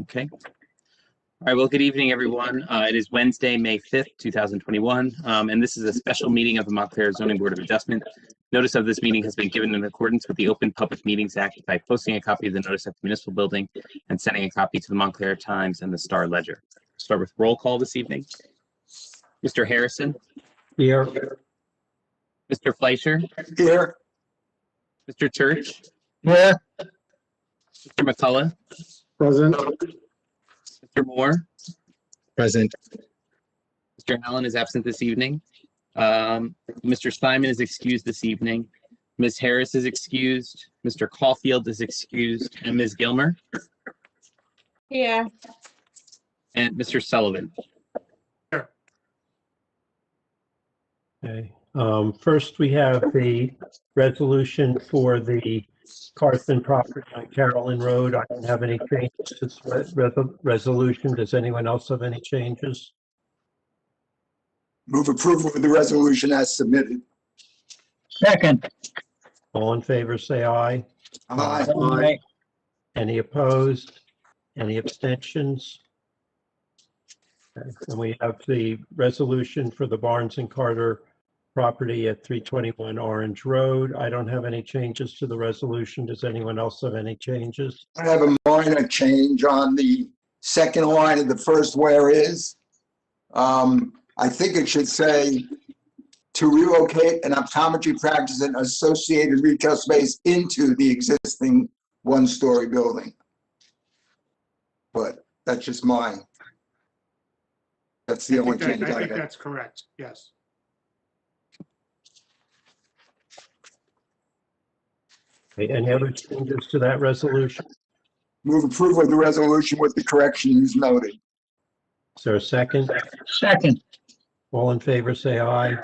Okay. All right, well, good evening, everyone. It is Wednesday, May 5th, 2021, and this is a special meeting of the Montclair Zoning Board of Adjustment. Notice of this meeting has been given in accordance with the Open Public Meetings Act by posting a copy of the notice at the municipal building and sending a copy to the Montclair Times and the Star Ledger. Start with roll call this evening. Mr. Harrison. Here. Mr. Fleischer. Here. Mr. Church. Here. Mr. McCullough. Present. Mr. Moore. Present. Mr. Allen is absent this evening. Mr. Simon is excused this evening. Ms. Harris is excused. Mr. Caulfield is excused. And Ms. Gilmer. Here. And Mr. Sullivan. Okay. First, we have the resolution for the Carson property on Carolin Road. I don't have any changes to this resolution. Does anyone else have any changes? Move approval of the resolution as submitted. Second. All in favor, say aye. Aye. Aye. Any opposed? Any abstentions? Okay. And we have the resolution for the Barnes and Carter property at 321 Orange Road. I don't have any changes to the resolution. Does anyone else have any changes? I have a minor change on the second line of the first where is. I think it should say to relocate an optometry practice and associated retail space into the existing one-story building. But that's just mine. That's the only change I I think have. that's correct, yes. Okay, any other changes to that resolution? Move approval of the resolution with the corrections noted. Is there a second? Second. All in favor, say aye.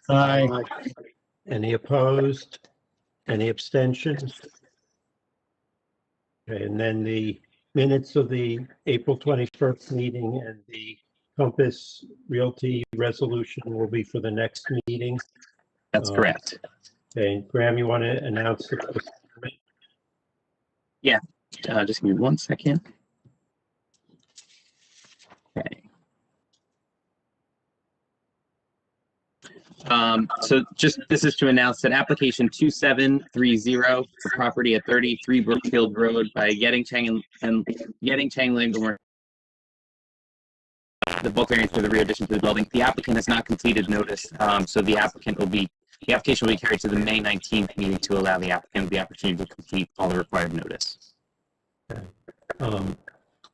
Aye. Any opposed? Any abstentions? Okay, and then the minutes of the April 21st meeting and the Compass Realty resolution will be for the next meeting. That's correct. Okay, Graham, you want to announce the Just give me 1 second. Okay. So this is to announce that application 2730 for property at 33 Brookfield Road by Yecenia and Lagomarsino, the bulk variance for the rear addition to the building. The applicant has not completed notice, so the application will be carried to the May 19th meeting to allow the applicant the opportunity to complete all the required notice.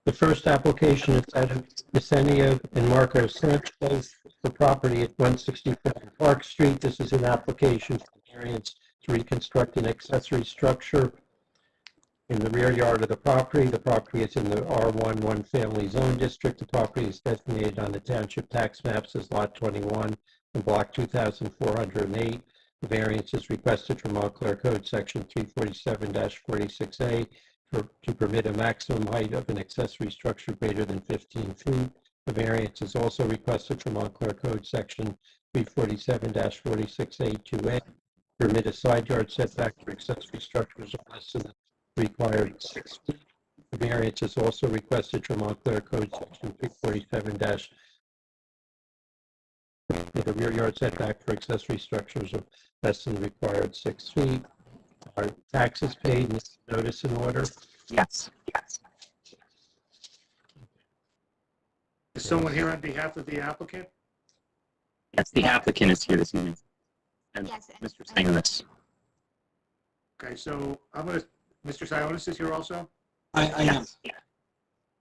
The first application is out of Yecenia Marcos Sanchez for property at 164 Park Street. This is an application for variance to reconstruct an accessory structure in the rear yard of the property. The property is in the R1 one-family zone district. The property is designated on the township tax maps as Lot 21 and Block 2408. The variance is requested from Montclair Code Section 347-46A to permit a maximum height of an accessory structure greater than 15 feet. The variance is also requested from Montclair Code Section 347-46A2A. Permit a side yard setback for accessory structures of less than the required 6 feet. The variance is also requested from Montclair Code Section 347- the rear yard setback for accessory structures of less than the required 6 feet. Are taxes paid and this notice in order? Yes. Is someone here on behalf of the applicant? Yes, the applicant is here this evening. And Yes. Mr. Stangonis. Okay, so Mr. Sionis is here also? I am. Yeah.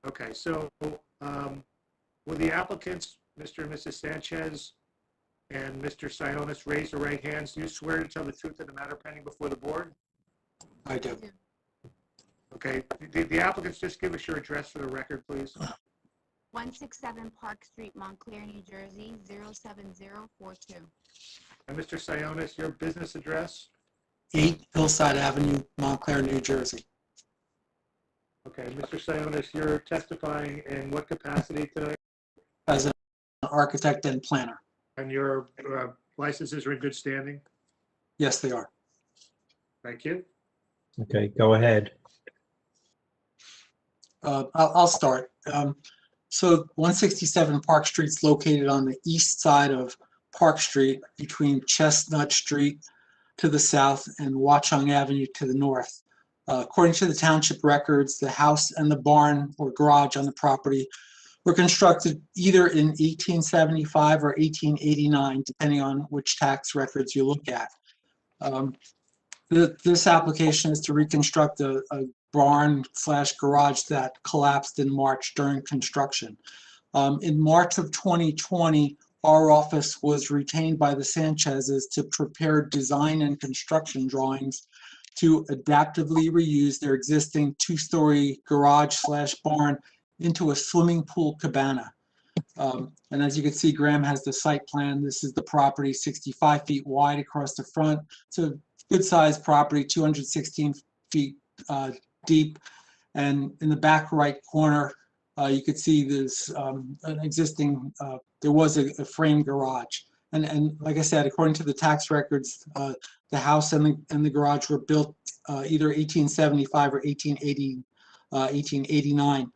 Okay, so will the applicants, Mr. and Mrs. Sanchez and Mr. Sionis, raise their right hands? Do you swear to tell the truth in the matter pending before the board? I do. Okay, the applicants, just give us your address for the record, please. 167 Park Street, Montclair, New Jersey, 07042. And Mr. Sionis, your business address? 8 Hillside Avenue, Montclair, New Jersey. Okay, Mr. Sionis, you're testifying in what capacity today? As an architect and planner. And your licenses are in good standing? Yes, they are. Thank you. Okay, go ahead. I'll start. So 167 Park Street is located on the east side of Park Street between Chestnut Street to the south and Watchung Avenue to the north. According to the township records, the house and the barn or garage on the property were constructed either in 1875 or 1889, depending on which tax records you look at. This application is to reconstruct a barn/garage that collapsed in March during construction. In March of 2020, our office was retained by the Sanchez's to prepare design and construction drawings to adaptively reuse their existing two-story garage/barn into a swimming pool cabana. And as you can see, Graham has the site plan. This is the property, 65 feet wide across the front. It's a good-sized property, 216 feet deep. And in the back right corner, you could see there's an existing, there was a frame garage. And like I said, according to the tax records, the house and the garage were built either 1875 or 1889.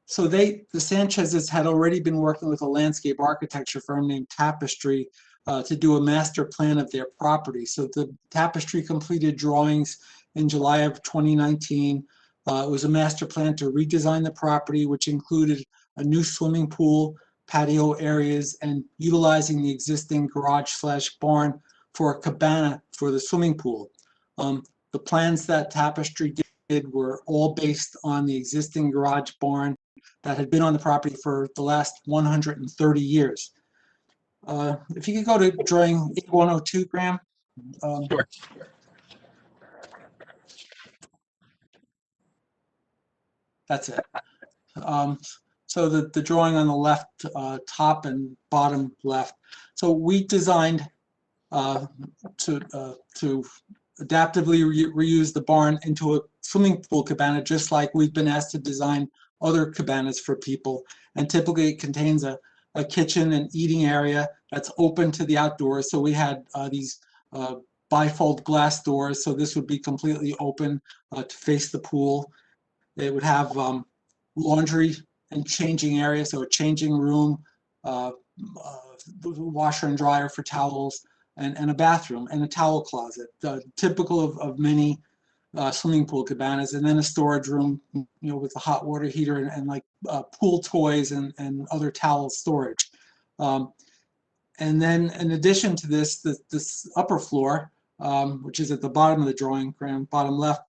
So the Sanchez's had already been working with a landscape architecture firm named Tapestry to do a master plan of their property. So the Tapestry completed drawings in July of 2019. It was a master plan to redesign the property, which included a new swimming pool, patio areas, and utilizing the existing garage/barn for a cabana for the swimming pool. The plans that Tapestry did were all based on the existing garage barn that had been on the property for the last 130 years. If you could go to drawing 8102, Graham. Sure. That's it. So the drawing on the left, top and bottom left. So we designed to adaptively reuse the barn into a swimming pool cabana, just like we've been asked to design other cabanas for people. And typically it contains a kitchen and eating area that's open to the outdoors. So we had these bifold glass doors. So this would be completely open to face the pool. It would have laundry and changing area, so a changing room, washer and dryer for towels, and a bathroom and a towel closet, typical of many swimming pool cabanas, and then a storage room, with a hot water heater and like pool toys and other towel storage. And then in addition to this upper floor, which is at the bottom of the drawing, Graham, bottom left,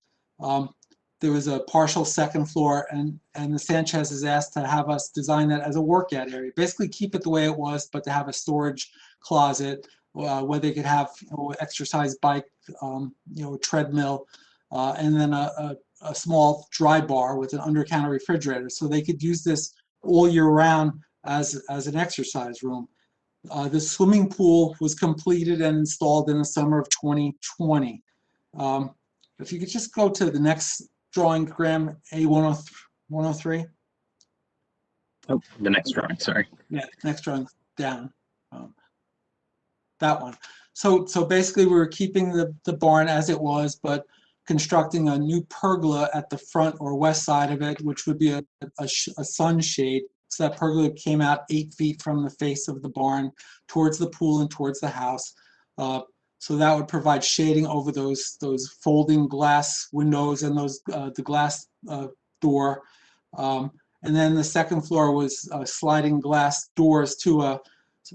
there was a partial second floor, and the Sanchez is asked to have us design that as a workout area. Basically keep it the way it was, but to have a storage closet where they could have exercise bike, a treadmill, and then a small dry bar with an under-counter refrigerator. So they could use this all year round as an exercise room. The swimming pool was completed and installed in the summer of 2020. If you could just go to the next drawing, Graham, A103. Oh, the next drawing, sorry. Yeah, next drawing down. That one. So basically we were keeping the barn as it was, but constructing a new pergola at the front or west side of it, which would be a sunshade. So that pergola came out 8 feet from the face of the barn towards the pool and towards the house. So that would provide shading over those folding glass windows and the glass door. And then the second floor was sliding glass doors to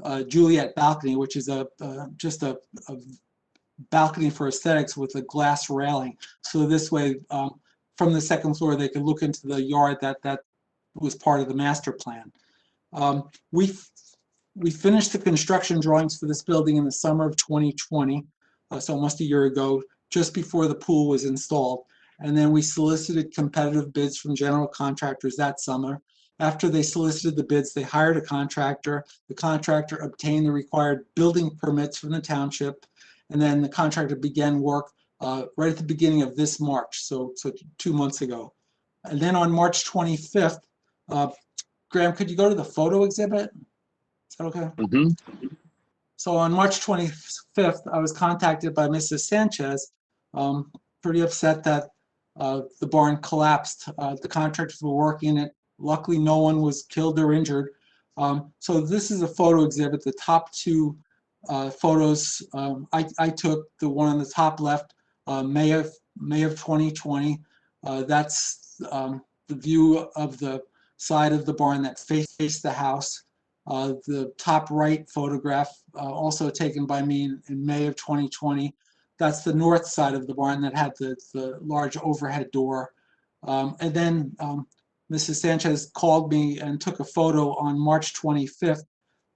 a Juliet balcony, which is just a balcony for aesthetics with a glass railing. So this way, from the second floor, they could look into the yard that was part of the master plan. We finished the construction drawings for this building in the summer of 2020, so almost a year ago, just before the pool was installed. And then we solicited competitive bids from general contractors that summer. After they solicited the bids, they hired a contractor. The contractor obtained the required building permits from the township, and then the contractor began work right at the beginning of this March, so 2 months ago. And then on March 25th, Graham, could you go to the photo exhibit? Is that okay? Mm-hmm. So on March 25th, I was contacted by Mrs. Sanchez, pretty upset that the barn collapsed. The contractors were working it. Luckily, no one was killed or injured. So this is a photo exhibit. The top two photos I took. The one on the top left, May of 2020. That's the view of the side of the barn that faced the house. The top right photograph, also taken by me in May of 2020. That's the north side of the barn that had the large overhead door. And then Mrs. Sanchez called me and took a photo on March 25th.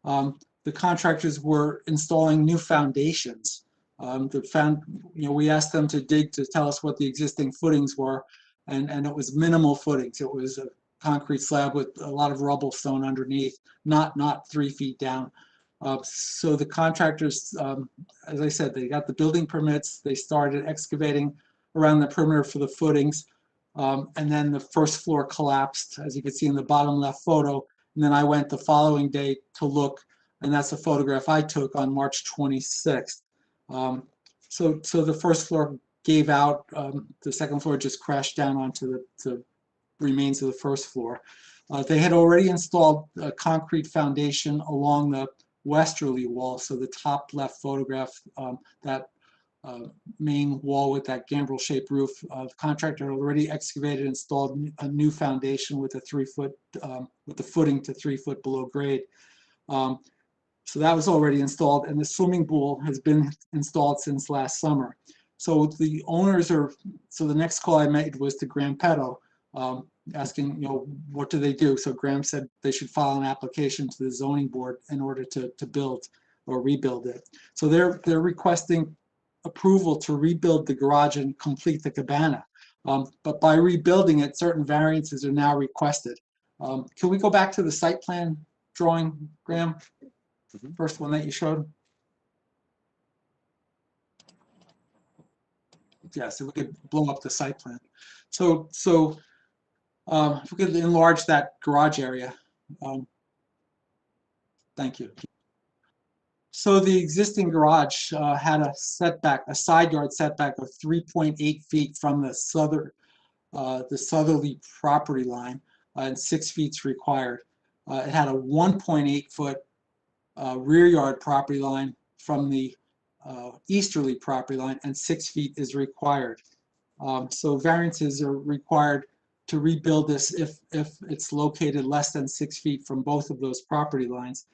The contractors were installing new foundations. We asked them to dig to tell us what the existing footings were, and it was minimal footings. It was a concrete slab with a lot of rubble stone underneath, not 3 feet down. So the contractors, as I said, they got the building permits. They started excavating around the perimeter for the footings. And then the first floor collapsed, as you can see in the bottom left photo. And then I went the following day to look, and that's a photograph I took on March 26th. So the first floor gave out. The second floor just crashed down onto the remains of the first floor. They had already installed a concrete foundation along the westerly wall. So the top left photograph, that main wall with that gambrel-shaped roof, the contractor had already excavated and installed a new foundation with a 3 foot, with the footing to 3 foot below grade. So that was already installed, and the swimming pool has been installed since last summer. So the owners so the next call I made was to Graham Petto, asking, what do they do? So Graham said they should file an application to the zoning board in order to build or rebuild it. So they're requesting approval to rebuild the garage and complete the cabana. But by rebuilding it, certain variances are now requested. Can we go back to the site plan drawing, Graham? First one that you showed? Yes, if we could blow up the site plan. So if we could enlarge that garage area. Thank you. So the existing garage had a setback, a side yard setback of 3.8 feet from the southerly property line, and 6 feet is required. It had a 1.8 foot rear yard property line from the easterly property line, and 6 feet is required. So variances are required to rebuild this if it's located less than 6 feet from both of those property lines.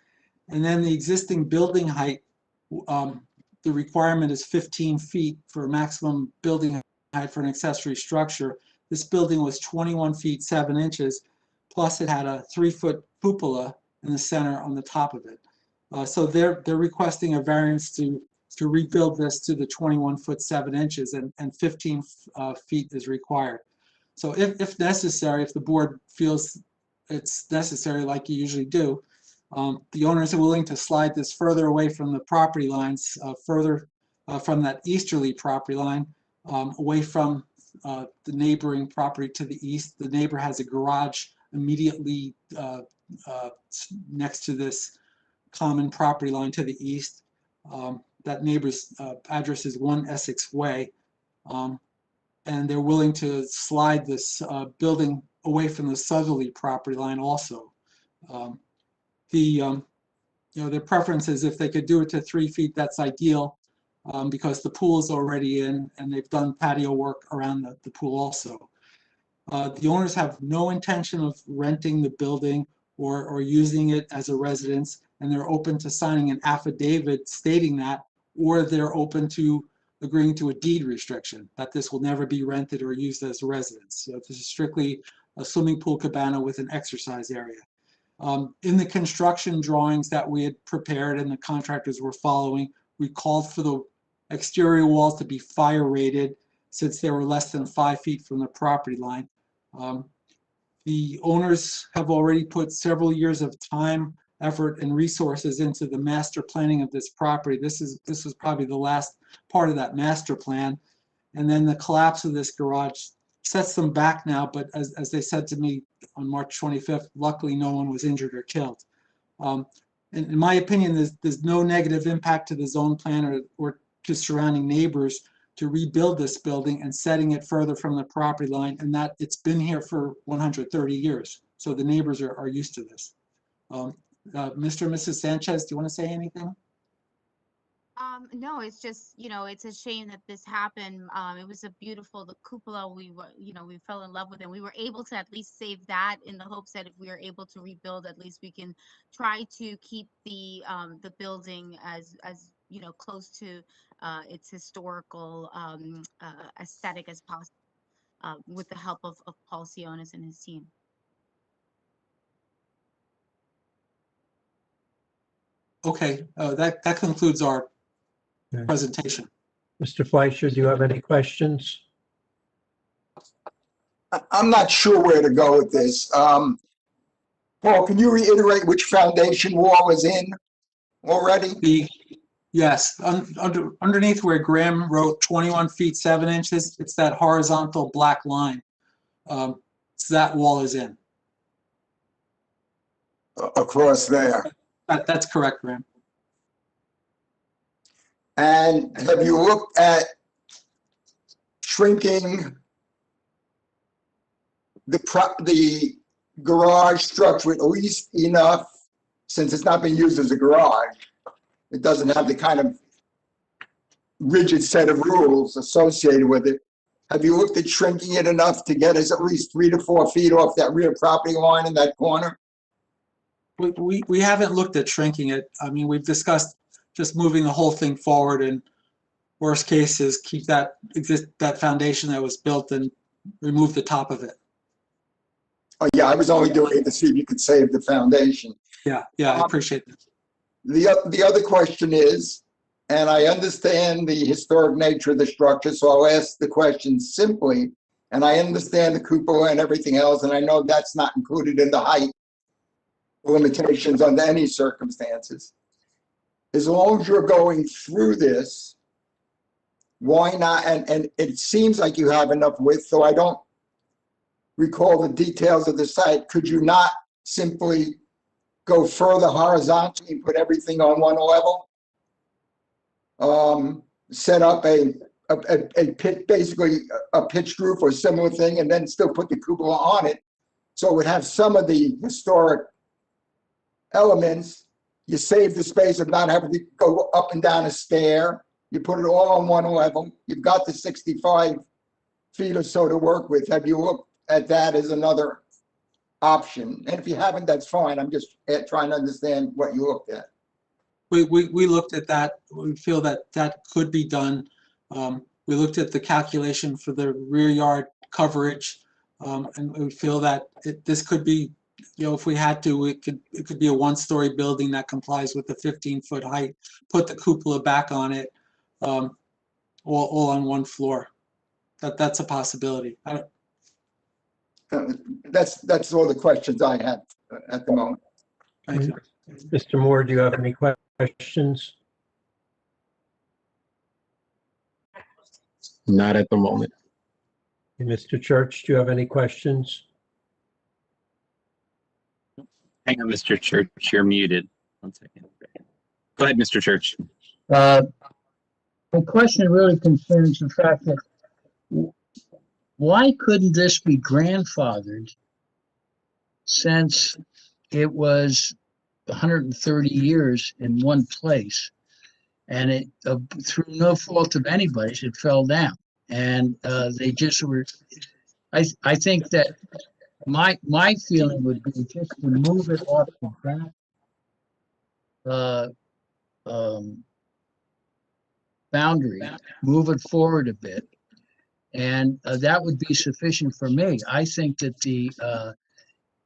And then the existing building height, the requirement is 15 feet for maximum building height for an accessory structure. This building was 21 feet 7 inches, plus it had a 3 foot cupola in the center on the top of it. So they're requesting a variance to rebuild this to the 21 foot 7 inches, and 15 feet is required. So if necessary, if the board feels it's necessary, like you usually do, the owners are willing to slide this further away from the property lines, further from that easterly property line, away from the neighboring property to the east. The neighbor has a garage immediately next to this common property line to the east. That neighbor's address is 1 Essex Way, and they're willing to slide this building away from the southerly property line also. Their preference is if they could do it to 3 feet, that's ideal, because the pool is already in, and they've done patio work around the pool also. The owners have no intention of renting the building or using it as a residence, and they're open to signing an affidavit stating that, or they're open to agreeing to a deed restriction that this will never be rented or used as a residence. So this is strictly a swimming pool cabana with an exercise area. In the construction drawings that we had prepared and the contractors were following, we called for the exterior walls to be fire rated since they were less than 5 feet from the property line. The owners have already put several years of time, effort, and resources into the master planning of this property. This was probably the last part of that master plan. And then the collapse of this garage sets them back now, but as they said to me on March 25th, luckily no one was injured or killed. In my opinion, there's no negative impact to the zone plan or to surrounding neighbors to rebuild this building and setting it further from the property line, and that it's been here for 130 years. So the neighbors are used to this. Mr. and Mrs. Sanchez, do you want to say anything? No, it's just, it's a shame that this happened. It was the cupola we fell in love with, and we were able to at least save that in the hopes that if we are able to rebuild, at least we can try to keep the building as close to its historical aesthetic as possible, with the help of Paul Sionis and his team. Okay, that concludes our Okay. presentation. Mr. Fleischer, do you have any questions? I'm not sure where to go with this. Paul, can you reiterate which foundation wall is in already? Yes, underneath where Graham wrote 21 feet 7 inches, it's that horizontal black line. So that wall is in. Across there. That's correct, Graham. And have you looked at shrinking the garage structure at least enough, since it's not being used as a garage? It doesn't have the kind of rigid set of rules associated with it. Have you looked at shrinking it enough to get us at least 3 to 4 feet off that rear property line in that corner? We haven't looked at shrinking it. I mean, we've discussed just moving the whole thing forward, and worst case is keep that foundation that was built and remove the top of it. Oh, yeah, I was only doing it to see if you could save the foundation. Yeah, I appreciate that. The other question is, and I understand the historic nature of the structure, so I'll ask the question simply, and I understand the cupola and everything else, and I know that's not included in the height limitations under any circumstances. As long as you're going through this, why not? And it seems like you have enough width, so I don't recall the details of the site. Could you not simply go further horizontally and put everything on one level? Set up a pit, basically a pitched roof or similar thing, and then still put the cupola on it, so it would have some of the historic elements. You save the space of not having to go up and down a stair. You put it all on one level. You've got the 65 feet or so to work with. Have you looked at that as another option? And if you haven't, that's fine. I'm just trying to understand what you looked at. We looked at that. We feel that could be done. We looked at the calculation for the rear yard coverage, and we feel that this could be, if we had to, it could be a 1-story building that complies with the 15-foot height. Put the cupola back on it, all on one floor. That's a possibility. That's all the questions I have at the moment. Thank you. Mr. Moore, do you have any questions? Not at the moment. Mr. Church, do you have any questions? Hang on, Mr. Church, you're muted. 1 second. Go ahead, Mr. Church. The question really concerns the fact that why couldn't this be grandfathered, since it was 130 years in one place, and it through no fault of anybody's, it fell down, and they just were. I think that my feeling would be just to move it off the back boundary, move it forward a bit, and that would be sufficient for me. I think that the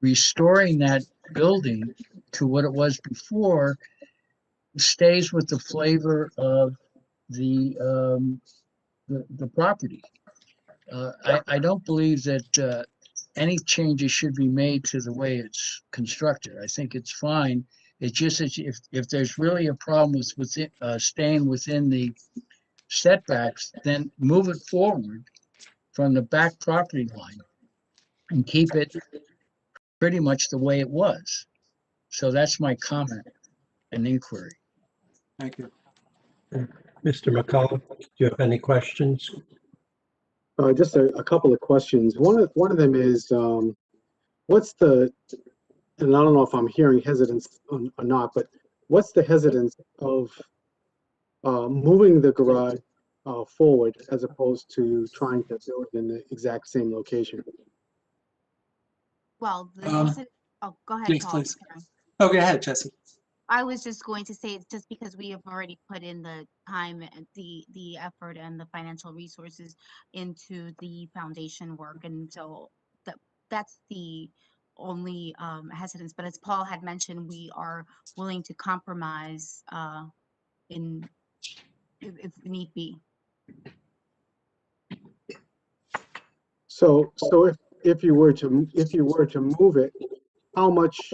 restoring that building to what it was before stays with the flavor of the property. I don't believe that any changes should be made to the way it's constructed. I think it's fine. It's just that if there's really a problem with staying within the setbacks, then move it forward from the back property line and keep it pretty much the way it was. So that's my comment and inquiry. Thank you. Mr. McCullough, do you have any questions? Just a couple of questions. One of them is, what's the, and I don't know if I'm hearing hesitance or not, but what's the hesitance of moving the garage forward as opposed to trying to build in the exact same location? Well, oh, go ahead, Please, Paul. please. Sorry. Oh, go ahead, Jesse. I was just going to say it's just because we have already put in the time and the effort and the financial resources into the foundation work, and so that's the only hesitance. But as Paul had mentioned, we are willing to compromise in if need be. So if you were to move it, how much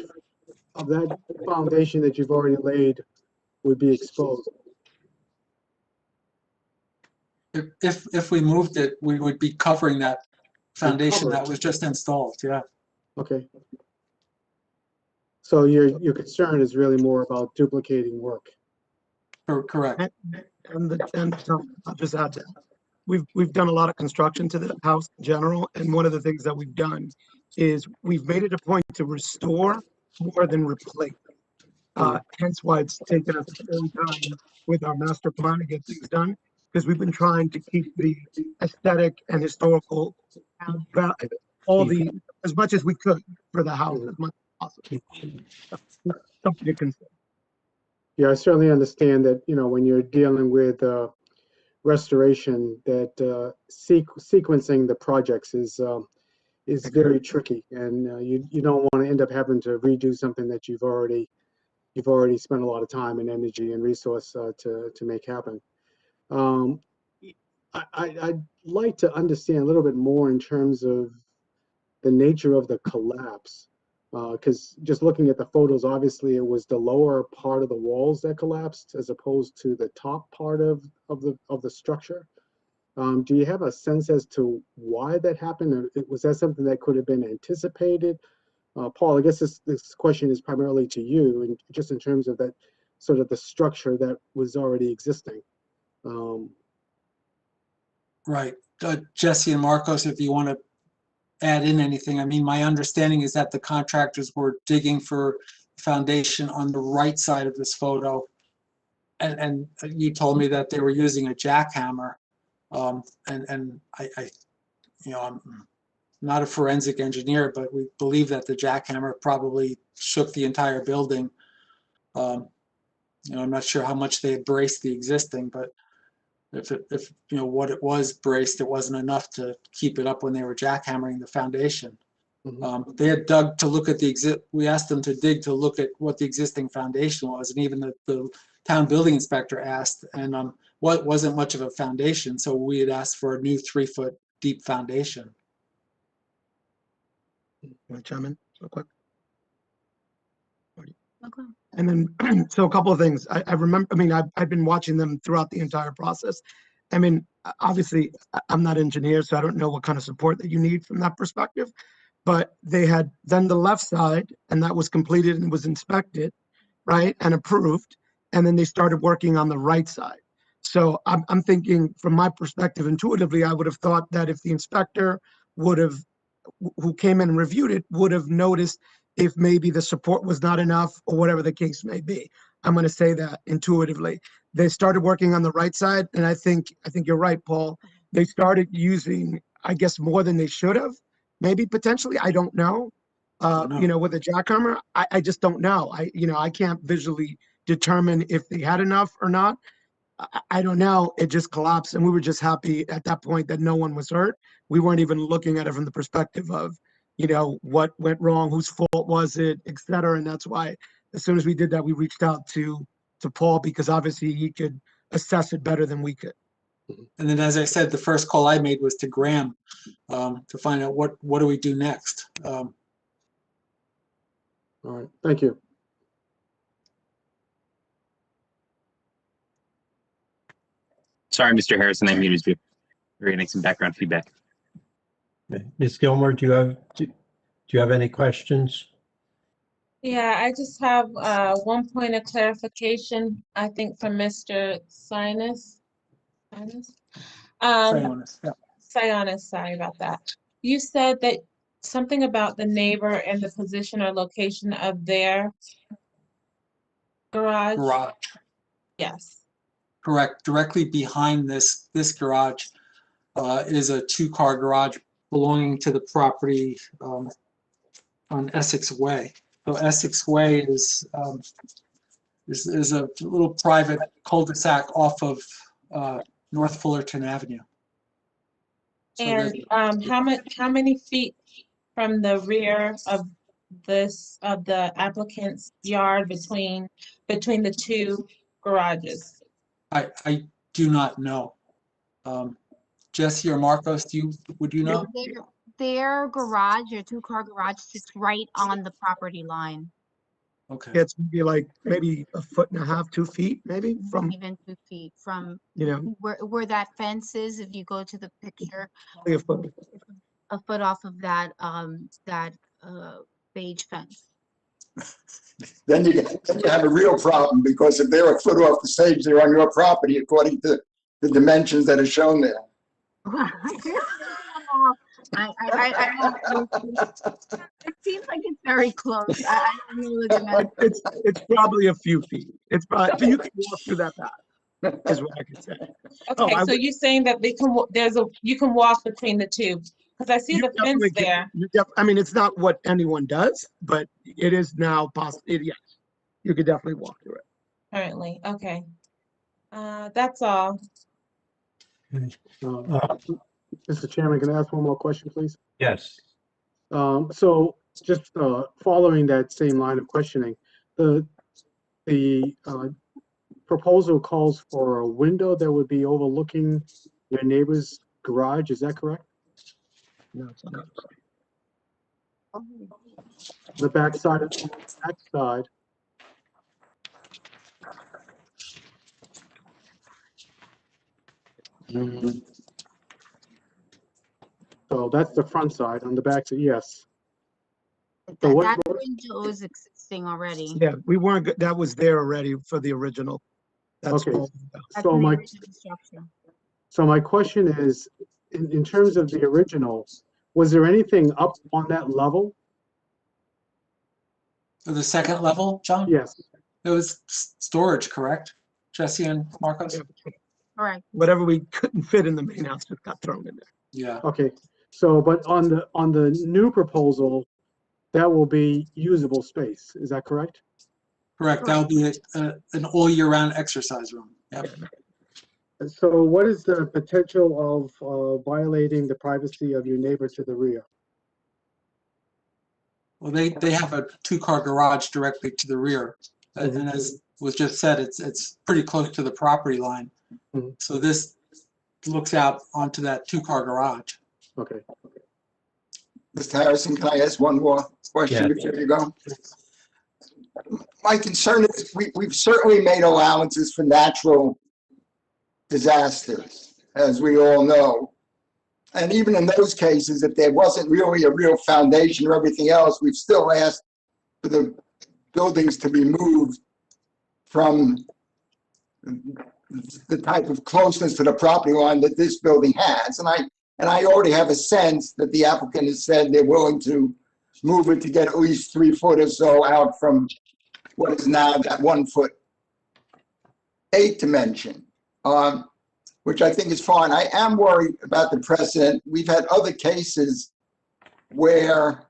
of that foundation that you've already laid would be exposed? If we moved it, we would be covering that foundation cover it. that was just installed, yeah. Okay. So your concern is really more about duplicating work. Correct. And I'll just add to that. We've done a lot of construction to the house in general, and one of the things that we've done is we've made it a point to restore more than replace. Hence why it's taken us a long time with our master plan to get things done, because we've been trying to keep the aesthetic and historical as much as we could for the house as much as possible. Something to consider. Yeah, I certainly understand that, when you're dealing with restoration, that sequencing the projects is very tricky, and you don't want to end up having to redo something that you've already spent a lot of time and energy and resource to make happen. I'd like to understand a little bit more in terms of the nature of the collapse, because just looking at the photos, obviously it was the lower part of the walls that collapsed as opposed to the top part of the structure. Do you have a sense as to why that happened? Or was that something that could have been anticipated? Paul, I guess this question is primarily to you, and just in terms of that sort of the structure that was already existing. Right. Jesse and Marcos, if you want to add in anything. I mean, my understanding is that the contractors were digging for foundation on the right side of this photo. And you told me that they were using a jackhammer. And I, I'm not a forensic engineer, but we believe that the jackhammer probably shook the entire building. I'm not sure how much they had braced the existing, but if what it was braced, it wasn't enough to keep it up when they were jackhammering the foundation. Mm-hmm. They had dug to look at we asked them to dig to look at what the existing foundation was, and even the town building inspector asked, and what wasn't much of a foundation, so we had asked for a new 3-foot deep foundation. You want to chime in real quick? Okay. And then, so a couple of things. I remember, I've been watching them throughout the entire process. Obviously, I'm not an engineer, so I don't know what kind of support that you need from that perspective. But they had done the left side, and that was completed and was inspected, right, and approved. And then they started working on the right side. So I'm thinking, from my perspective, intuitively, I would have thought that if the inspector who came in and reviewed it, would have noticed if maybe the support was not enough or whatever the case may be. I'm going to say that intuitively. They started working on the right side, and I think you're right, Paul. They started using, I guess, more than they should have, maybe potentially. I don't know. With a jackhammer, I just don't know. I can't visually determine if they had enough or not. I don't know. It just collapsed, and we were just happy at that point that no one was hurt. We weren't even looking at it from the perspective of, what went wrong, whose fault was it, et cetera. And that's why, as soon as we did that, we reached out to Paul, because obviously he could assess it better than we could. And then, as I said, the first call I made was to Graham to find out what do we do next. All right, thank you. Sorry, Mr. Harrison, I muted you. We're getting some background feedback. Okay. Ms. Gilmore, do you have any questions? Yeah, I just have one point of clarification, I think, from Mr. Sinus. Sionis? Sionis, yeah. Sionis, sorry about that. You said that something about the neighbor and the position or location of their garage? Garage, Yes. correct. Directly behind this garage is a two-car garage belonging to the property on Essex Way. So Essex Way is a little private cul-de-sac off of North Fullerton Avenue. So And how many feet from the rear of the applicant's yard between the two garages? I do not know. Jesse or Marcos, would you know? Their garage, their two-car garage sits right on the property line, Okay. It's maybe like, maybe a foot and a half, 2 feet, maybe from, even 2 feet from you know, where that fence is. If you go to the picture, only a foot. a foot off of that beige fence. Then you have a real problem, because if they're a foot off the stage, they're on your property according to the dimensions that are shown there. It seems like it's very close. I don't know the dimensions. It's probably a few feet. It's probably, but you can walk through that path, is what I could say. Okay, I so you're saying that they can, you can walk between the two, because I see You the fence definitely can- there. I mean, it's not what anyone does, but it is now possible. Yes, you could definitely walk through it. Currently, okay. That's all. Mr. Chairman, can I ask one more question, please? Yes. So just following that same line of questioning, the proposal calls for a window that would be overlooking your neighbor's garage, is that correct? No, it's not. The back side of the back side. So that's the front side. On the back side, yes. So what- That window is existing already. Yeah, we weren't, that was there already for the original. That's Okay. all. That's So in the my original structure. So my question is, in terms of the original, was there anything up on that level? So the second level, John? Yes. It was storage, correct? Jesse and Marcos? Correct. Whatever we couldn't fit in the main house just got thrown in there. Yeah. Okay. So, but on the new proposal, that will be usable space. Is that correct? Correct. That'll be an all year round exercise room. Yep. So what is the potential of violating the privacy of your neighbor to the rear? Well, they have a two-car garage directly to the rear. And as was just said, it's pretty close to the property line. Mhm. So this looks out onto that two-car garage. Okay. Mr. Harrison, can I ask one more question before you go? My concern is we've certainly made allowances for natural disasters, as we all know. And even in those cases, if there wasn't really a real foundation or everything else, we've still asked for the buildings to be moved from the type of closeness to the property line that this building has. And I already have a sense that the applicant has said they're willing to move it to get at least 3 foot or so out from what is now that 1 foot 8 dimension, which I think is fine. I am worried about the precedent. We've had other cases where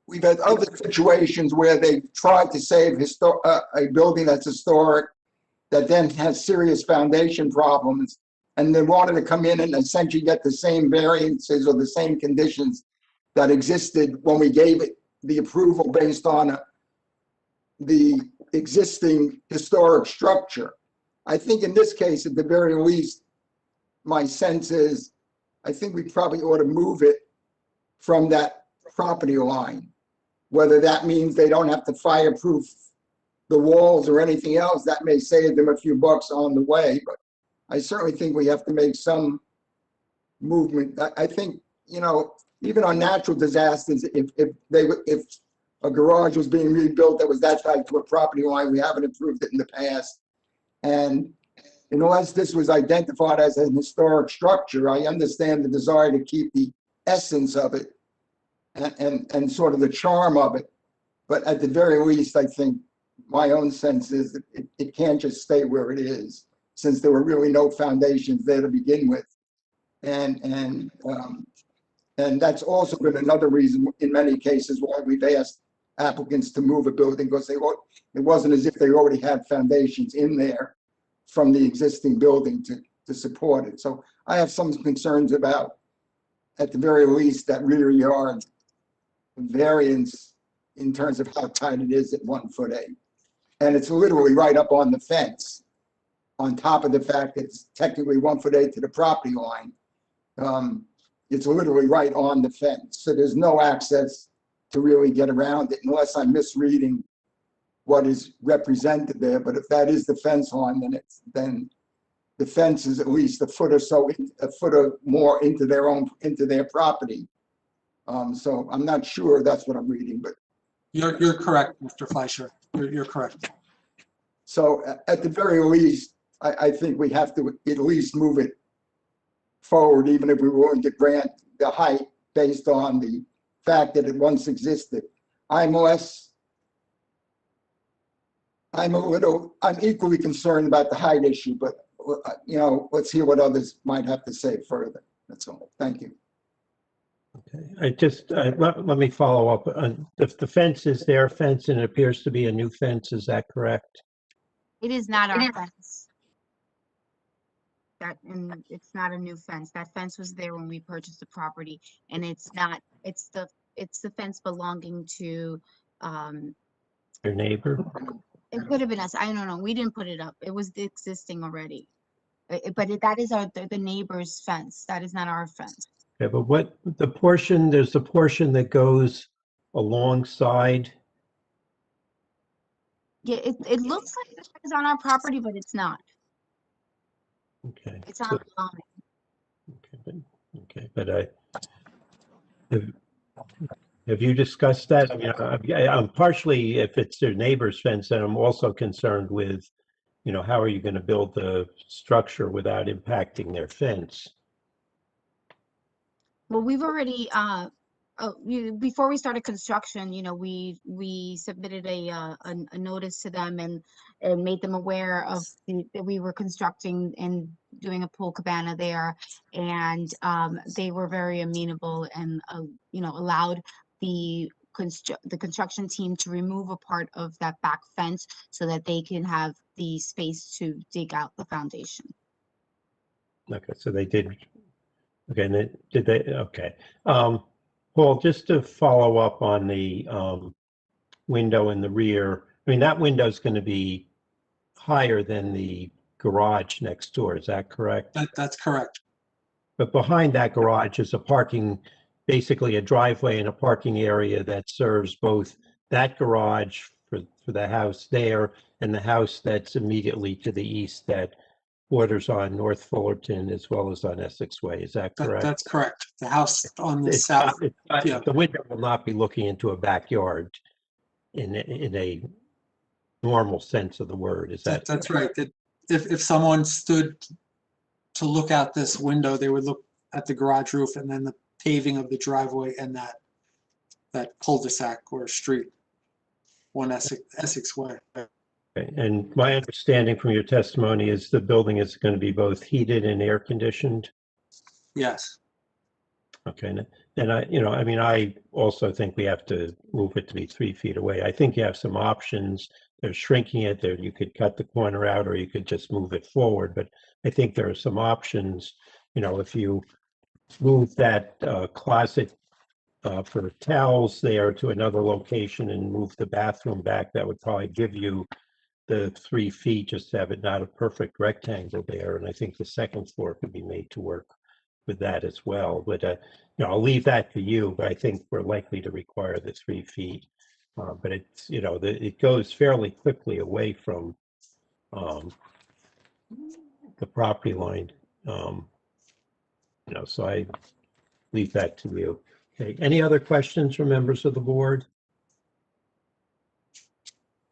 we've had other situations where they've tried to save a building that's historic that then has serious foundation problems, and they wanted to come in and essentially get the same variances or the same conditions that existed when we gave it the approval based on the existing historic structure. I think in this case, at the very least, my sense is, I think we probably ought to move it from that property line. Whether that means they don't have to fireproof the walls or anything else, that may save them a few bucks on the way, but I certainly think we have to make some movement. I think, you know, even on natural disasters, if a garage was being rebuilt that was that tight to a property line, we haven't approved it in the past. And unless this was identified as an historic structure, I understand the desire to keep the essence of it and sort of the charm of it. But at the very least, I think my own sense is that it can't just stay where it is, since there were really no foundations there to begin with. And that's also been another reason in many cases why we've asked applicants to move a building, because it wasn't as if they already had foundations in there from the existing building to support it. So I have some concerns about, at the very least, that rear yard variance in terms of how tight it is at 1'8". And it's literally right up on the fence, on top of the fact that it's technically 1'8" to the property line. It's literally right on the fence. So there's no access to really get around it, unless I'm misreading what is represented there. But if that is the fence line, then the fence is at least a foot or so, a foot or more into their property. So I'm not sure that's what I'm reading, but You're correct, Mr. Fleischer. You're correct. so at the very least, I think we have to at least move it forward, even if we were willing to grant the height based on the fact that it once existed. I'm equally concerned about the height issue, but let's hear what others might have to say further. That's all. Thank you. Okay, let me follow up. If the fence is their fence and it appears to be a new fence, is that correct? It is not our fence. And it's not a new fence. That fence was there when we purchased the property, and it's not. It's the fence belonging to. Your neighbor? It could have been us. I don't know. We didn't put it up. It was existing already. But that is the neighbor's fence. That is not our fence. Okay, but there's the portion that goes alongside. Yeah, it looks like it's on our property, but it's not. Okay. It's on the line. Okay, but have you discussed that? I mean, I'm partially, if it's their neighbor's fence, and I'm also concerned with, how are you going to build the structure without impacting their fence? Well, we've already before we started construction, we submitted a notice to them and made them aware of that we were constructing and doing a pool cabana there, and they were very amenable and allowed the construction team to remove a part of that back fence so that they can have the space to dig out the foundation. Okay, so they did. Okay, and did they? Okay. Paul, just to follow up on the window in the rear, I mean, that window is going to be higher than the garage next door. Is that correct? That's correct. But behind that garage is basically a driveway and a parking area that serves both that garage for the house there and the house that's immediately to the east that borders on North Fullerton as well as on Essex Way. Is that correct? That's correct. The house on the south. Yeah. The window will not be looking into a backyard in a normal sense of the word. Is that? That's right. That if someone stood to look out this window, they would look at the garage roof and then the paving of the driveway and that cul-de-sac or street, one Essex Way. Okay. And my understanding from your testimony is the building is going to be both heated and air conditioned. Yes. Okay. And I also think we have to move it to be 3 feet away. I think you have some options. There's shrinking it there. You could cut the corner out or you could just move it forward. But I think there are some options. If you move that closet for towels there to another location and move the bathroom back, that would probably give you the 3 feet, just to have it not a perfect rectangle there. And I think the second floor could be made to work with that as well. But I'll leave that to you, but I think we're likely to require the 3 feet. But it's, it goes fairly quickly away from the property line. So I leave that to you. Okay, any other questions from members of the board?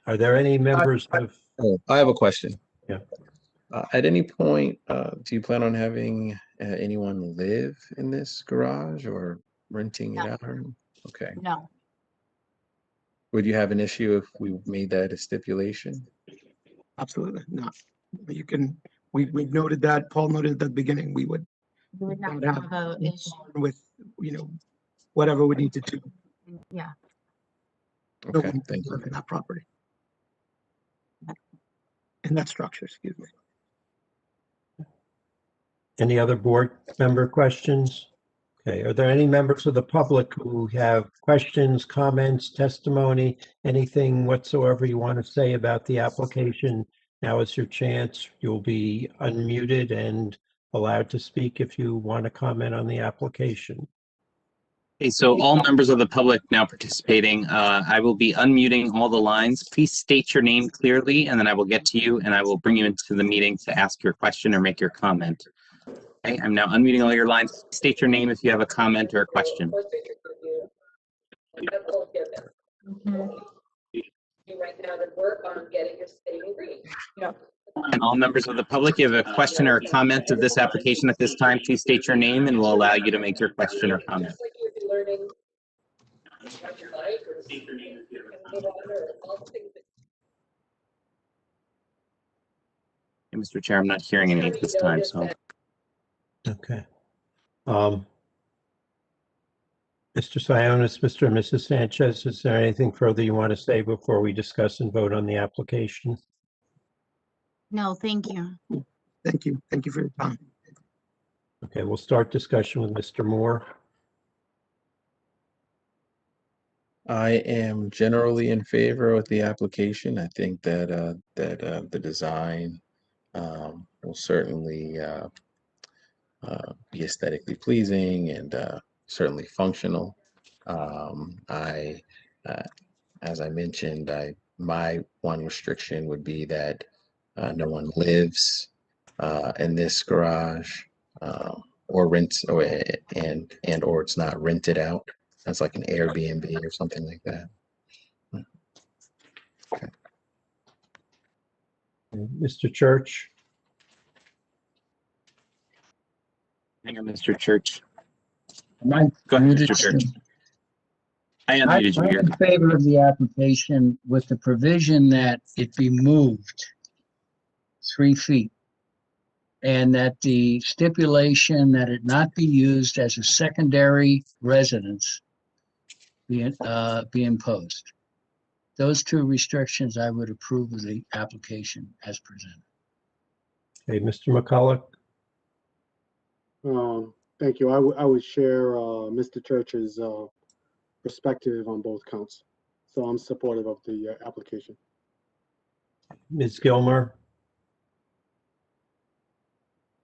Are there any members of? Oh, I have a question. Yeah. At any point, do you plan on having anyone live in this garage or renting it No. out? Okay. No, Would you have an issue if we made that a stipulation? Absolutely not. You can, we've noted that, Paul noted at the beginning, we would we would not Don't have- have a issue. with, whatever we need to do. Yeah, No Okay, one thank can you. live in that property. In that structure, excuse me. Any other board member questions? Okay, are there any members of the public who have questions, comments, testimony, anything whatsoever you want to say about the application? Now is your chance. You'll be unmuted and allowed to speak if you want to comment on the application. Okay, so all members of the public now participating, I will be unmuting all the lines. Please state your name clearly, and then I will get to you, and I will bring you into the meeting to ask your question or make your comment. Okay, I'm now unmuting all your lines. State your name if you have a comment or a question. And all members of the public, if you have a question or a comment of this application at this time, please state your name and we'll allow you to make your question or comment. Okay, Mr. Chair, I'm not hearing any at this time, so. Okay. Mr. Sionis, Mr. and Mrs. Sanchez, is there anything further you want to say before we discuss and vote on the application? no, thank you. Thank you. Thank you for your time. Okay, we'll start discussion with Mr. Moore. I am generally in favor with the application. I think that the design will certainly be aesthetically pleasing and certainly functional. As I mentioned, my one restriction would be that no one lives in this garage or rents, or it's not rented out. That's like an Airbnb or something like that. Okay. Mr. Church? Hang on, Mr. Church. Am I Go ahead, muted? Mr. Church. I I'm unmuted you here. in favor of the application with the provision that it be moved 3 feet. And that the stipulation that it not be used as a secondary residence be imposed. Those two restrictions, I would approve of the application as presented. Okay, Mr. McCullough? Thank you. I would share Mr. Church's perspective on both counts. So I'm supportive of the application. Ms. Gilmer?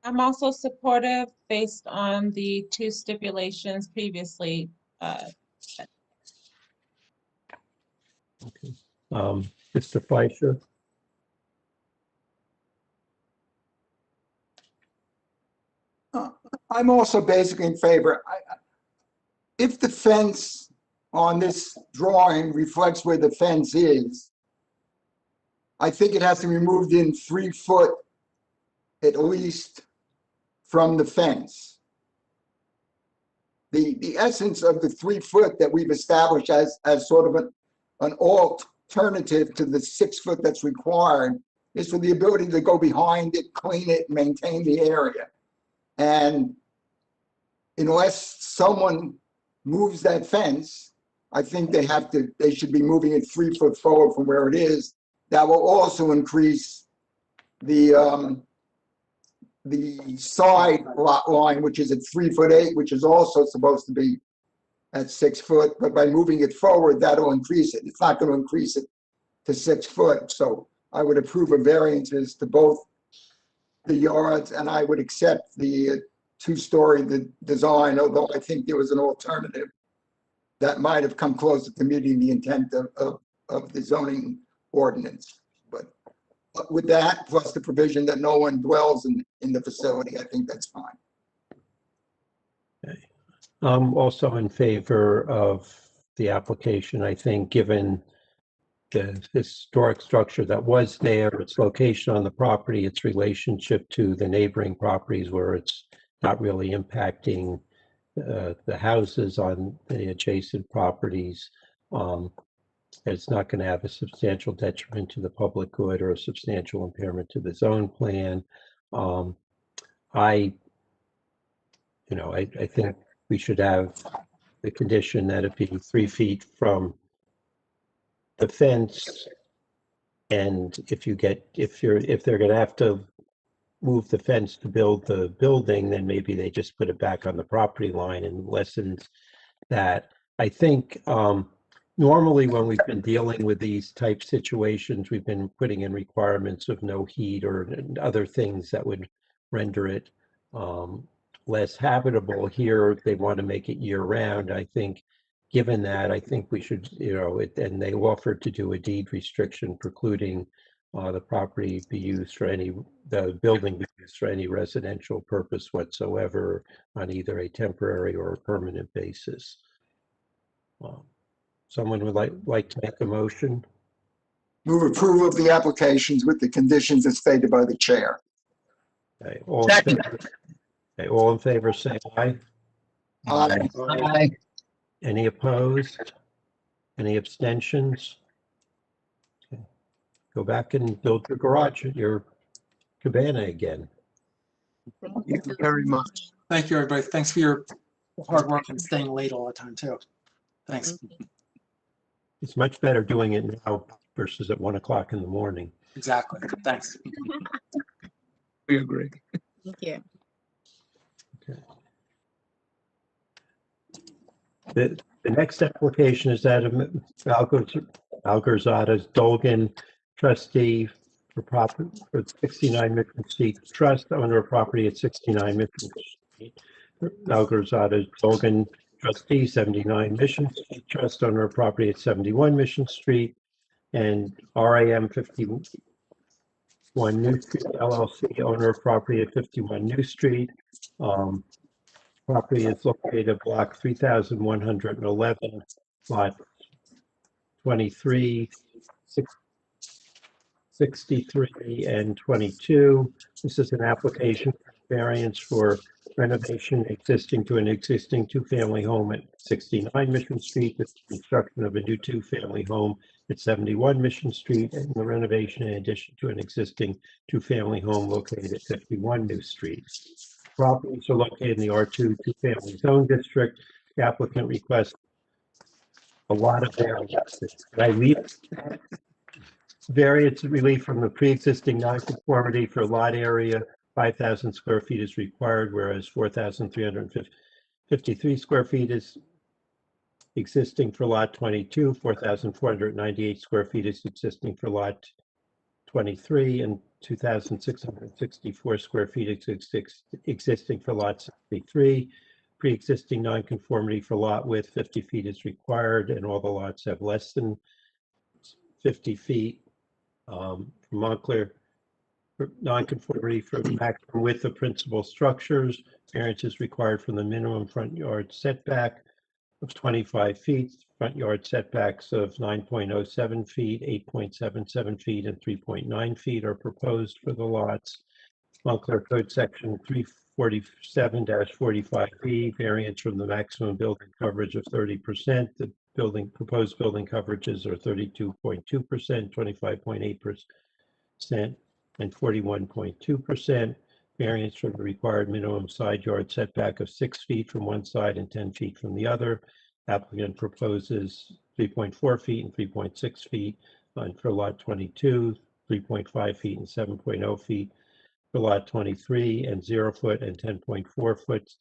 I'm also supportive based on the two stipulations previously. Mr. Fleischer? I'm also basically in favor. If the fence on this drawing reflects where the fence is, I think it has to be moved in 3 foot at least from the fence. The essence of the 3 foot that we've established as sort of an alternative to the 6 foot that's required is for the ability to go behind it, clean it, maintain the area. And unless someone moves that fence, I think they should be moving it 3 foot forward from where it is. That will also increase the side lot line, which is at 3'8", which is also supposed to be at 6 foot, but by moving it forward, that'll increase it. It's not going to increase it to 6 foot. So I would approve of variances to both the yards, and I would accept the 2-story design, although I think there was an alternative that might have come closer to meeting the intent of the zoning ordinance. But with that, plus the provision that no one dwells in the facility, I think that's fine. Okay. I'm also in favor of the application. I think given the historic structure that was there, its location on the property, its relationship to the neighboring properties where it's not really impacting the houses on the adjacent properties. It's not going to have a substantial detriment to the public good or a substantial impairment to the zone plan. I think we should have the condition that it be 3 feet from the fence. And if they're going to have to move the fence to build the building, then maybe they just put it back on the property line and lessens that. I think normally when we've been dealing with these type situations, we've been putting in requirements of no heat or other things that would render it less habitable. Here, they want to make it year round. I think, given that, I think we should, and they offered to do a deed restriction precluding the property be used for the building be used for any residential purpose whatsoever on either a temporary or a permanent basis. Someone would like to make a motion? Move approval of the applications with the conditions as stated by the chair. Okay, all in favor, all in favor say aye. Aye. Aye. Any opposed? Any abstentions? Okay. Go back and build your garage at your cabana again. Thank you very much. Thank you, everybody. Thanks for your hard work and staying late all the time too. Thanks. It's much better doing it now versus at 1 o'clock in the morning. Exactly. Thanks. We agree. Thank you. The next application is that of Algarzada's Dolgan, trustee for 69 Mission Street Trust, owner of property at 69 Mission Street. Algarzada's Dolgan, trustee, 79 Mission Street Trust, owner of property at 71 Mission Street, and RAM 51 New Street LLC, owner of property at 51 New Street. Property is located at block 3111, lot 23, 63, and 22. This is an application for variance for renovation existing to an existing two-family home at 69 Mission Street, with construction of a new two-family home at 71 Mission Street, and the renovation in addition to an existing two-family home located at 51 New Street. Properties are located in the R2 two-family zone district. The applicant requests a lot of variances. Variance relief from the pre-existing nonconformity for lot area, 5,000 square feet is required, whereas 4,353 square feet is existing for lot 22, 4,498 square feet is existing for lot 23, and 2,664 square feet is existing for lot 63. Pre-existing nonconformity for lot width, 50 feet is required, and all the lots have less than 50 feet. Montclair, nonconformity for maximum width of principal structures. Variance is required from the minimum front yard setback of 25 feet, front yard setbacks of 9.07 feet, 8.77 feet, and 3.9 feet are proposed for the lots. Montclair Code Section 347-45B, variance from the maximum building coverage of 30%. The proposed building coverages are 32.2%, 25.8%, and 41.2%. Variance from the required minimum side yard setback of 6 feet from one side and 10 feet from the other. Applicant proposes 3.4 feet and 3.6 feet for lot 22, 3.5 feet and 7.0 feet for lot 23, and 0 foot and 10.4 foot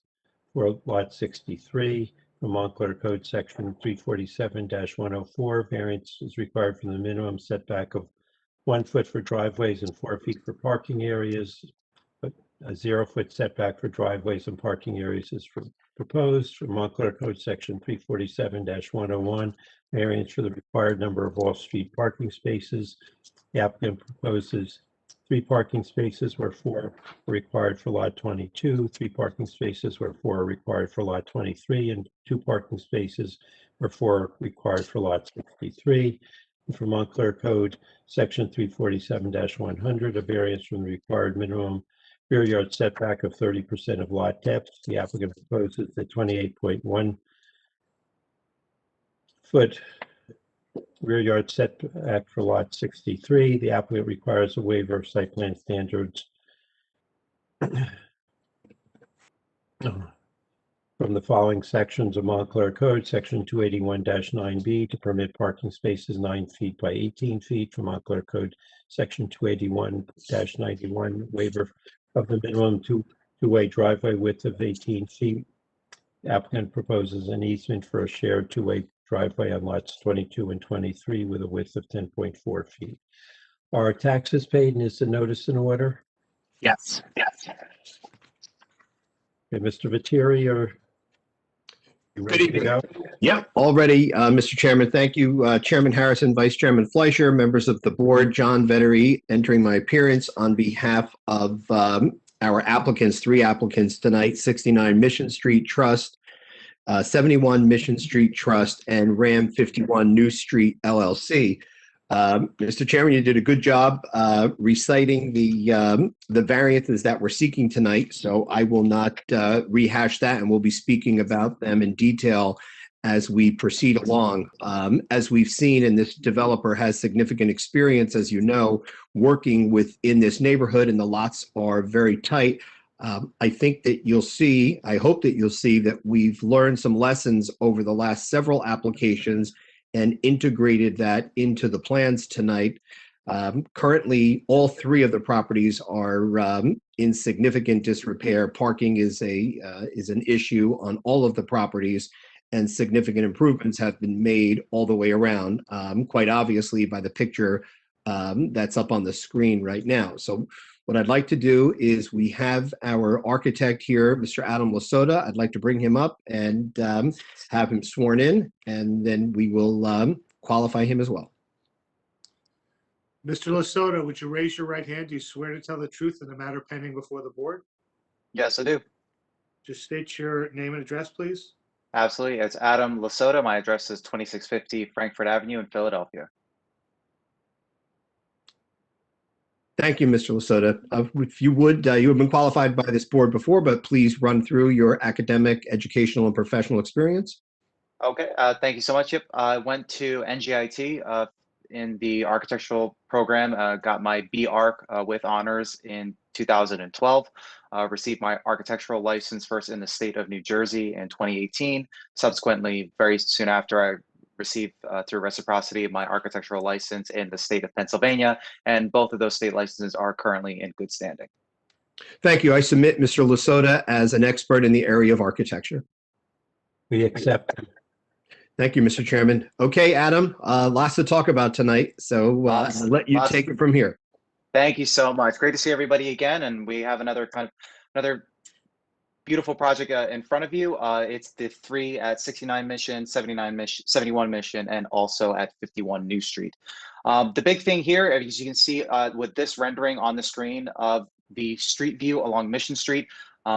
for lot 63. For Montclair Code Section 347-104, variance is required from the minimum setback of 1 foot for driveways and 4 feet for parking areas. But a 0 foot setback for driveways and parking areas is proposed. For Montclair Code Section 347-101, variance for the required number of off-street parking spaces. The applicant proposes 3 parking spaces where 4 are required for lot 22, 3 parking spaces where 4 are required for lot 23, and 2 parking spaces where 4 are required for lot 63. for Montclair Code, Section 347-100, a variance from the required minimum rear yard setback of 30% of lot depth. The applicant proposes the 28.1 foot rear yard setback for lot 63. The applicant requires a waiver of site plan standards from the following sections of Montclair Code, Section 281-9B, to permit parking spaces 9 feet by 18 feet. From Montclair Code, Section 281-91, waiver of the minimum two-way driveway width of 18 feet. The applicant proposes an easement for a shared two-way driveway on lots 22 and 23 with a width of 10.4 feet. Are taxes paid and is the notice in order? Yes. Okay, Mr. Viteri, are you Good ready to evening. go? Yep, already, Mr. Chairman. Thank you, Chairman Harrison, Vice Chairman Fleischer, members of the board, John Veteri, entering my appearance on behalf of our applicants, 3 applicants tonight, 69 Mission Street Trust, 71 Mission Street Trust, and Ram 51 New Street LLC. Mr. Chairman, you did a good job reciting the variances that we're seeking tonight, so I will not rehash that, and we'll be speaking about them in detail as we proceed along. As we've seen, and this developer has significant experience, as you know, working within this neighborhood, and the lots are very tight. I think that you'll see, I hope that you'll see that we've learned some lessons over the last several applications and integrated that into the plans tonight. Currently, all 3 of the properties are in significant disrepair. Parking is an issue on all of the properties, and significant improvements have been made all the way around, quite obviously by the picture that's up on the screen right now. So what I'd like to do is, we have our architect here, Mr. Adam Lasota. I'd like to bring him up and have him sworn in, and then we will qualify him as well. Mr. Lasota, would you raise your right hand? Do you swear to tell the truth in the matter pending before the board? Yes, I do. Just state your name and address, please. Absolutely. It's Adam Lasota. My address is 2650 Frankfurt Avenue in Philadelphia. Thank you, Mr. Lasota. If you would, you have been qualified by this board before, but please run through your academic, educational, and professional experience. Okay, thank you so much. Yep, I went to NGIT in the architectural program, got my B.Arch with honors in 2012, received my architectural license first in the state of New Jersey in 2018. Subsequently, very soon after, I received through reciprocity my architectural license in the state of Pennsylvania, and both of those state licenses are currently in good standing. Thank you. I submit Mr. Lasota as an expert in the area of architecture. We accept. Thank you, Mr. Chairman. Okay, Adam, lots to talk about tonight, so I'll let you take it from here. Thank you so much. Great to see everybody again, and we have another beautiful project in front of you. It's the 3 at 69 Mission, 79 Mission, 71 Mission, and also at 51 New Street. The big thing here, as you can see with this rendering on the screen of the street view along Mission Street,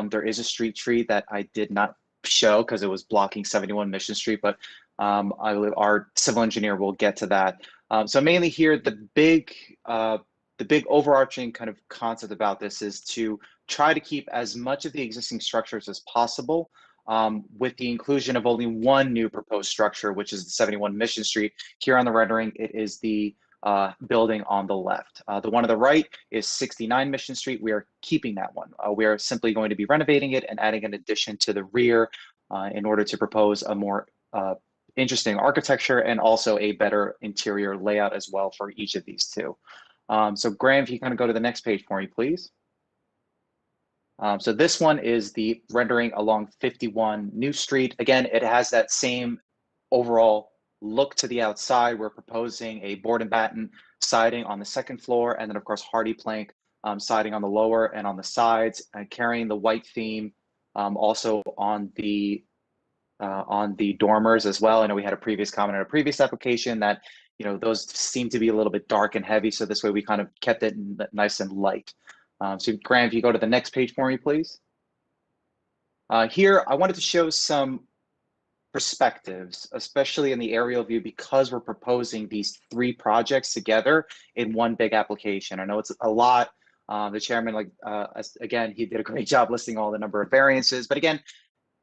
there is a street tree that I did not show because it was blocking 71 Mission Street, but our civil engineer will get to that. So mainly here, the big overarching kind of concept about this is to try to keep as much of the existing structures as possible, with the inclusion of only one new proposed structure, which is the 71 Mission Street. Here on the rendering, it is the building on the left. The one on the right is 69 Mission Street. We are keeping that one. We are simply going to be renovating it and adding an addition to the rear in order to propose a more interesting architecture and also a better interior layout as well for each of these 2. So Graham, if you kind of go to the next page for me, please. So this one is the rendering along 51 New Street. Again, it has that same overall look to the outside. We're proposing a board and batten siding on the 2nd floor, and then of course hardy plank siding on the lower and on the sides, and carrying the white theme also on the dormers as well. I know we had a previous comment on a previous application that, you know, those seem to be a little bit dark and heavy, so this way we kind of kept it nice and light. So Graham, if you go to the next page for me, please. Here, I wanted to show some perspectives, especially in the aerial view, because we're proposing these 3 projects together in one big application. I know it's a lot. The chairman, again, he did a great job listing all the number of variances, but again,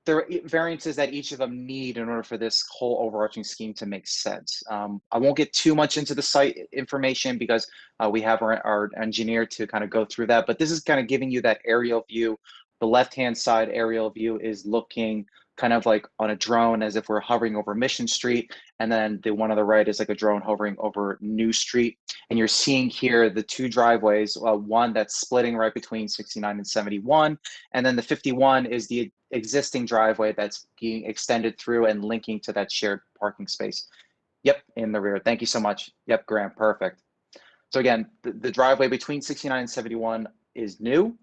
there are variances that each of them need in order for this whole overarching scheme to make sense. I won't get too much into the site information because we have our engineer to kind of go through that, but this is kind of giving you that aerial view. The left-hand side aerial view is looking kind of like on a drone as if we're hovering over Mission Street. And then the one on the right is like a drone hovering over New Street. And you're seeing here the 2 driveways, one that's splitting right between 69 and 71. And then the 51 is the existing driveway that's being extended through and linking to that shared parking space. Yep, in the rear. Thank you so much. Yep, Graham, perfect. So again, the driveway between 69 and 71 is new.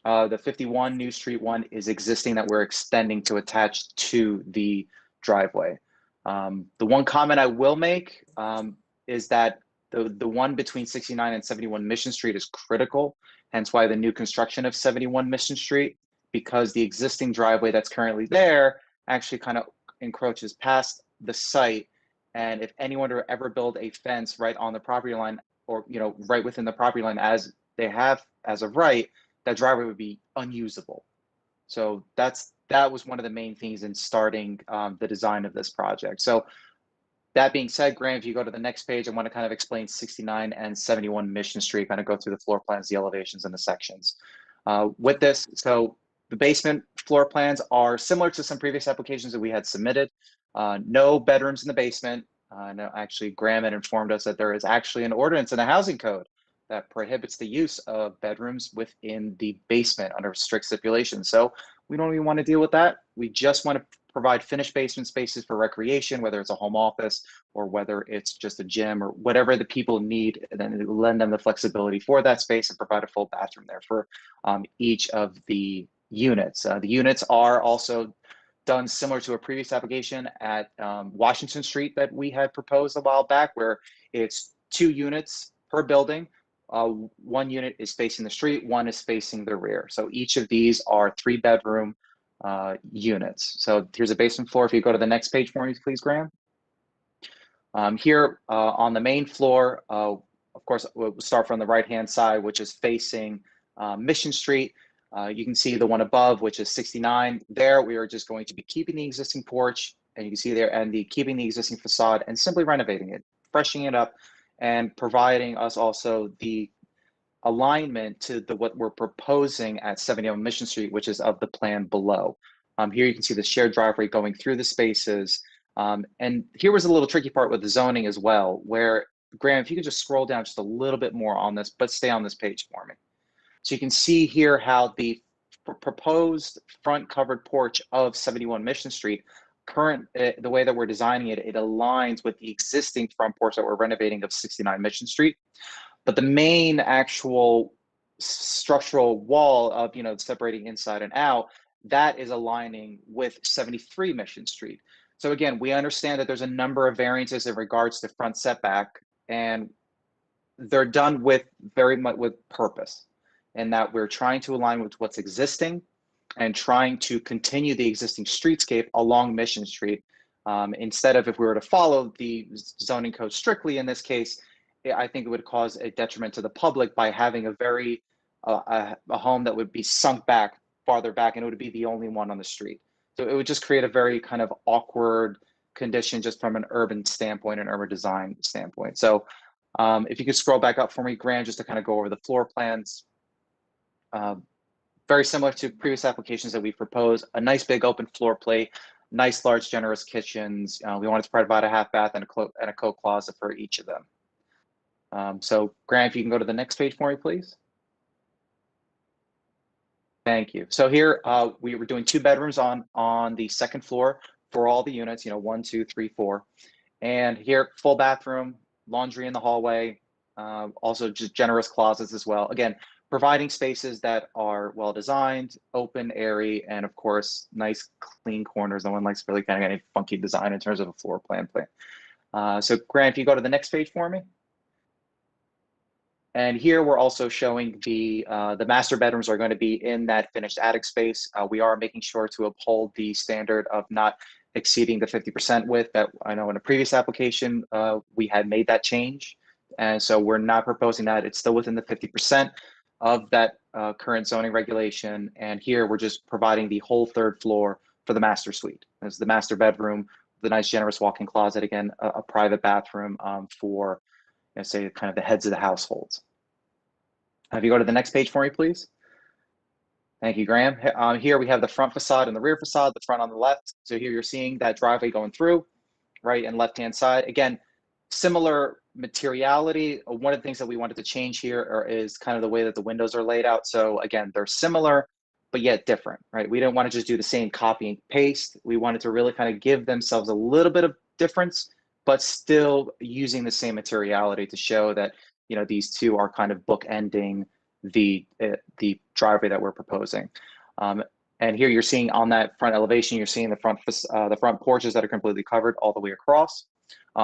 The 51 New Street one is existing that we're extending to attach to the driveway. The one comment I will make is that the one between 69 and 71 Mission Street is critical, hence why the new construction of 71 Mission Street, because the existing driveway that's currently there actually kind of encroaches past the site. And if anyone were to ever build a fence right on the property line, or right within the property line as they have as of right, that driveway would be unusable. So that was one of the main things in starting the design of this project. So that being said, Graham, if you go to the next page, I want to kind of explain 69 and 71 Mission Street, kind of go through the floor plans, the elevations, and the sections. With this, so the basement floor plans are similar to some previous applications that we had submitted. No bedrooms in the basement. No, actually, Graham had informed us that there is actually an ordinance in the housing code that prohibits the use of bedrooms within the basement under strict stipulations. So we don't even want to deal with that. We just want to provide finished basement spaces for recreation, whether it's a home office or whether it's just a gym or whatever the people need, and then lend them the flexibility for that space and provide a full bathroom there for each of the units. The units are also done similar to a previous application at Washington Street that we had proposed a while back, where it's 2 units per building. 1 unit is facing the street, 1 is facing the rear. So each of these are 3-bedroom units. So here's a basement floor. If you go to the next page for me, please, Graham. Here on the main floor, of course, we'll start from the right-hand side, which is facing Mission Street. You can see the one above, which is 69. There, we are just going to be keeping the existing porch, and you can see there, and keeping the existing facade and simply renovating it, freshening it up, and providing us also the alignment to what we're proposing at 71 Mission Street, which is of the plan below. Here you can see the shared driveway going through the spaces. And here was a little tricky part with the zoning as well, where, Graham, if you could just scroll down just a little bit more on this, but stay on this page for me. So you can see here how the proposed front covered porch of 71 Mission Street, the way that we're designing it, it aligns with the existing front porch that we're renovating of 69 Mission Street. But the main actual structural wall of, separating inside and out, that is aligning with 73 Mission Street. So again, we understand that there's a number of variances in regards to front setback, and they're done with very much with purpose, and that we're trying to align with what's existing and trying to continue the existing streetscape along Mission Street. Instead of, if we were to follow the zoning code strictly in this case, I think it would cause a detriment to the public by having a home that would be sunk back, farther back, and it would be the only one on the street. So it would just create a very kind of awkward condition just from an urban standpoint, an urban design standpoint. So if you could scroll back up for me, Graham, just to kind of go over the floor plans. Very similar to previous applications that we proposed, a nice big open floor plate, nice large generous kitchens. We wanted to provide a half bath and a coat closet for each of them. So Graham, if you can go to the next page for me, please. Thank you. So here we were doing 2 bedrooms on the second floor for all the units, 1, 2, 3, 4. And here, full bathroom, laundry in the hallway, also just generous closets as well. Again, providing spaces that are well designed, open, airy, and of course, nice clean corners. No one likes really kind of any funky design in terms of a floor plan. So Grant, if you go to the next page for me. And here we're also showing the master bedrooms are going to be in that finished attic space. We are making sure to uphold the standard of not exceeding the 50% width that I know in a previous application, we had made that change. And so we're not proposing that. It's still within the 50% of that current zoning regulation. And here we're just providing the whole third floor for the master suite. There's the master bedroom, the nice generous walk-in closet, again, a private bathroom for, say, kind of the heads of the households. If you go to the next page for me, please. Thank you, Graham. Here we have the front facade and the rear facade, the front on the left. So here you're seeing that driveway going through, right and left-hand side. Again, similar materiality. One of the things that we wanted to change here is kind of the way that the windows are laid out. So again, they're similar, but yet different, right? We didn't want to just do the same copy and paste. We wanted to really kind of give themselves a little bit of difference, but still using the same materiality to show that, these two are kind of bookending the driveway that we're proposing. And here you're seeing on that front elevation, you're seeing the front porches that are completely covered all the way across.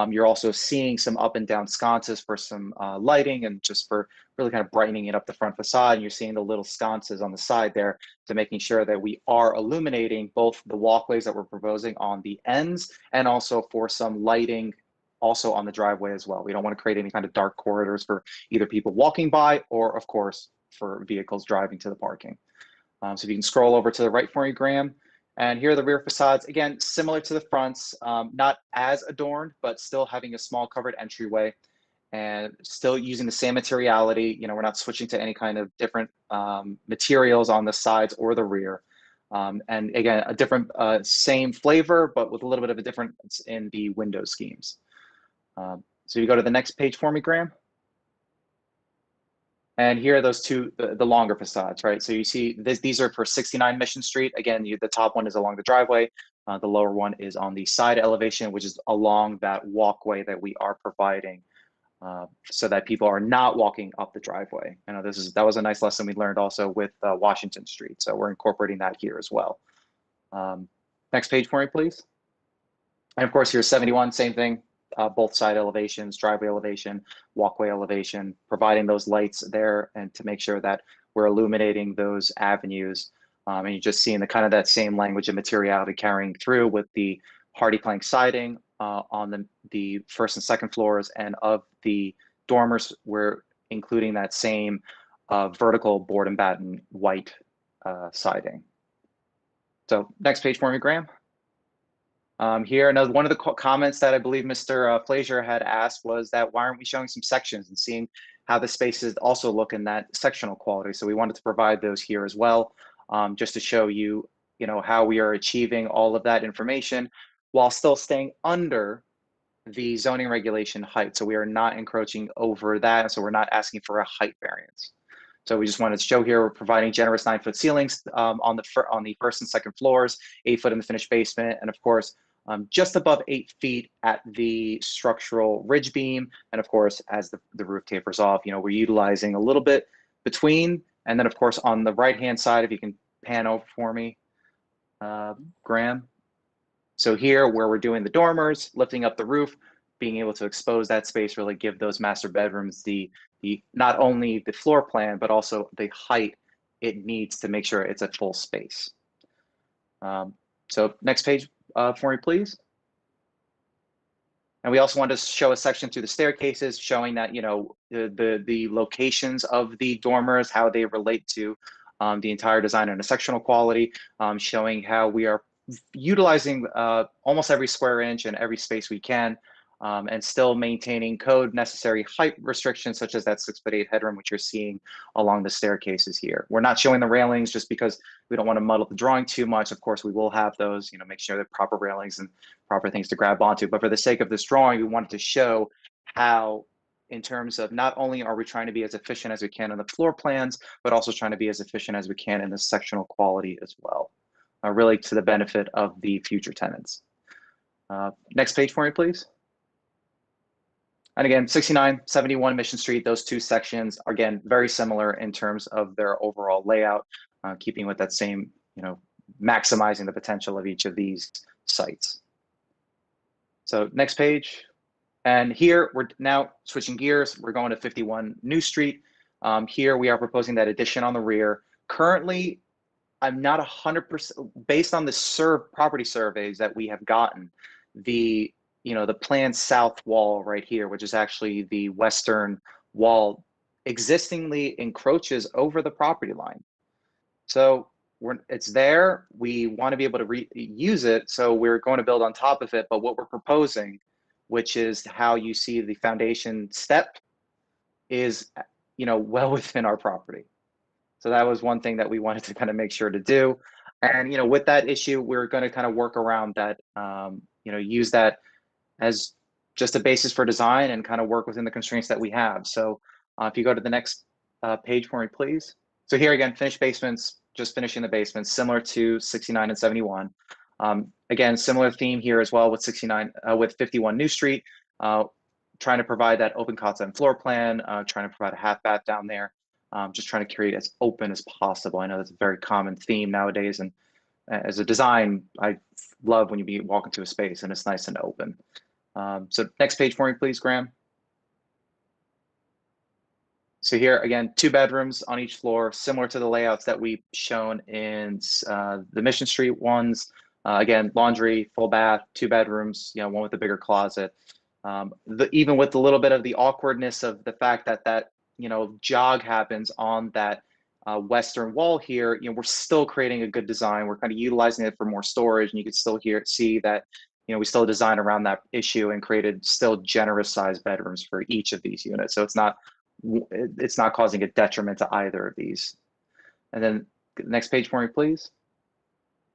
You're also seeing some up and down sconces for some lighting and just for really kind of brightening it up the front facade. And you're seeing the little sconces on the side there to making sure that we are illuminating both the walkways that we're proposing on the ends and also for some lighting also on the driveway as well. We don't want to create any kind of dark corridors for either people walking by or, of course, for vehicles driving to the parking. So if you can scroll over to the right for me, Graham. And here are the rear facades, again, similar to the fronts, not as adorned, but still having a small covered entryway and still using the same materiality. We're not switching to any kind of different materials on the sides or the rear. And again, a different, same flavor, but with a little bit of a difference in the window schemes. So you go to the next page for me, Graham. And here are those two, the longer facades, right? So you see these are for 69 Mission Street. Again, the top one is along the driveway. The lower one is on the side elevation, which is along that walkway that we are providing so that people are not walking up the driveway. I know that was a nice lesson we learned also with Washington Street. So we're incorporating that here as well. Next page for me, please. And of course, here's 71, same thing. Both side elevations, driveway elevation, walkway elevation, providing those lights there and to make sure that we're illuminating those avenues. And you're just seeing the kind of that same language and materiality carrying through with the hardy plank siding on the first and second floors, and of the dormers, we're including that same vertical board and batten white siding. So next page for me, Graham. Here, one of the comments that I believe Mr. Frazier had asked was that why aren't we showing some sections and seeing how the spaces also look in that sectional quality? So we wanted to provide those here as well, just to show you, how we are achieving all of that information while still staying under the zoning regulation height. So we are not encroaching over that. So we're not asking for a height variance. So we just wanted to show here we're providing generous 9-foot ceilings on the first and second floors, 8 foot in the finished basement, and of course, just above 8 feet at the structural ridge beam. And of course, as the roof tapers off, we're utilizing a little bit between. And then of course, on the right-hand side, if you can pan over for me, Graham. So here where we're doing the dormers, lifting up the roof, being able to expose that space, really give those master bedrooms the not only the floor plan, but also the height it needs to make sure it's a full space. So next page for me, please. And we also wanted to show a section through the staircases showing that, the locations of the dormers, how they relate to the entire design and a sectional quality, showing how we are utilizing almost every square inch and every space we can, and still maintaining code necessary height restrictions such as that 6'8" headroom, which you're seeing along the staircases here. We're not showing the railings just because we don't want to muddle the drawing too much. Of course, we will have those, make sure that proper railings and proper things to grab onto. But for the sake of this drawing, we wanted to show how, in terms of not only are we trying to be as efficient as we can in the floor plans, but also trying to be as efficient as we can in the sectional quality as well, really to the benefit of the future tenants. Next page for me, please. And again, 69, 71 Mission Street, those two sections, again, very similar in terms of their overall layout, keeping with that same, maximizing the potential of each of these sites. So next page. And here we're now switching gears. We're going to 51 New Street. Here we are proposing that addition on the rear. Currently, I'm not 100% based on the property surveys that we have gotten. The planned south wall right here, which is actually the western wall, existingly encroaches over the property line. So it's there. We want to be able to use it. So we're going to build on top of it. But what we're proposing, which is how you see the foundation step, is well within our property. So that was one thing that we wanted to kind of make sure to do. And with that issue, we're going to kind of work around that. Use that as just a basis for design and kind of work within the constraints that we have. So if you go to the next page for me, please. So here again, finished basements, just finishing the basements, similar to 69 and 71. Again, similar theme here as well with 51 New Street, trying to provide that open concept floor plan, trying to provide a half bath down there, just trying to create as open as possible. I know that's a very common theme nowadays, and as a design, I love when you walk into a space and it's nice and open. So next page for me, please, Graham. So here, again, 2 bedrooms on each floor, similar to the layouts that we've shown in the Mission Street ones. Again, laundry, full bath, 2 bedrooms, one with a bigger closet. Even with a little bit of the awkwardness of the fact that jog happens on that western wall here, we're still creating a good design. We're kind of utilizing it for more storage, and you can still see that we still design around that issue and created still generous sized bedrooms for each of these units. So it's not causing a detriment to either of these. And then next page for me, please.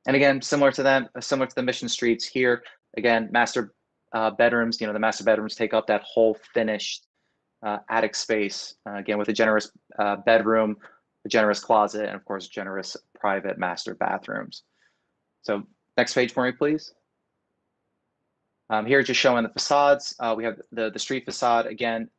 And again, similar to the Mission Streets here, again, master bedrooms. The master bedrooms take up that whole finished attic space, again, with a generous bedroom, a generous closet, and of course, generous private master bathrooms. So next page for me, please. Here, just showing the facades. We have the street facade, again,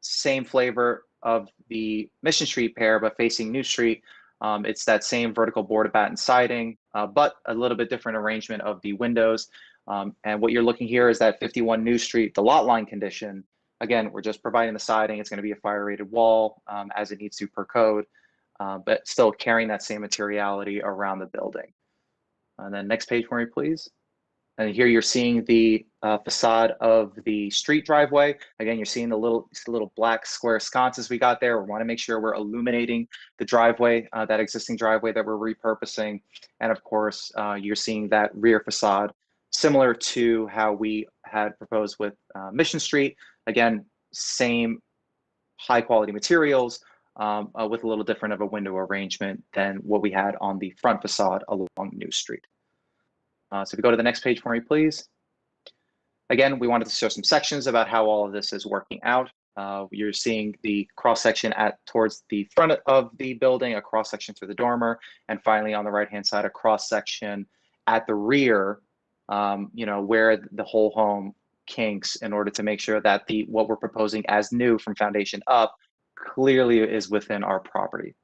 same flavor of the Mission Street pair, but facing New Street. It's that same vertical board batten siding, but a little bit different arrangement of the windows. And what you're looking here is that 51 New Street, the lot line condition. Again, we're just providing the siding. It's going to be a fire rated wall as it needs to per code, but still carrying that same materiality around the building. And then next page for me, please. And here you're seeing the facade of the street driveway. Again, you're seeing the little black square sconces we got there. We want to make sure we're illuminating the driveway, that existing driveway that we're repurposing. And of course, you're seeing that rear facade, similar to how we had proposed with Mission Street. Again, same high quality materials with a little different of a window arrangement than what we had on the front facade along New Street. So if we go to the next page for me, please. Again, we wanted to show some sections about how all of this is working out. You're seeing the cross section towards the front of the building, a cross section through the dormer, and finally on the right-hand side, a cross section at the rear, where the whole home kinks, in order to make sure that what we're proposing as new from foundation up clearly is within our property.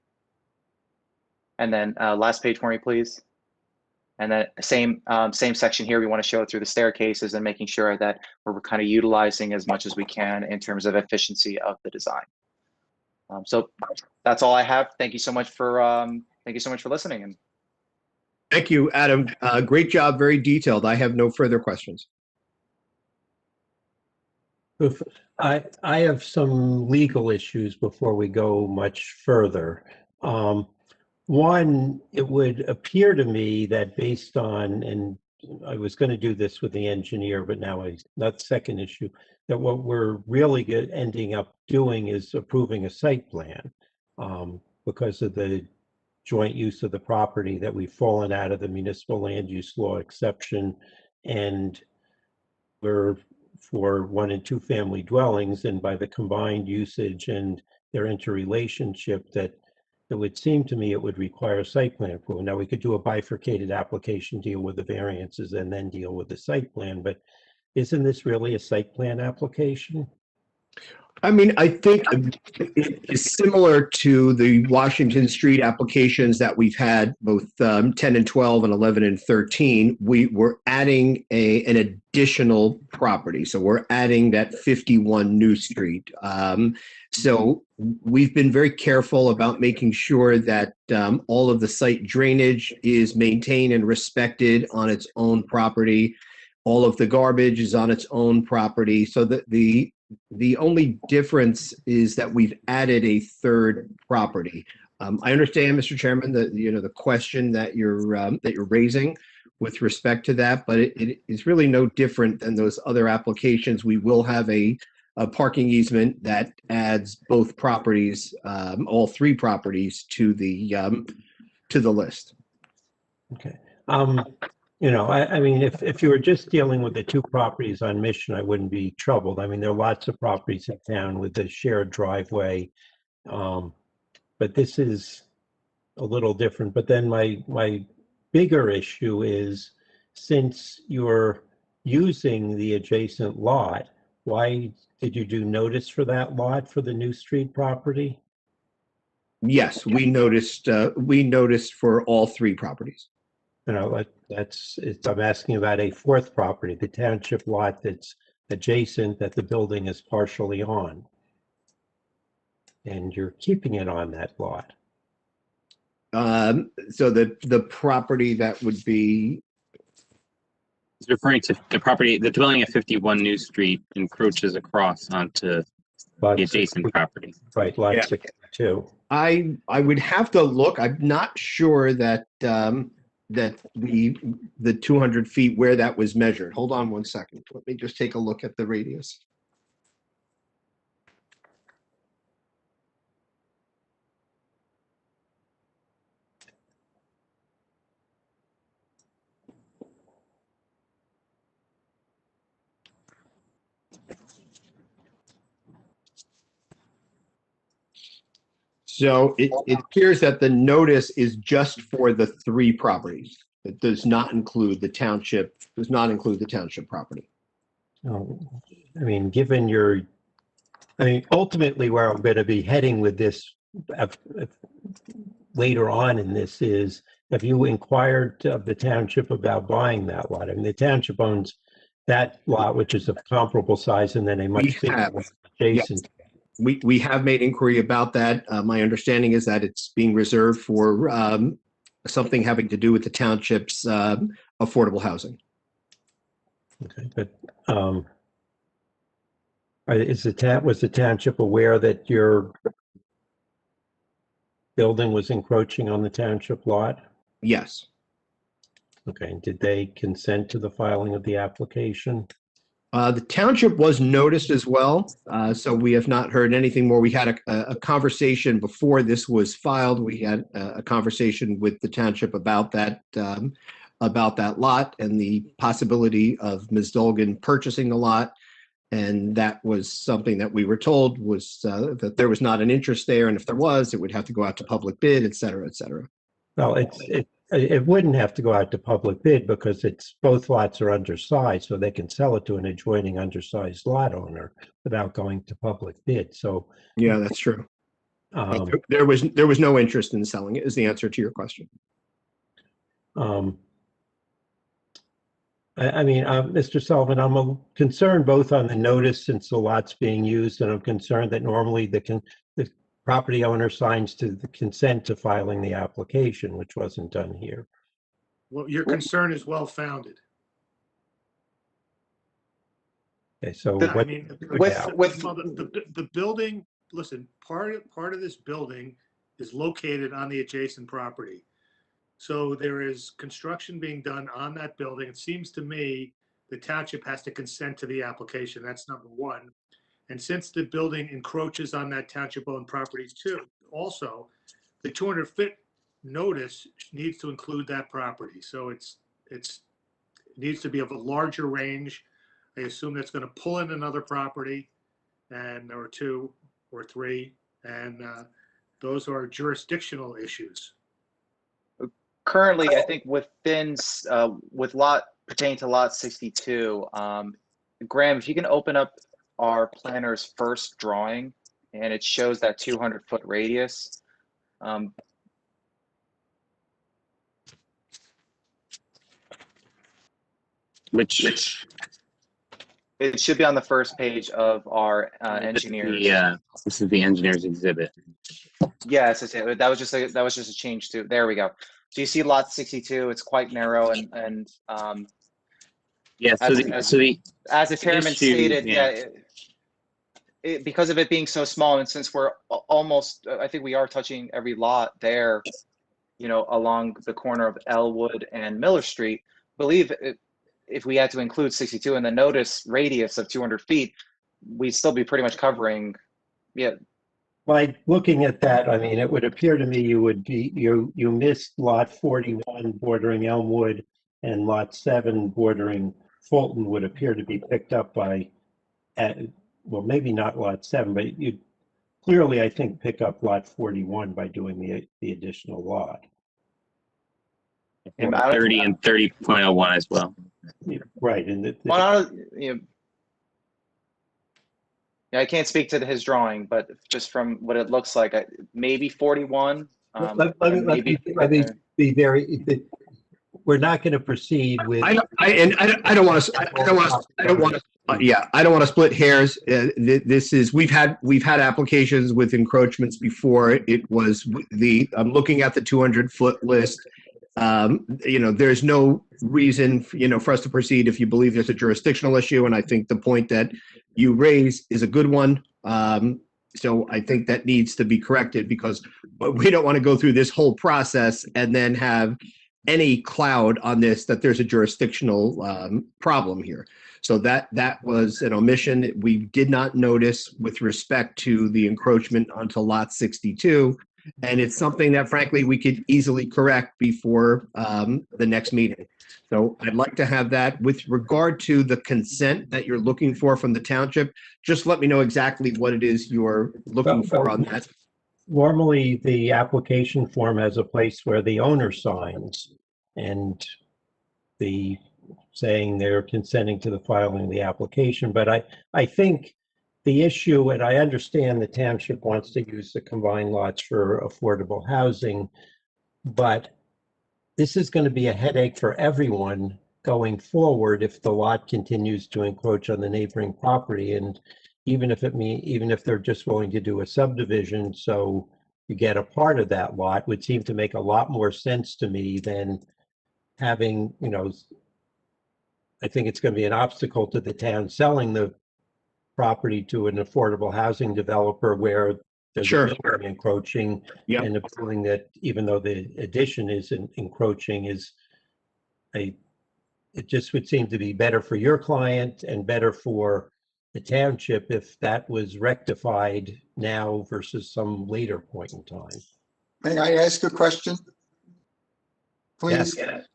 And then last page for me, please. And then same section here, we want to show it through the staircases and making sure that we're kind of utilizing as much as we can in terms of efficiency of the design. So that's all I have. Thank you so much for listening. And thank you, Adam. Great job, very detailed. I have no further questions. I have some legal issues before we go much further. One, it would appear to me that based on, and I was going to do this with the engineer, but now that's the second issue, that what we're really ending up doing is approving a site plan because of the joint use of the property, that we've fallen out of the municipal land use law exception, and we're for 1 and 2 family dwellings, and by the combined usage and their interrelationship, that it would seem to me it would require site plan approval. Now, we could do a bifurcated application, deal with the variances, and then deal with the site plan, but isn't this really a site plan application? I mean, I think it's similar to the Washington Street applications that we've had, both 10 and 12 and 11 and 13. We were adding an additional property. So we're adding that 51 New Street. So we've been very careful about making sure that all of the site drainage is maintained and respected on its own property. All of the garbage is on its own property. So that the only difference is that we've added a third property. I understand, Mr. Chairman, that the question that you're raising with respect to that, but it is really no different than those other applications. We will have a parking easement that adds both properties, all three properties, to the list. Okay. I mean, if you were just dealing with the two properties on Mission, I wouldn't be troubled. I mean, there are lots of properties in town with a shared driveway. But this is a little different. But then my bigger issue is, since you're using the adjacent lot, why did you do notice for that lot for the New Street property? Yes, we noticed for all three properties. I'm asking about a fourth property, the township lot that's adjacent, that the building is partially on. And you're keeping it on that lot. So the property that would be... It's referring to the property, the dwelling at 51 New Street encroaches across onto the adjacent property. Right, lot 62. I would have to look. I'm not sure that that the 200 feet where that was measured. Hold on one second. Let me just take a look at the radius. So it appears that the notice is just for the three properties. It does not include the township, property. Oh, I mean, ultimately where I'm going to be heading with this later on in this is, have you inquired of the township about buying that lot? I mean, the township owns that lot, which is of comparable size, and then a much bigger one adjacent. Yes. We have made inquiry about that. My understanding is that it's being reserved for something having to do with the township's affordable housing. Okay, but was the township aware that your building was encroaching on the township lot? Yes. Okay, and did they consent to the filing of the application? The township was noticed as well, so we have not heard anything more. We had a conversation before this was filed. We had a conversation with the township about that lot and the possibility of Ms. Dolgan purchasing the lot. And that was something that we were told was that there was not an interest there, and if there was, it would have to go out to public bid, et cetera, et cetera. Well, it wouldn't have to go out to public bid because both lots are undersized, so they can sell it to an adjoining undersized lot owner without going to public bid. So yeah, that's true. There was no interest in selling it, is the answer to your question. Mr. Sullivan, I'm concerned both on the notice, since the lot's being used, and I'm concerned that normally the property owner signs to the consent to filing the application, which wasn't done here. Well, your concern is well-founded. Okay, so I mean, the building, listen, part of this building is located on the adjacent property. So there is construction being done on that building. It seems to me the township has to consent to the application. That's number one. And since the building encroaches on that township-owned properties too, also, the 200-foot notice needs to include that property. So it needs to be of a larger range. I assume that's going to pull in another property, or two or three, and those are jurisdictional issues. Currently, I think with lot pertaining to lot 62, Graham, if you can open up our planner's first drawing, and it shows that 200-foot radius. Which It should be on the first page of our engineers. This is the engineer's exhibit. Yes, that was just a change to. There we go. So you see lot 62. It's quite narrow and yeah. So as the chairman stated, because of it being so small, and since we're almost, I think we are touching every lot there, you know, along the corner of Elwood and Miller Street. I believe if we had to include 62 in the notice radius of 200 feet, we'd still be pretty much covering, yeah. By looking at that, I mean, it would appear to me you missed lot 41 bordering Elmwood, and lot 7 bordering Fulton would appear to be picked up by, well, maybe not lot 7, but you clearly, I think, pick up lot 41 by doing the additional lot. And 30 and 30.01 as well. Right, and I can't speak to his drawing, but just from what it looks like, maybe 41. Let me be very. We're not going to proceed with. I don't want to split hairs. This is we've had applications with encroachments before. It was I'm looking at the 200-foot list. You know, there's no reason, for us to proceed if you believe there's a jurisdictional issue. And I think the point that you raise is a good one. So I think that needs to be corrected, because we don't want to go through this whole process and then have any cloud on this that there's a jurisdictional problem here. So that was an omission. We did not notice with respect to the encroachment onto lot 62. And it's something that, frankly, we could easily correct before the next meeting. So I'd like to have that. With regard to the consent that you're looking for from the township, just let me know exactly what it is you're looking for on that. Normally, the application form has a place where the owner signs and saying they're consenting to the filing of the application. But I think the issue, and I understand the township wants to use the combined lots for affordable housing, but this is going to be a headache for everyone going forward if the lot continues to encroach on the neighboring property. And even if they're just willing to do a subdivision, so you get a part of that lot, would seem to make a lot more sense to me than having, I think it's going to be an obstacle to the town selling the property to an affordable housing developer where there's a building encroaching, and a feeling that even though the addition isn't encroaching, it just would seem to be better for your client and better for the township if that was rectified now versus some later point in time. May I ask a question, please? Yes.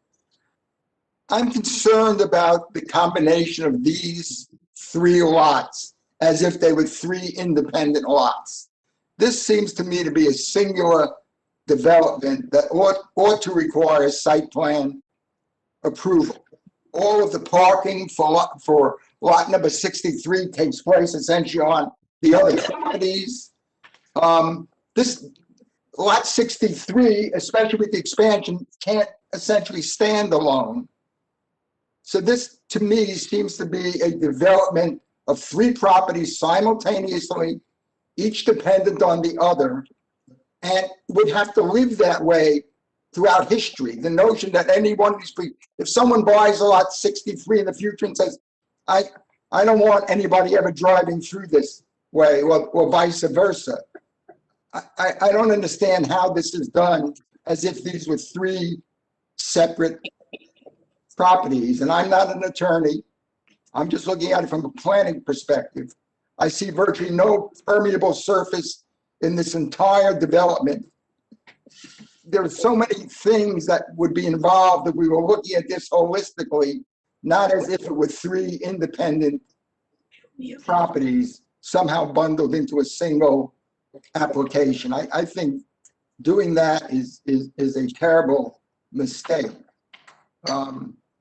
I'm concerned about the combination of these 3 lots as if they were 3 independent lots. This seems to me to be a singular development that ought to require site plan approval. All of the parking for lot number 63 takes place essentially on the other properties. This lot 63, especially with the expansion, can't essentially stand alone. So this, to me, seems to be a development of 3 properties simultaneously, each dependent on the other, and would have to live that way throughout history. The notion that any one of these, if someone buys a lot 63 in the future and says, I don't want anybody ever driving through this way, or vice versa. I don't understand how this is done as if these were 3 separate properties. And I'm not an attorney. I'm just looking at it from a planning perspective. I see virtually no permeable surface in this entire development. There are so many things that would be involved if we were looking at this holistically, not as if it were 3 independent properties somehow bundled into a single application. I think doing that is a terrible mistake.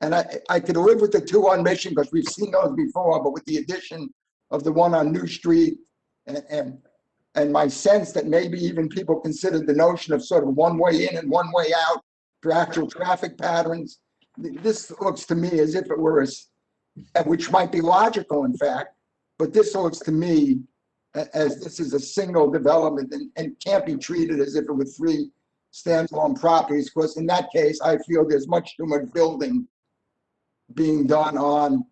And I could live with the 2 on Mission because we've seen those before, but with the addition of the one on New Street, and my sense that maybe even people consider the notion of sort of one way in and one way out for actual traffic patterns. This looks to me as if it were which might be logical, in fact, but this looks to me as this is a single development and can't be treated as if it were three standalone properties, because in that case, I feel there's much too much building being done on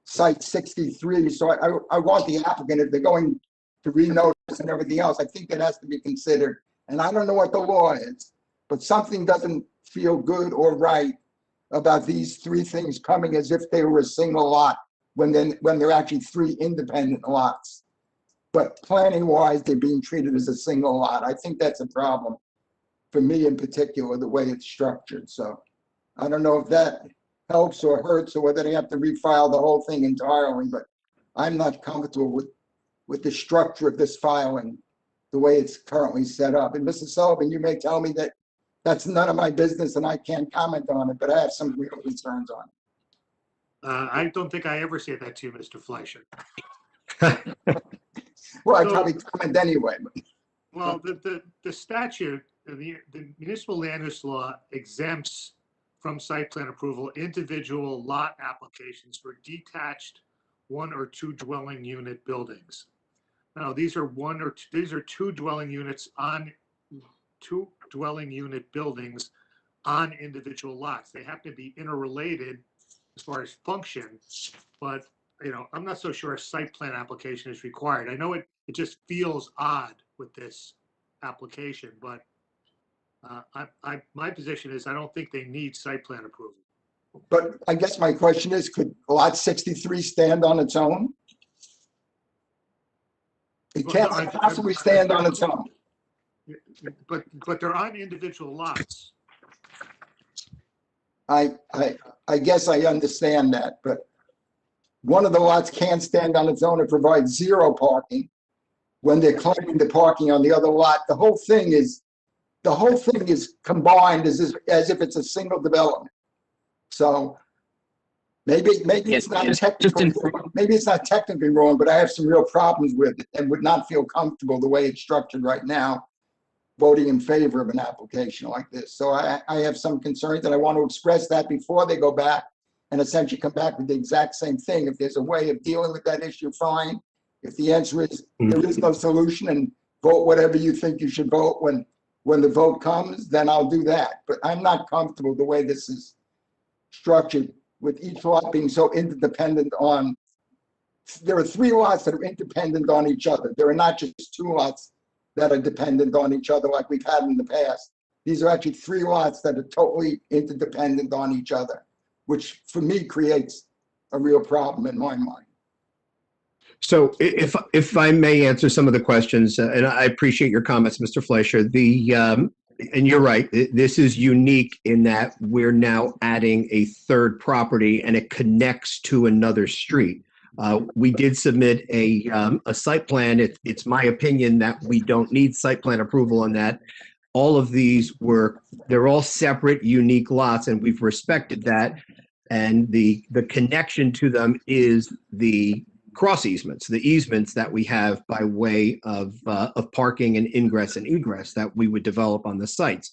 site 63. So I want the applicant, if they're going to renotice and everything else, I think that has to be considered. And I don't know what the law is, but something doesn't feel good or right about these three things coming as if they were a single lot when they're actually three independent lots. But planning wise, they're being treated as a single lot. I think that's a problem for me in particular, the way it's structured. So I don't know if that helps or hurts or whether they have to refile the whole thing entirely, but I'm not comfortable with the structure of this filing, the way it's currently set up. And Mr. Sullivan, you may tell me that that's none of my business and I can't comment on it, but I have some real concerns on it. I don't think I ever said that to you, Mr. Fleischer. Well, I probably comment anyway. But. Well, the statute, the municipal land use law exempts from site plan approval individual lot applications for detached one or two dwelling unit buildings. Now, these are two dwelling units on two dwelling unit buildings on individual lots. They have to be interrelated as far as function, but I'm not so sure a site plan application is required. I know it just feels odd with this application, but my position is I don't think they need site plan approval. But I guess my question is, could lot 63 stand on its own? It can't possibly stand on its own. But they're on individual lots. I guess I understand that, but one of the lots can't stand on its own. It provides zero parking when they're claiming the parking on the other lot. The whole thing is combined as if it's a single development. So maybe it's not technically wrong, but I have some real problems with it and would not feel comfortable the way it's structured right now, voting in favor of an application like this. So I have some concerns, and I want to express that before they go back and essentially come back with the exact same thing. If there's a way of dealing with that issue, fine. If the answer is there is no solution and vote whatever you think you should vote when the vote comes, then I'll do that. But I'm not comfortable the way this is structured, with each lot being so interdependent on. There are three lots that are independent on each other. There are not just two lots that are dependent on each other like we've had in the past. These are actually three lots that are totally interdependent on each other, which for me creates a real problem in my mind. So if I may answer some of the questions, and I appreciate your comments, Mr. Fleischer, and you're right, this is unique in that we're now adding a third property and it connects to another street. We did submit a site plan. It's my opinion that we don't need site plan approval on that. All of these they're all separate, unique lots, and we've respected that. And the connection to them is the cross easements, the easements that we have by way of parking and ingress and egress that we would develop on the sites.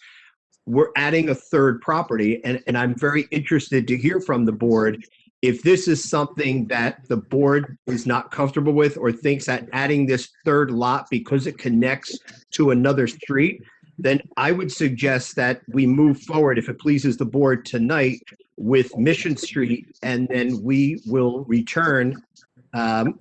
We're adding a third property, and I'm very interested to hear from the board if this is something that the board is not comfortable with or thinks that adding this third lot because it connects to another street, then I would suggest that we move forward, if it pleases the board tonight, with Mission Street, and then we will return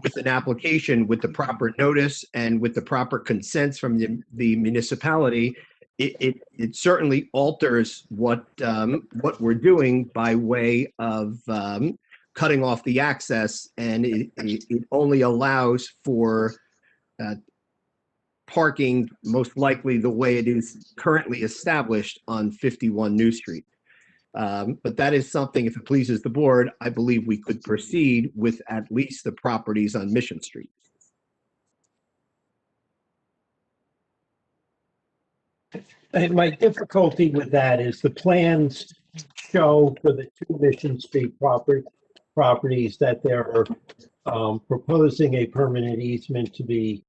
with an application with the proper notice and with the proper consents from the municipality. It certainly alters what we're doing by way of cutting off the access, and it only allows for parking most likely the way it is currently established on 51 New Street. But that is something, if it pleases the board, I believe we could proceed with at least the properties on Mission Street. And my difficulty with that is the plans show for the two Mission Street properties that there proposing a permanent easement to be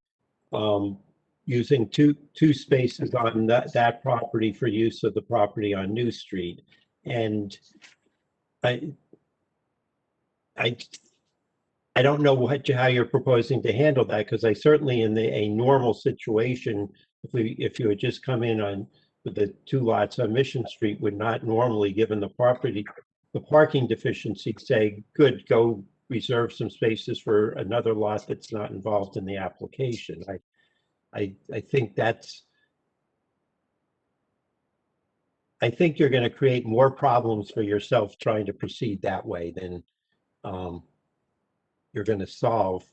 using two spaces on that property for use of the property on New Street. And I don't know how you're proposing to handle that, because I certainly in a normal situation, if you had just come in on with the 2 lots on Mission Street, would not normally, given the parking deficiency, say, good, go reserve some spaces for another lot that's not involved in the application. I think you're going to create more problems for yourself trying to proceed that way than you're going to solve.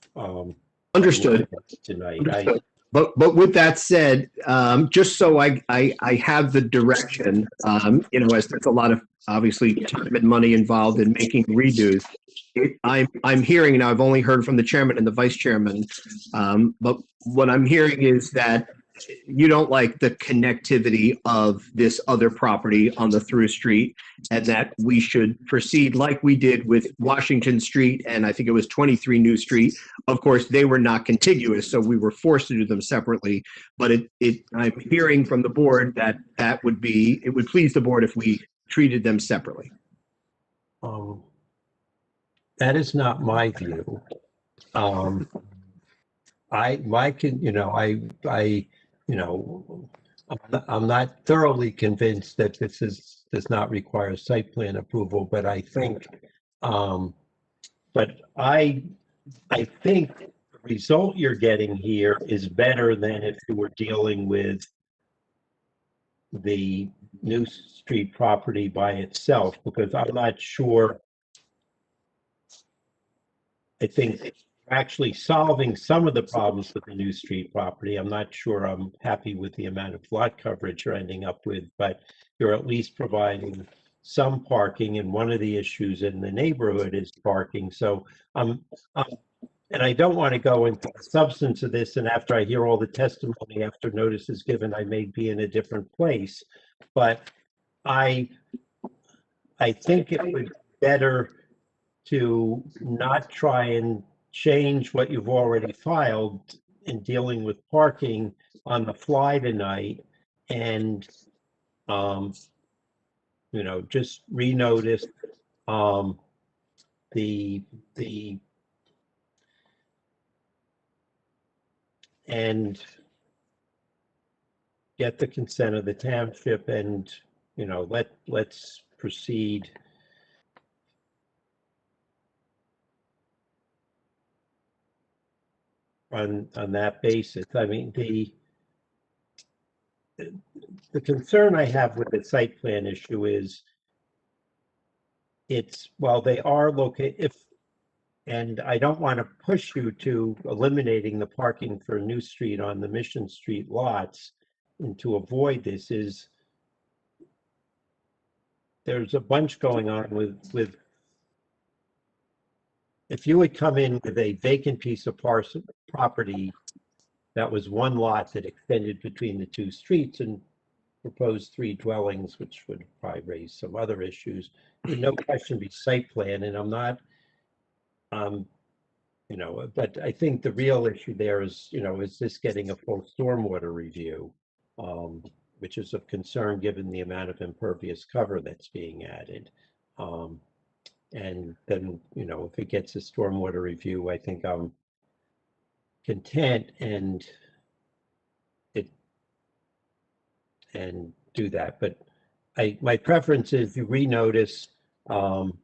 Understood. Tonight. Understood. But with that said, just so I have the direction, as there's a lot of obviously time and money involved in making redos. I'm hearing, and I've only heard from the chairman and the vice chairman, but what I'm hearing is that you don't like the connectivity of this other property on the through street, and that we should proceed like we did with Washington Street, and I think it was 23 New Street. Of course, they were not contiguous, so we were forced to do them separately. But I'm hearing from the board that it would please the board if we treated them separately. That is not my view. I'm not thoroughly convinced that this does not require site plan approval, but I think, I think the result you're getting here is better than if you were dealing with the New Street property by itself, because I'm not sure. I think actually solving some of the problems with the New Street property. I'm not sure I'm happy with the amount of lot coverage you're ending up with, but you're at least providing some parking, and one of the issues in the neighborhood is parking. So and I don't want to go into the substance of this, and after I hear all the testimony after notice is given, I may be in a different place, but I think it would be better to not try and change what you've already filed in dealing with parking on the fly tonight, and just renotice and get the consent of the township, and let's proceed on that basis. I mean, the concern I have with the site plan issue is while they are located, and I don't want to push you to eliminating the parking for New Street on the Mission Street lots, and to avoid this there's a bunch going on with if you would come in with a vacant piece of property that was one lot that extended between the 2 streets and proposed 3 dwellings, which would probably raise some other issues, no question be site plan. And I'm not, but I think the real issue there is, is this getting a full stormwater review, which is of concern given the amount of impervious cover that's being added. And then, if it gets a stormwater review, I think I'm content and do that. But my preference is you renotice. I'll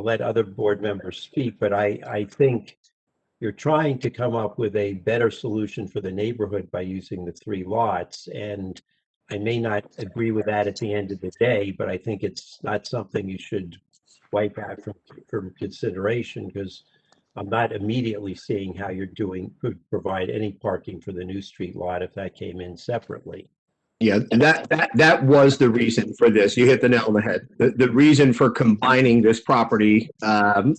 let other board members speak, but I think you're trying to come up with a better solution for the neighborhood by using the 3 lots. And I may not agree with that at the end of the day, but I think it's not something you should wipe out from consideration, because I'm not immediately seeing how could provide any parking for the New Street lot if that came in separately. Yeah, and that was the reason for this. You hit the nail on the head. The reason for combining this property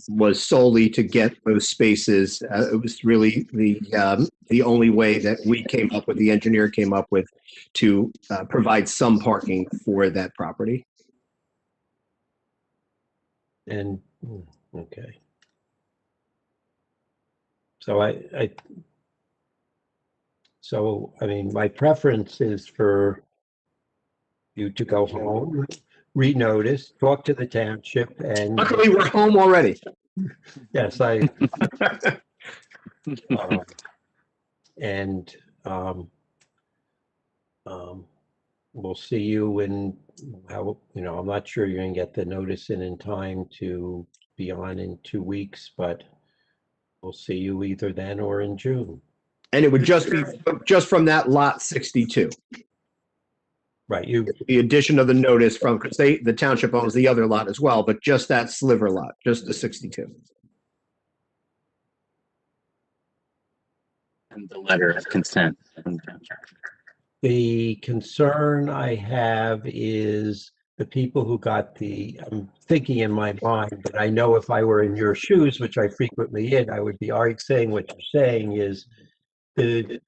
was solely to get those spaces. It was really the only way that the engineer came up with, to provide some parking for that property. And Okay. So I mean, my preference is for you to go home, renotice, talk to the township, and Luckily, we're home already. yes, and we'll see you in how, I'm not sure you're gonna get the notice in time to be on in 2 weeks, but we'll see you either then or in June. And it would just be just from that lot 62. Right, The addition of the notice from, because the township owns the other lot as well, but just that sliver lot, just the 62. And the letter of consent. the concern I have is the people who got I'm thinking in my mind, but I know if I were in your shoes, which I frequently am, I would be saying what you're saying is the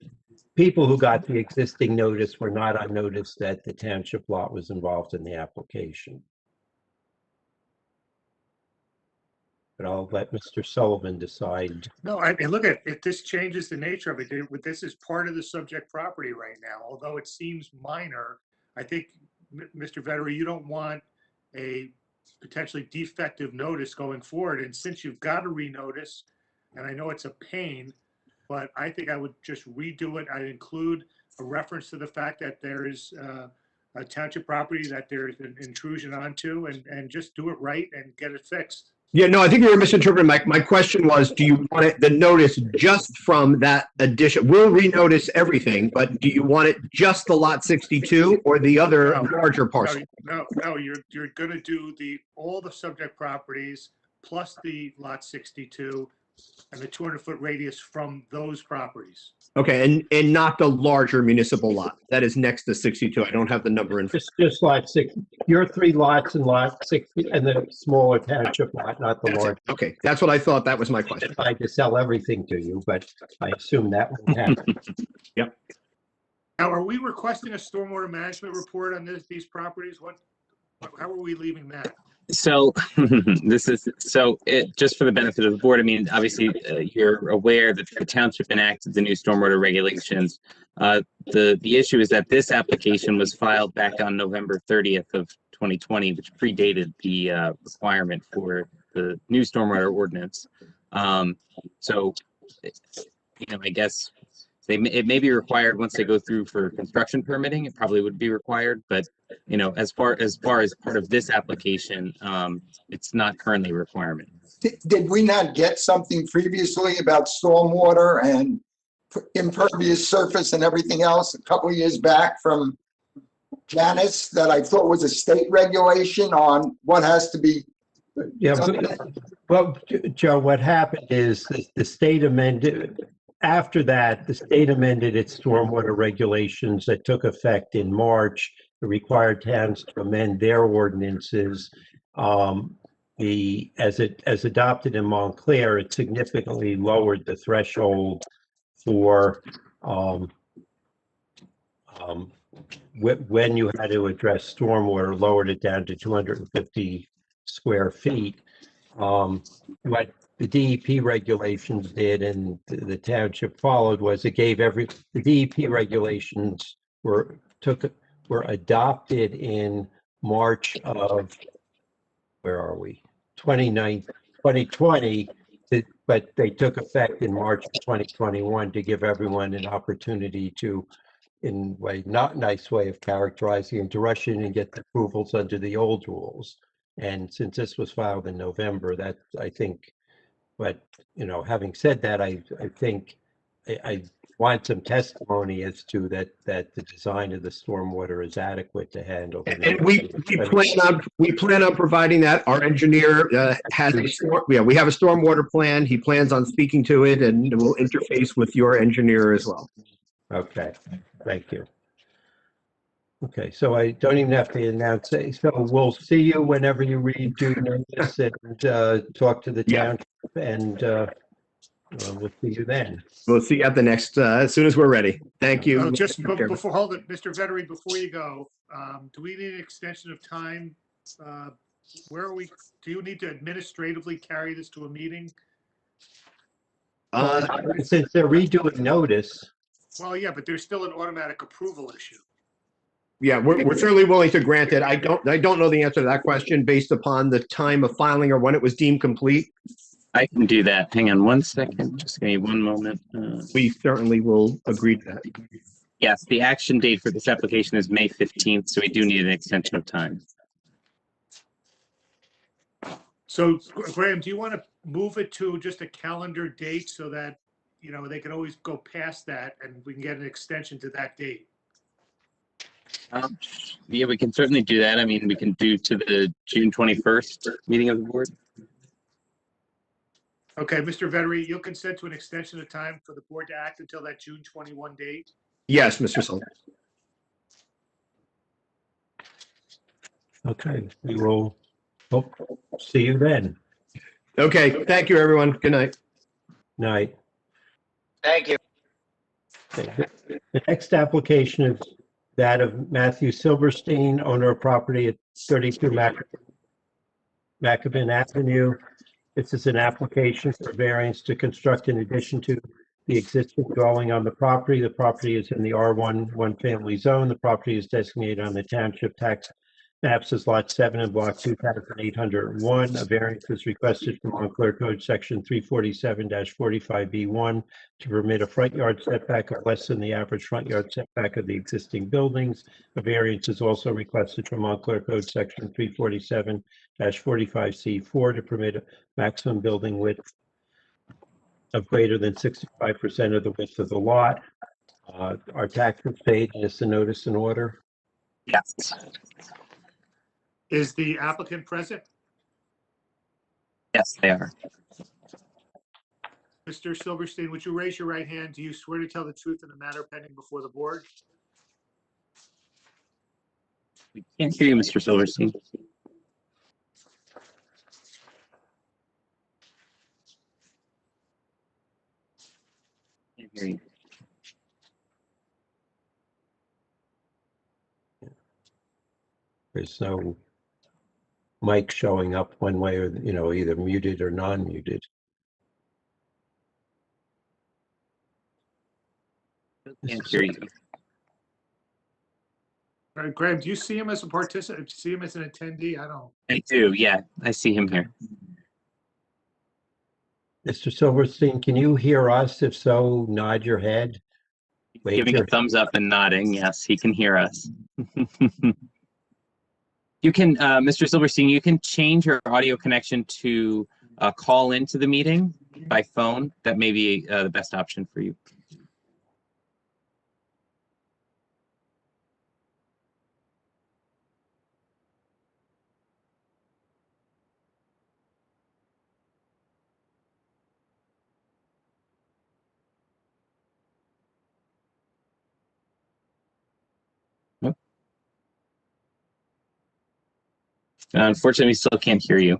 people who got the existing notice were not on notice that the township lot was involved in the application. But I'll let Mr. Sullivan decide. No, I mean, look if this changes the nature of it, this is part of the subject property right now, although it seems minor. I think, Mr. Vettery, you don't want a potentially defective notice going forward. And since you've got to renotice, and I know it's a pain, but I think I would just redo it. I'd include a reference to the fact that there is a township property that there is an intrusion onto, and just do it right and get it fixed. Yeah, no, I think you were misinterpreting. My question was, do you want the notice just from that addition? We'll renotice everything, but do you want it just the lot 62 or the other larger parcel? No, you're going to do all the subject properties plus the lot 62 and the 200-foot radius from those properties. Okay, and not the larger municipal lot that is next to 62. I don't have the number in. Just lot 6. Your 3 lots and lot 60 and the smaller township lot, not the large. Okay, that's what I thought. That was my question. I tried to sell everything to you, but I assume that won't happen. Yep. Now, are we requesting a stormwater management report on these properties? How are we leaving that? So just for the benefit of the board, I mean, obviously you're aware that the township enacted the new stormwater regulations. The issue is that this application was filed back on November 30th of 2020, which predated the requirement for the new stormwater ordinance. So, I guess it may be required once they go through for construction permitting. It probably would be required, but as far as part of this application, it's not currently a requirement. Did we not get something previously about stormwater and impervious surface and everything else a couple of years back from Janice that I thought was a state regulation on what has to be? Yeah, well, Joe, what happened is the state amended. After that, the state amended its stormwater regulations that took effect in March. It required towns to amend their ordinances. As adopted in Montclair, it significantly lowered the threshold for when you had to address stormwater, lowered it down to 250 square feet. What the DEP regulations did and the township followed was it gave the DEP regulations were adopted in March of, 2020, but they took effect in March of 2021 to give everyone an opportunity to, in a not nice way of characterizing it, to rush in and get the approvals under the old rules. And since this was filed in November, that I think, but having said that, I think I want some testimony as to that the design of the stormwater is adequate to handle. And we plan on providing that. Our engineer has we have a stormwater plan. He plans on speaking to it, and we'll interface with your engineer as well. Okay, thank you. Okay, so I don't even have to announce it. So we'll see you whenever you read your notice and talk to the town, and we'll see you then. We'll see you at the next, as soon as we're ready. Thank you. Just before, hold it, Mr. Vettery, before you go, do we need an extension of time Where are we? Do you need to administratively carry this to a meeting? Since they're redoing notice, Well, yeah, but there's still an automatic approval issue. Yeah, we're certainly willing to grant it. I don't know the answer to that question based upon the time of filing or when it was deemed complete. I can do that. Hang on one second. Just give me one moment. We certainly will agree to that. Yes, the action date for this application is May 15th, so we do need an extension of time. So Graham, do you want to move it to just a calendar date so that, you know, they can always go past that and we can get an extension to that date? Yeah, we can certainly do that. I mean, we can do to the June 21st meeting of the board. Okay, Mr. Vettery, you'll consent to an extension of time for the board to act until that June 21 date? Yes, Mr. Sullivan. okay, we will see you then. Okay, thank you, everyone. Good night. Night. Thank you. Okay. The next application is that of Matthieu Silberstein, owner of property at 32 Macopin Avenue. This is an application for variance to construct in addition to the existing dwelling on the property. The property is in the R1 one-family zone. The property is designated on the township tax maps as Lot 7 and Block 2801. A variance is requested from Montclair Code Section 347-45B1 to permit a front yard setback of less than the average front yard setback of the existing buildings. A variance is also requested from Montclair Code Section 347-45C4 to permit a maximum building width of greater than 65% of the width of the lot. Our taxes paid, and it's the notice in order. Yes. Is the applicant present? Yes, they are. Mr. Silberstein, would you raise your right hand? Do you swear to tell the truth in the matter pending before the board? We can't hear you, Mr. Silverstein. Can't hear you. There's no mic showing up one way or, either muted or non-muted. Can't hear you. All right, Graham, do you see him as a participant? Do you see him as an attendee? I don't. I do, yeah. I see him here. Mr. Silverstein, can you hear us? If so, nod your head. Wave Giving your- a thumbs up and nodding. Yes, he can hear us. You can, Mr. Silverstein, you can change your audio connection to call into the meeting by phone. That may be the best option for you. Unfortunately, we still can't hear you.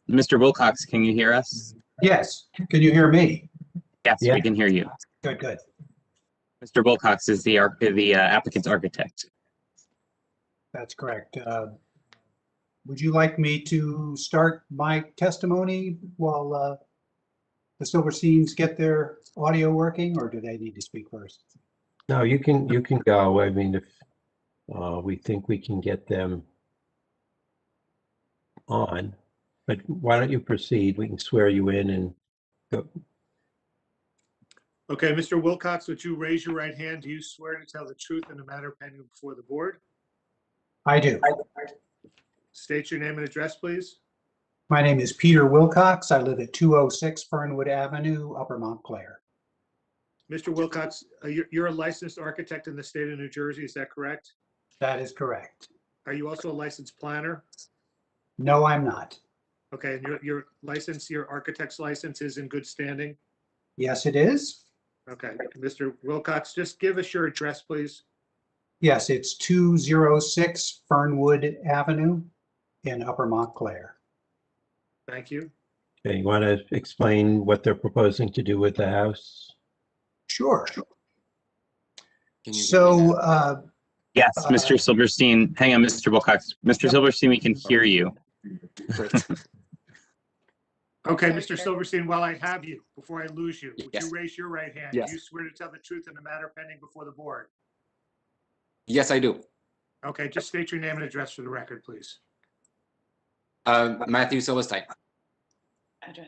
Mr. Wilcox, can you hear us? Yes. Can you hear me? Yes, Yeah. we can hear you. Good, good. Mr. Wilcox is the applicant's architect. That's correct. Would you like me to start my testimony while the Silversteins get their audio working, or do they need to speak first? No, you can go. I mean, if we think we can get them on, but why don't you proceed? We can swear you in and go. Okay, Mr. Wilcox, would you raise your right hand? Do you swear to tell the truth in the matter pending before the board? I do. State your name and address, please. My name is Peter Wilcox. I live at 206 Fernwood Avenue, Upper Montclair. Mr. Wilcox, you're a licensed architect in the state of New Jersey, is that correct? That is correct. Are you also a licensed planner? No, I'm not. Okay, and your license, your architect's license is in good standing? Yes, it is. Okay, Mr. Wilcox, just give us your address, please. Yes, it's 206 Fernwood Avenue in Upper Montclair. Thank you. Okay, you want to explain what they're proposing to do with the house? Sure. So Yes, Mr. Silberstein. Hang on, Mr. Wilcox. Mr. Silberstein, we can hear you. Okay, Mr. Silverstein, while I have you, before I lose you, would you Yes. raise your right hand? Yes. Do you swear to tell the truth in the matter pending before the board? Yes, I do. Okay, just state your name and address for the record, please. Matthieu Silberstein,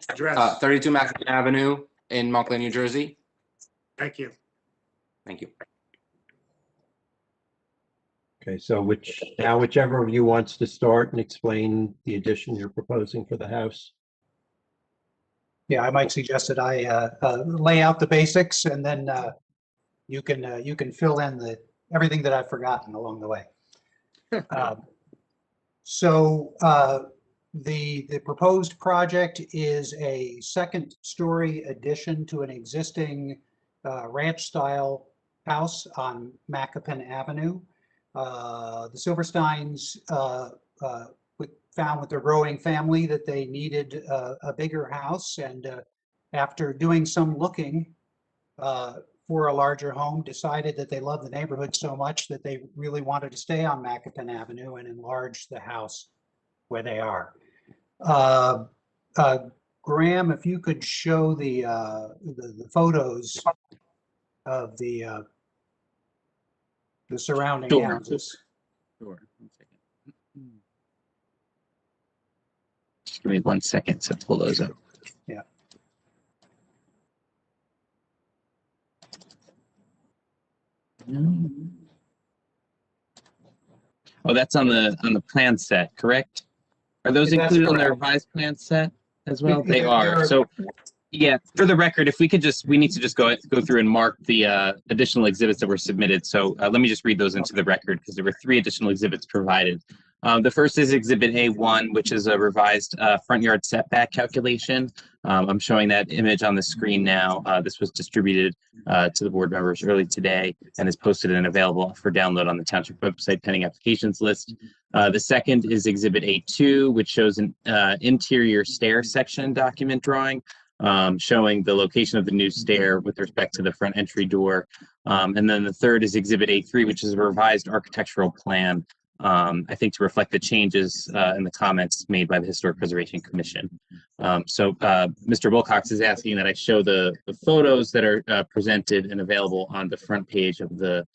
Address. 32 Macopin Avenue in Montclair, New Jersey. Thank you. Thank you. Okay, so whichever of you wants to start and explain the addition you're proposing for the house. Yeah, I might suggest that I lay out the basics and then you can fill in everything that I've forgotten along the way. So the proposed project is a second-story addition to an existing ranch-style house on Macopin Avenue. The Silbersteins found with their growing family that they needed a bigger house, and after doing some looking for a larger home, decided that they loved the neighborhood so much that they really wanted to stay on Macopin Avenue and enlarge the house where they are. Graham, if you could show the photos of the surrounding Sure. houses. Sure. 1 second. Just give me 1 second to pull those up. Yeah. Oh, that's on the plan set, correct? Are those That's included on the correct. revised plan set as well? It- They it- are. they're- So, yeah, for the record, if we could we need to just go through and mark the additional exhibits that were submitted. So let me just read those into the record because there were 3 additional exhibits provided. The first is Exhibit A1, which is a revised front yard setback calculation. I'm showing that image on the screen now. This was distributed to the board members early today and is posted and available for download on the township website pending applications list. The second is Exhibit A2, which shows an interior stair section document drawing showing the location of the new stair with respect to the front entry door. And then the third is Exhibit A3, which is a revised architectural plan, I think to reflect the changes in the comments made by the Historic Preservation Commission. So Mr. Wilcox is asking that I show the photos that are presented and available on the front page of the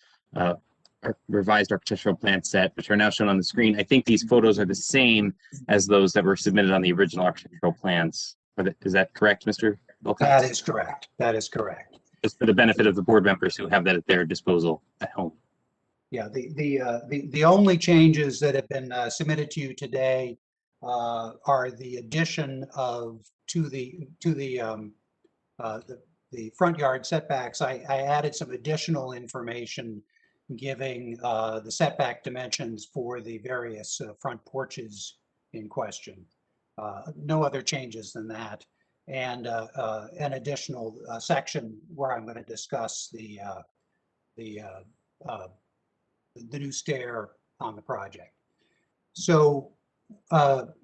revised architectural plan set, which are now shown on the screen. I think these photos are the same as those that were submitted on the original architectural plans. Is that correct, Mr. Wilcox? That is correct. That is correct. Just for the benefit of the board members who have that at their disposal at home. Yeah, the only changes that have been submitted to you today are the addition to the front yard setbacks. I added some additional information giving the setback dimensions for the various front porches in question. No other changes than that, and an additional section where I'm going to discuss the new stair on the project. So the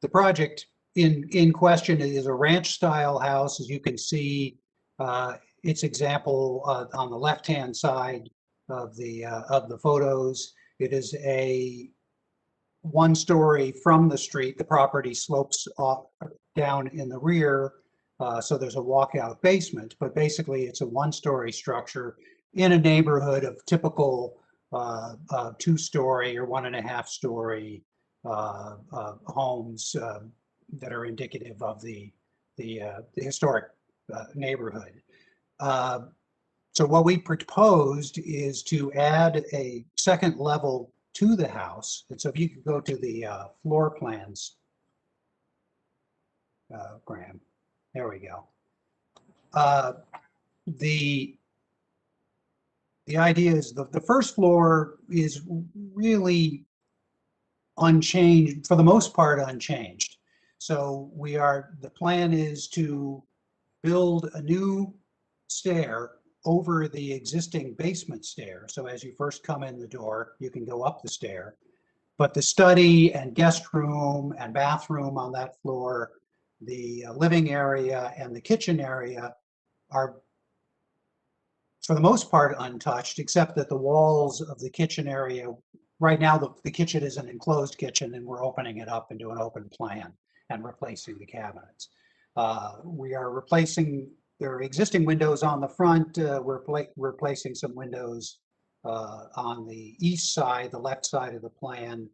project in question is a ranch style house. As you can see, its example on the left hand side of the photos. It is a 1-story from the street. The property slopes off down in the rear, so there's a walkout basement, but basically it's a 1-story structure in a neighborhood of typical 2-story or 1.5-story homes that are indicative of the historic neighborhood. So what we proposed is to add a second level to the house. And so if you could go to the floor plans, Graham, there we go. The idea is the first floor is really unchanged, for the most part unchanged. So the plan is to build a new stair over the existing basement stair. So as you first come in the door, you can go up the stair. But the study and guest room and bathroom on that floor, the living area and the kitchen area are for the most part untouched, except that the walls of the kitchen area, right now the kitchen is an enclosed kitchen and we're opening it up into an open plan and replacing the cabinets. We are replacing, there are existing windows on the front. We're replacing some windows on the east side, the left side of the plan,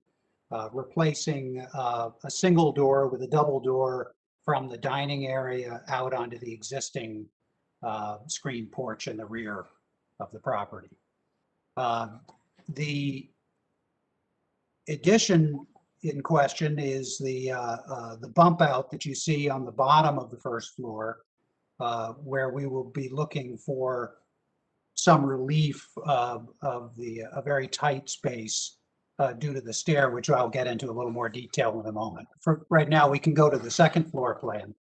replacing a single door with a double door from the dining area out onto the existing screen porch in the rear of the property. The addition in question is the bump out that you see on the bottom of the first floor, where we will be looking for some relief of a very tight space due to the stair, which I'll get into a little more detail in a moment. For right now, we can go to the second floor plan.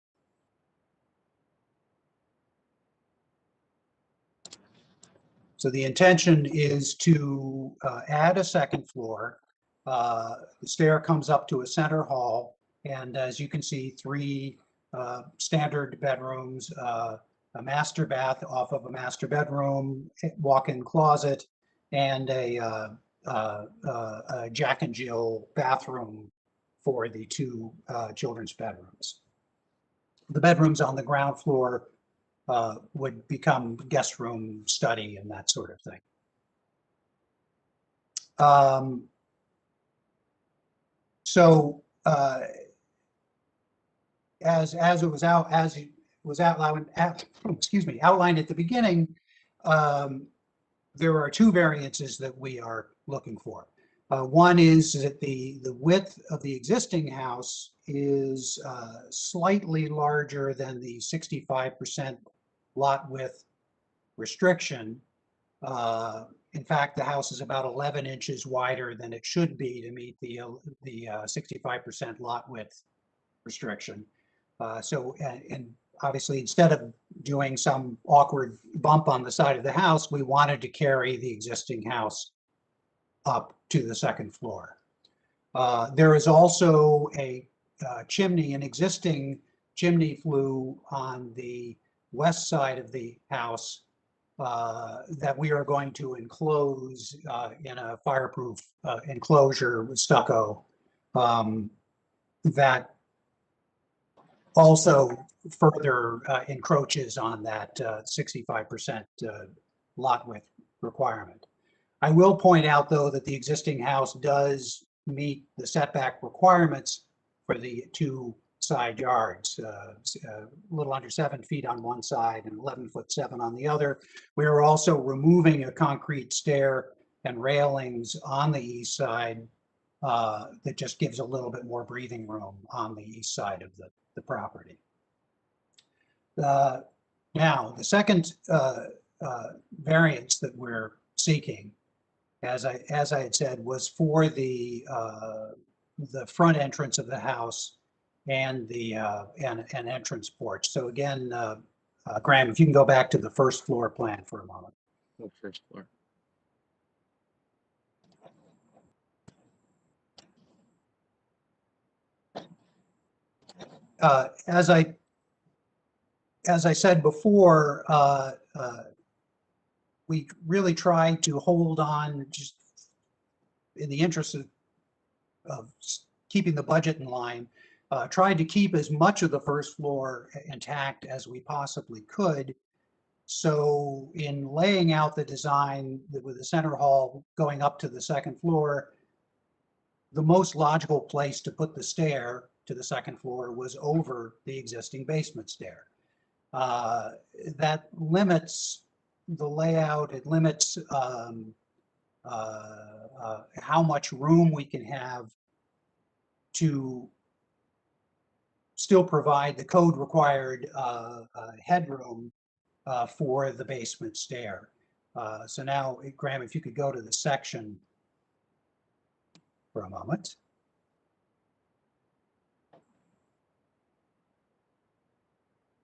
So the intention is to add a second floor. The stair comes up to a center hall, and as you can see, 3 standard bedrooms, a master bath off of a master bedroom, walk-in closet, and a Jack and Jill bathroom for the 2 children's bedrooms. The bedrooms on the ground floor would become guest room, study, and that sort of thing. As it was outlined at the beginning, there are 2 variances that we are looking for. One is that the width of the existing house is slightly larger than the 65% lot width restriction. In fact, the house is about 11 inches wider than it should be to meet the 65% lot width restriction. And obviously, instead of doing some awkward bump on the side of the house, we wanted to carry the existing house up to the second floor. There is also a chimney, an existing chimney flue on the west side of the house that we are going to enclose in a fireproof enclosure with stucco that also further encroaches on that 65% lot width requirement. I will point out, though, that the existing house does meet the setback requirements for the 2 side yards, a little under 7 feet on one side and 11'7" on the other. We are also removing a concrete stair and railings on the east side that just gives a little bit more breathing room on the east side of the property. Now, the second variance that we're seeking, as I had said, was for the front entrance of the house and an entrance porch. So again, Graham, if you can go back to the first floor plan for a moment. Oh, first floor. As I said before, we really tried to hold on, just in the interest of keeping the budget in line, tried to keep as much of the first floor intact as we possibly could. So in laying out the design with the center hall going up to the second floor, the most logical place to put the stair to the second floor was over the existing basement stair. That limits the layout. It limits how much room we can have to still provide the code required headroom for the basement stair. So now, Graham, if you could go to the section for a moment.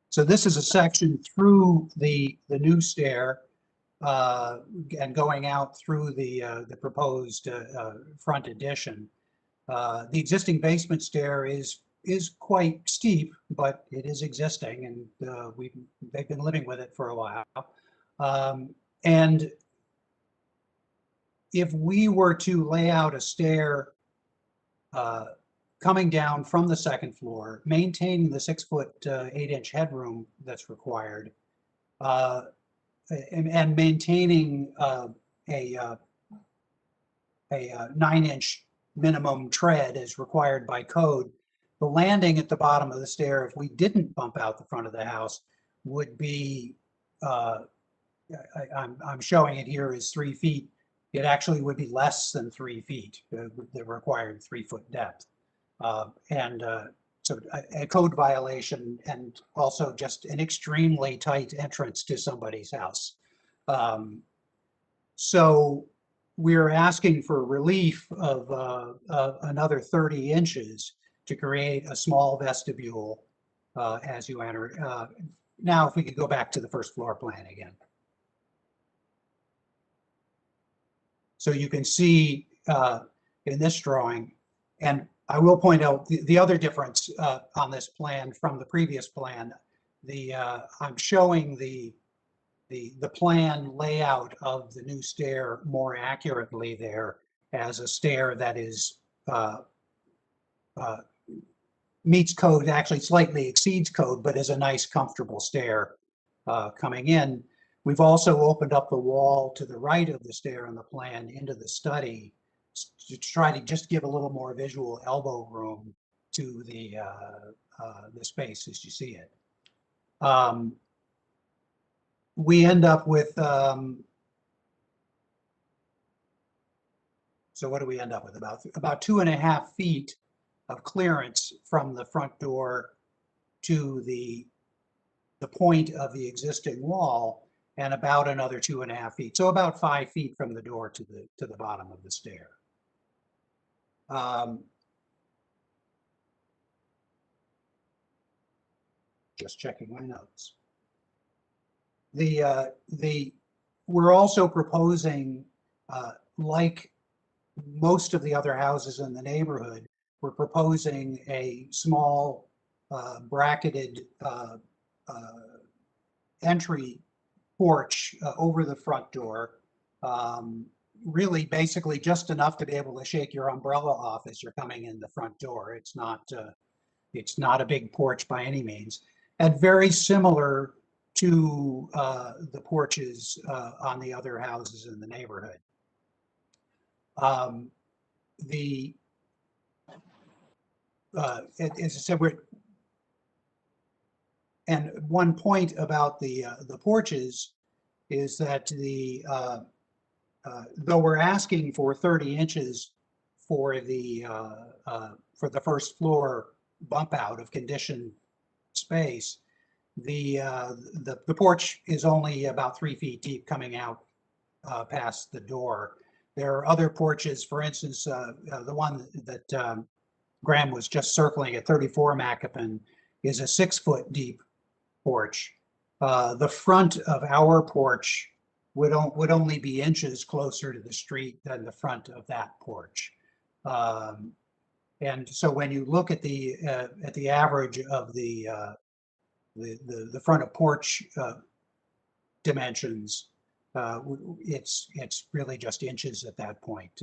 So this is a section through the new stair and going out through the proposed front addition. The existing basement stair is quite steep, but it is existing, and they've been living with it for a while. And if we were to lay out a stair coming down from the second floor, maintaining the 6-foot 8-inch headroom that's required, and maintaining a 9-inch minimum tread as required by code, the landing at the bottom of the stair, if we didn't bump out the front of the house, would be, I'm showing it here as 3 feet. It actually would be less than 3 feet, the required 3-foot depth. So a code violation, and also just an extremely tight entrance to somebody's house. So we're asking for relief of another 30 inches to create a small vestibule as you enter. Now, if we could go back to the first floor plan again. So you can see in this drawing, and I will point out the other difference on this plan from the previous plan. I'm showing the plan layout of the new stair more accurately there as a stair that is meets code, actually slightly exceeds code, but is a nice, comfortable stair coming in. We've also opened up the wall to the right of the stair on the plan into the study to try to just give a little more visual elbow room to the space as you see it. We end up with, so what do we end up with? About 2.5 feet of clearance from the front door to the point of the existing wall, and about another 2.5 feet. So about 5 feet from the door to the bottom of the stair. Just checking my notes. We're also proposing, like most of the other houses in the neighborhood, we're proposing a small bracketed entry porch over the front door. Really basically just enough to be able to shake your umbrella off as you're coming in the front door. It's not a big porch by any means, and very similar to the porches on the other houses in the neighborhood. As I said, and one point about the porches is that though we're asking for 30 inches for the first floor bump out of conditioned space, the porch is only about 3 feet deep coming out past the door. There are other porches, for instance, the one that Graham was just circling at 34 Macopin is a 6-foot deep porch. The front of our porch would only be inches closer to the street than the front of that porch. And so when you look at the average of the front of porch dimensions, it's really just inches at that point.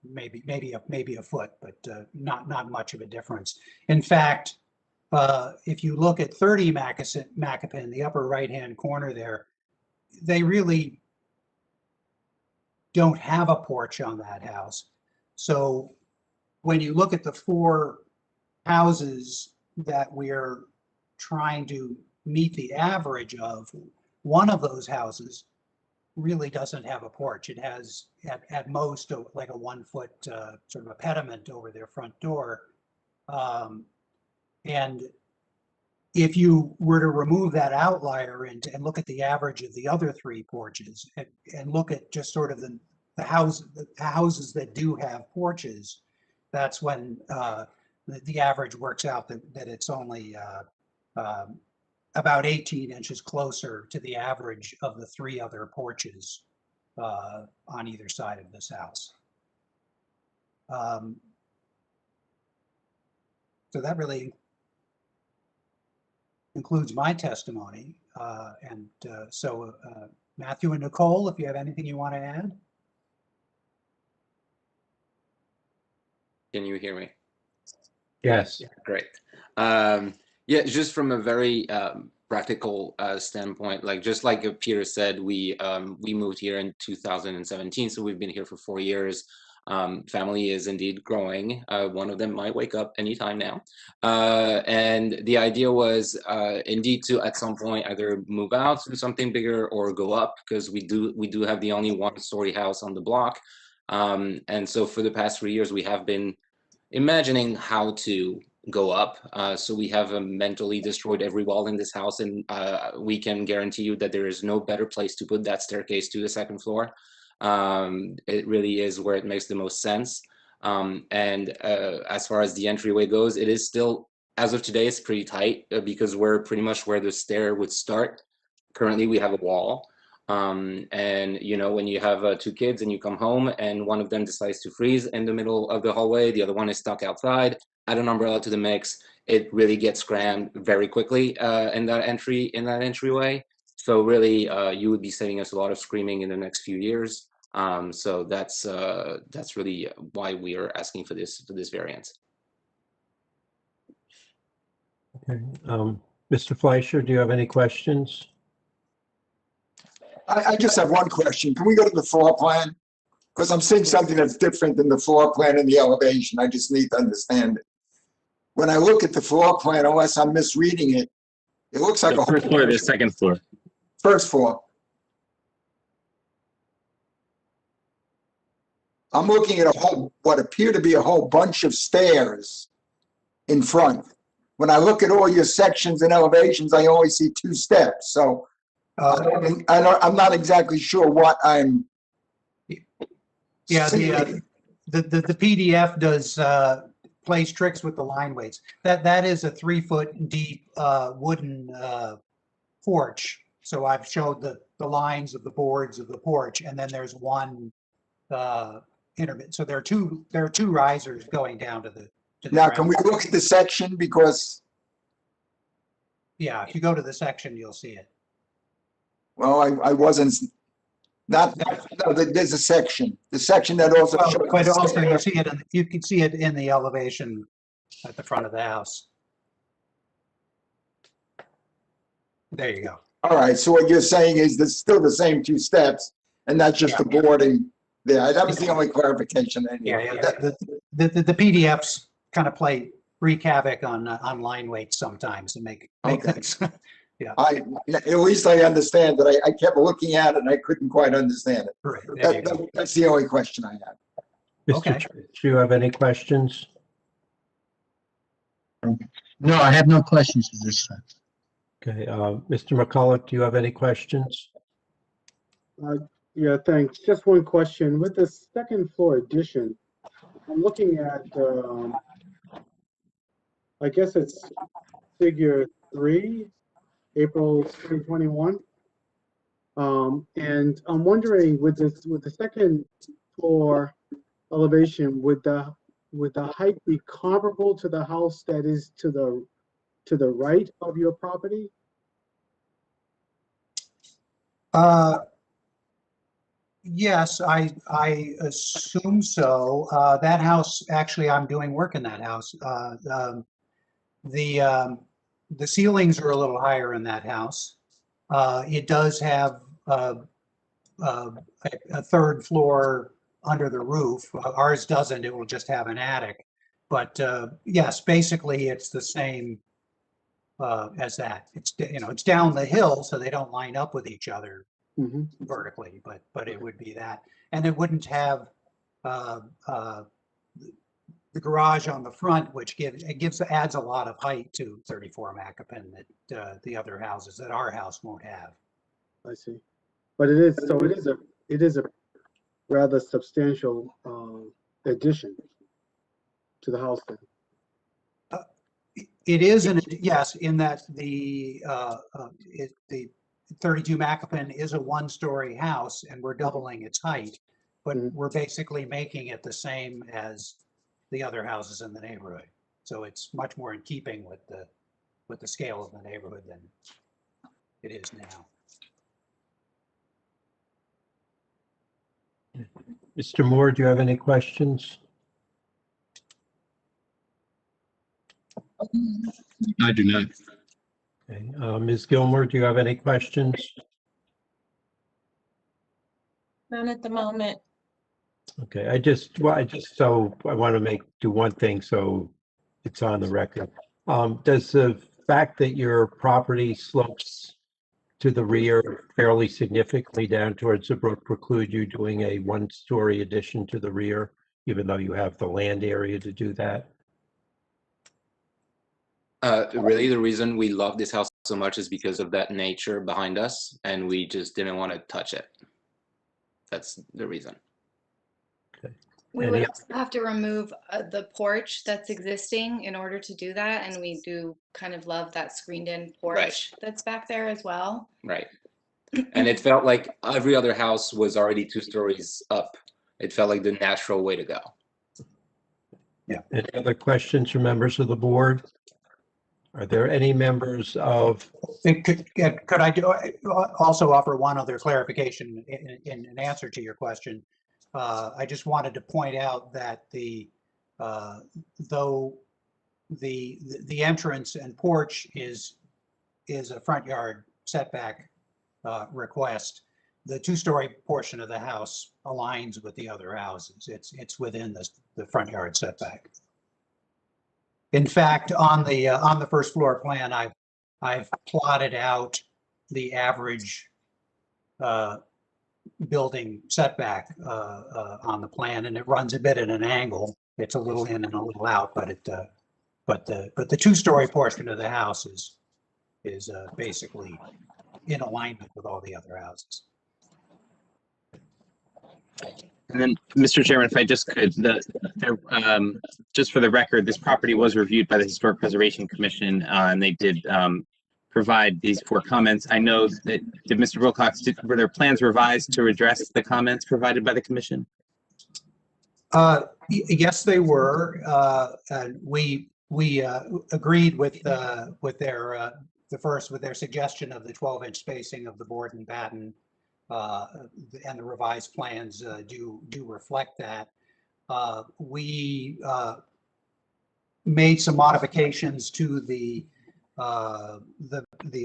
Maybe a foot, but not much of a difference. In fact, if you look at 30 Macopin, the upper right-hand corner there, they really don't have a porch on that house. So when you look at the 4 houses that we're trying to meet the average of, one of those houses really doesn't have a porch. It has at most like a 1-foot sort of a pediment over their front door. And if you were to remove that outlier and look at the average of the other 3 porches and look at just sort of the houses that do have porches, that's when the average works out that it's only about 18 inches closer to the average of the 3 other porches on either side of this house. So that really concludes my testimony. So Matthew and Nicole, if you have anything you want to add? Can you hear me? Yes. Great. Yeah, just from a very practical standpoint, like just like Peter said, we moved here in 2017, so we've been here for 4 years. Family is indeed growing. One of them might wake up anytime now, and the idea was indeed to at some point either move out to something bigger or go up, because we do have the only one-story house on the block, and so for the past 3 years we have been imagining how to go up. So we have mentally destroyed every wall in this house, and we can guarantee you that there is no better place to put that staircase to the second floor. It really is where it makes the most sense. And as far as the entryway goes, it is still, as of today, it's pretty tight because we're pretty much where the stair would start. Currently, we have a wall. And you know, when you have 2 kids and you come home and one of them decides to freeze in the middle of the hallway, the other one is stuck outside, add an umbrella to the mix, it really gets crammed very quickly in that entryway. So really, you would be saving us a lot of screaming in the next few years. So that's really why we are asking for this variance. Okay. Mr. Fleischer, do you have any questions? I just have one question. Can we go to the floor plan? Because I'm seeing something that's different than the floor plan and the elevation. I just need to understand it. When I look at the floor plan, unless I'm misreading it, it looks like The a first floor or the second floor? first floor. I'm looking at what appear to be a whole bunch of stairs in front. When I look at all your sections and elevations, I only see 2 steps. So I'm not exactly sure what I'm. Yeah, seeing. the PDF does plays tricks with the line weights. That is a 3-foot deep wooden porch. So I've showed the lines of the boards of the porch, and then there's one intermittent. So there are two risers going down to the. Now, can we look at the section? Because yeah, if you go to the section, you'll see it. well, I wasn't. Not no, there's a section. The section that also Well, shows. but also you see it. You can see it in the elevation at the front of the house. There you go. All right. So what you're saying is there's still the same 2 steps, and that's just the boarding there. That was the only clarification I needed. Yeah. The PDFs kind of wreak havoc on line weights sometimes and make things. Yeah. At least I understand that. I kept looking at it and I couldn't quite understand it. Right. That's the only question I had. Mr. Church, do you have any questions? No, I have no questions at this time. Okay, Mr. McCulloch, do you have any questions? Yeah, thanks. Just one question. With the second floor addition, I'm looking at, I guess it's figure 3, April 2021. And I'm wondering with the second floor elevation, would the height be comparable to the house that is to the right of your property? Yes, I assume so. That house, actually, I'm doing work in that house. The ceilings are a little higher in that house. It does have a 3rd floor under the roof. Ours doesn't. It will just have an attic. But yes, basically, it's the same as that. It's down the hill, so they don't line up with each other vertically. But it would be that, and it wouldn't have the garage on the front, which adds a lot of height to 34 Macopin that the other houses that our house won't have. I see. But it is a rather substantial addition to the house then. It is, yes, in that the 32 Macopin is a 1-story house, and we're doubling its height, but we're basically making it the same as the other houses in the neighborhood. So it's much more in keeping with the scale of the neighborhood than it is now. Mr. Moore, do you have any questions? I do not. Okay. Ms. Gilmore, do you have any questions? None at the moment. Okay, I want to do one thing so it's on the record. Does the fact that your property slopes to the rear fairly significantly down towards the brook preclude you doing a one-story addition to the rear, even though you have the land area to do that? Really, the reason we love this house so much is because of that nature behind us, and we just didn't want to touch it. That's the reason. We would have to remove the porch that's existing in order to do that, and we do kind of love that screened-in porch that's back there as well. Right. And it felt like every other house was already 2 stories up. It felt like the natural way to go. Yeah. Any other questions from members of the board? Are there any members of? Could I also offer one other clarification in an answer to your question? I just wanted to point out that though the entrance and porch is a front yard setback request, the 2-story portion of the house aligns with the other houses. It's within the front yard setback. In fact, on the first floor plan, I've plotted out the average building setback on the plan, and it runs a bit at an angle. It's a little in and a little out, but the 2-story portion of the house is basically in alignment with all the other houses. And then, Mr. Chairman, if I just could, just for the record, this property was reviewed by the Historic Preservation Commission, and they did provide these 4 comments. I know that, did Mr. Wilcox, were there plans revised to address the comments provided by the commission? Yes, they were. And we agreed with their suggestion of the 12-inch spacing of the board and batten, and the revised plans do reflect that. We made some modifications to the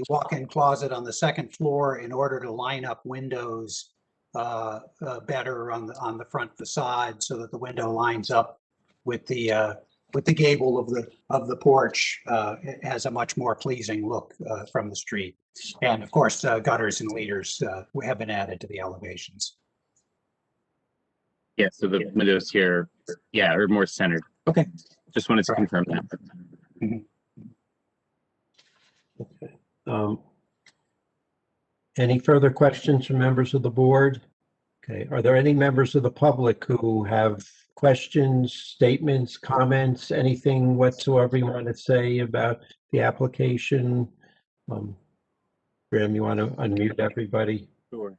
walk-in closet on the 2nd floor in order to line up windows better on the front facade, so that the window lines up with the gable of the porch. It has a much more pleasing look from the street. And of course, gutters and leaders have been added to the elevations. Yeah, so the windows here, are more centered. Okay, just wanted to confirm that. Mhm. Okay. Any further questions from members of the board? Okay, are there any members of the public who have questions, statements, comments, anything whatsoever you want to say about the application? Graham, you want to unmute everybody? Sure.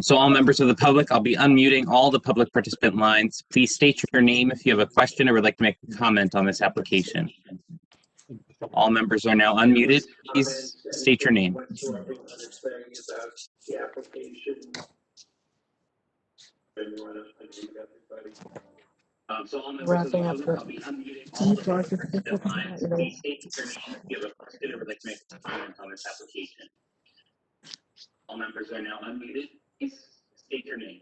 So all members of the public, I'll be unmuting all the public participant lines. Please state your name if you have a question or would like to make a comment on this application. All members are now unmuted. Please state your name. So all members of the public, I'll be unmuting all the participant lines. Please state your name if you have a question or would like to make a comment on this application. All members are now unmuted. Please state your name.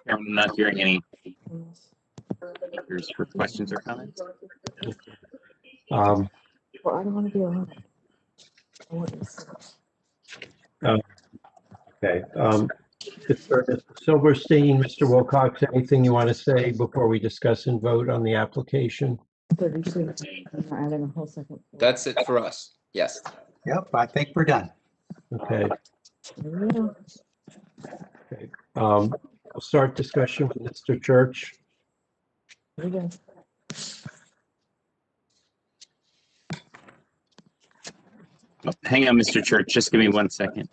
I'm not hearing any for questions or comments. Well, I don't want to be alone. Okay. Mr. Silberstein, Mr. Wilcox, anything you want to say before we discuss and vote on the application? Adding a whole second. That's it for us. Yes. Yep, I think we're done. Okay. Okay. We'll start discussion with Mr. Church. Here we go. Oh, hang on, Mr. Church. Just give me 1 second.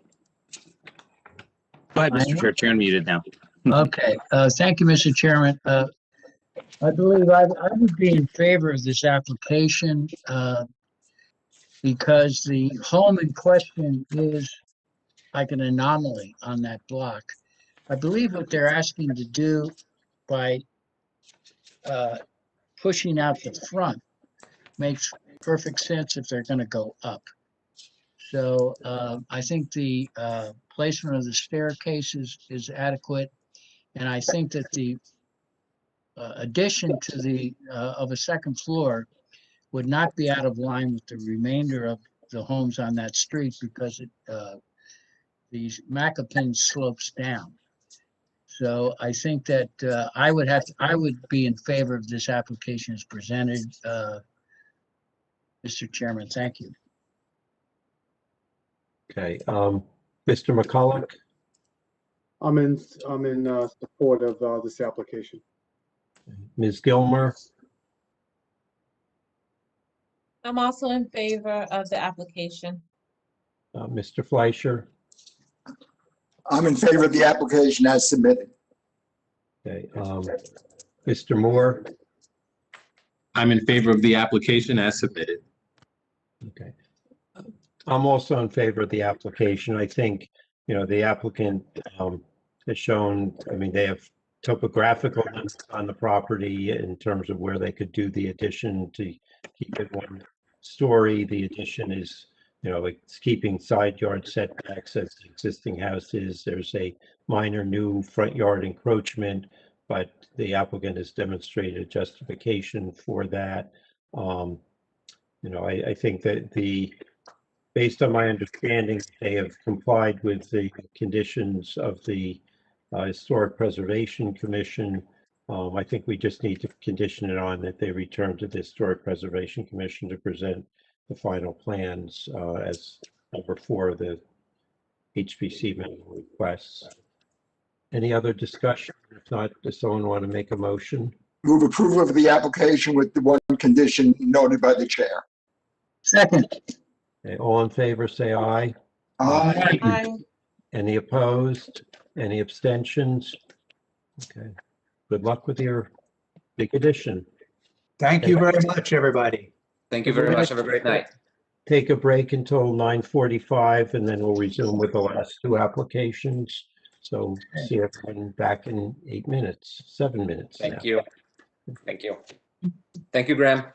Go ahead, Mr. Church. You're unmuted now. Okay. Thank you, Mr. Chairman. I believe I would be in favor of this application. because the home in question is like an anomaly on that block. I believe what they're asking to do by pushing out the front makes perfect sense if they're going to go up. So I think the placement of the staircase is adequate. And I think that the addition to the of a second floor would not be out of line with the remainder of the homes on that street because the Macopin slopes down. So I think that I would be in favor of this application as presented. Mr. Chairman, thank you. Okay, Mr. McCulloch, I'm in support of this application. Ms. Gilmer, I'm also in favor of the application. Mr. Fleischer, I'm in favor of the application as submitted. okay, Mr. Moore, I'm in favor of the application as submitted. okay. I'm also in favor of the application. I think, the applicant has shown, I mean, they have topographical limits on the property in terms of where they could do the addition to keep it one story. The addition is, it's keeping side yard setbacks as the existing house is. There's a minor new front yard encroachment, but the applicant has demonstrated justification for that. I think that based on my understanding, they have complied with the conditions of the Historic Preservation Commission. I think we just need to condition it on that they return to the Historic Preservation Commission to present the final plans as number 4 of the HPC memo requests. Any other discussion? If not, does someone want to make a motion? Move approval of the application with the one condition noted by the chair. Second. Okay, all in favor, say aye. Aye. Aye. Any opposed? Any abstentions? Okay. Good luck with your big addition. Thank you very much, everybody. Thank you very much. Have a great night. Take a break until 9:45 and then we'll resume with the last 2 applications. So see everyone back in 8 minutes, 7 minutes. Thank you. Thank you. Thank you, Graham.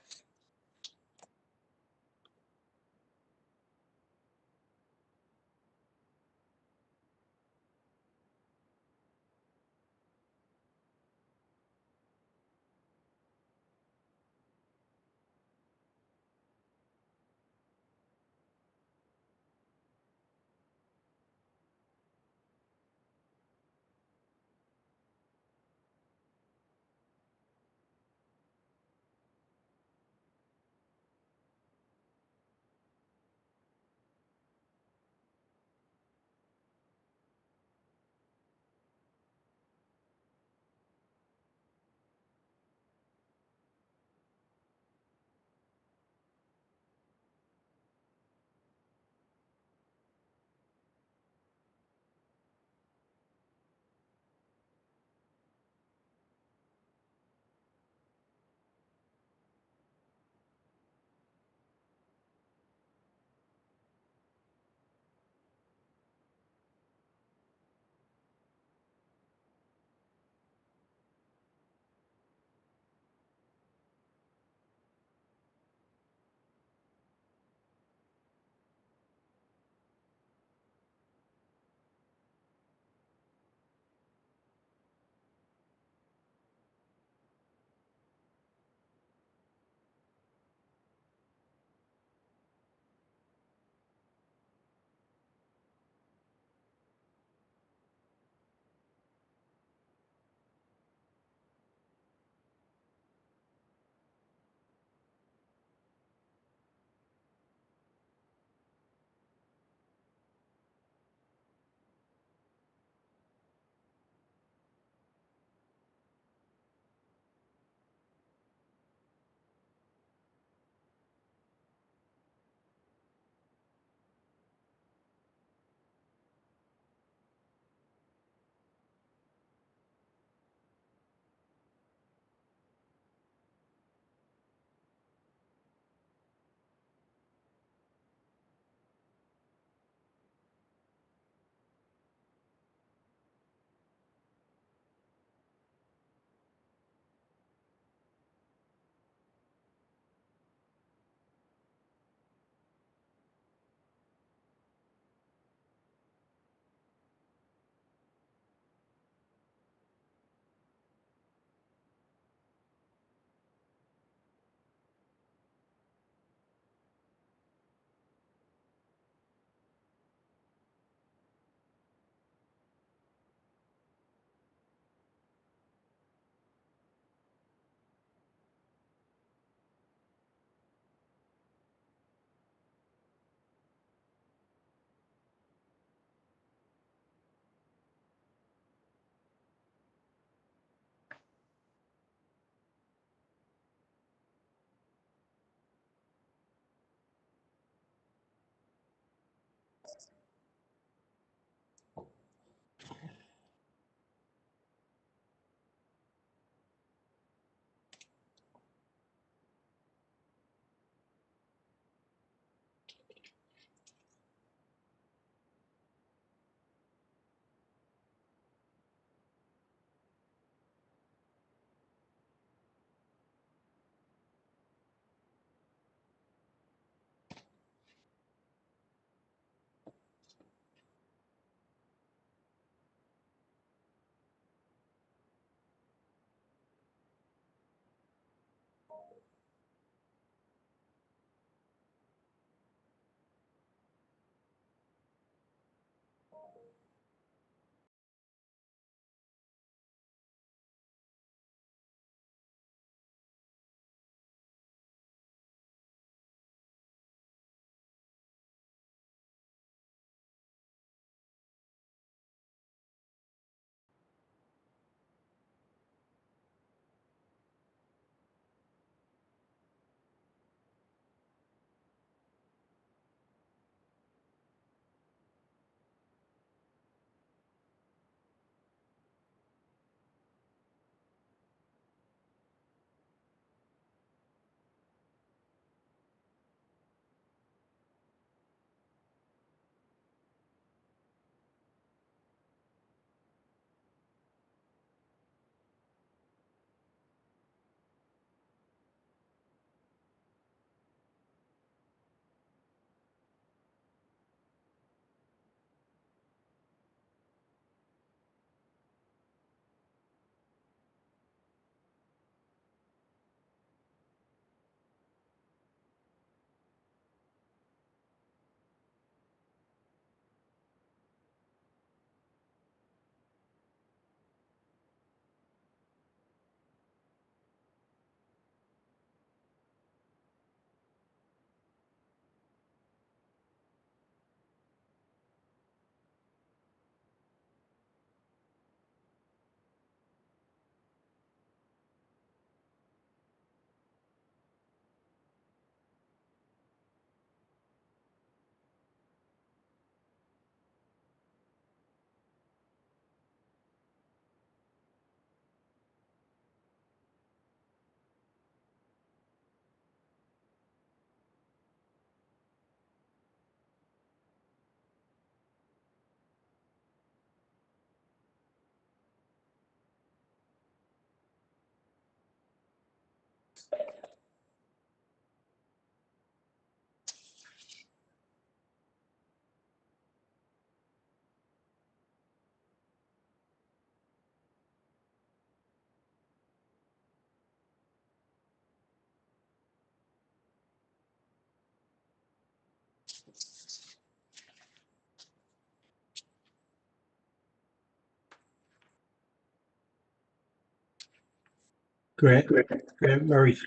Grant Murray.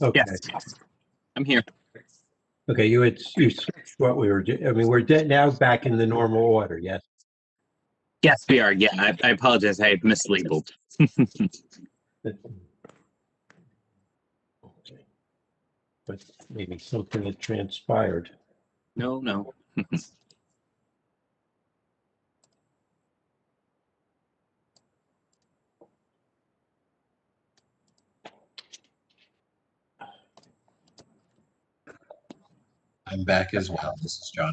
Okay. Yes, I'm here. Okay, you switched what we were doing. I mean, we're now back in the normal order, yes? Yes, we are. Yeah, I apologize. I had mislabeled. Okay. But maybe something had transpired. No. I'm back as well. This is John.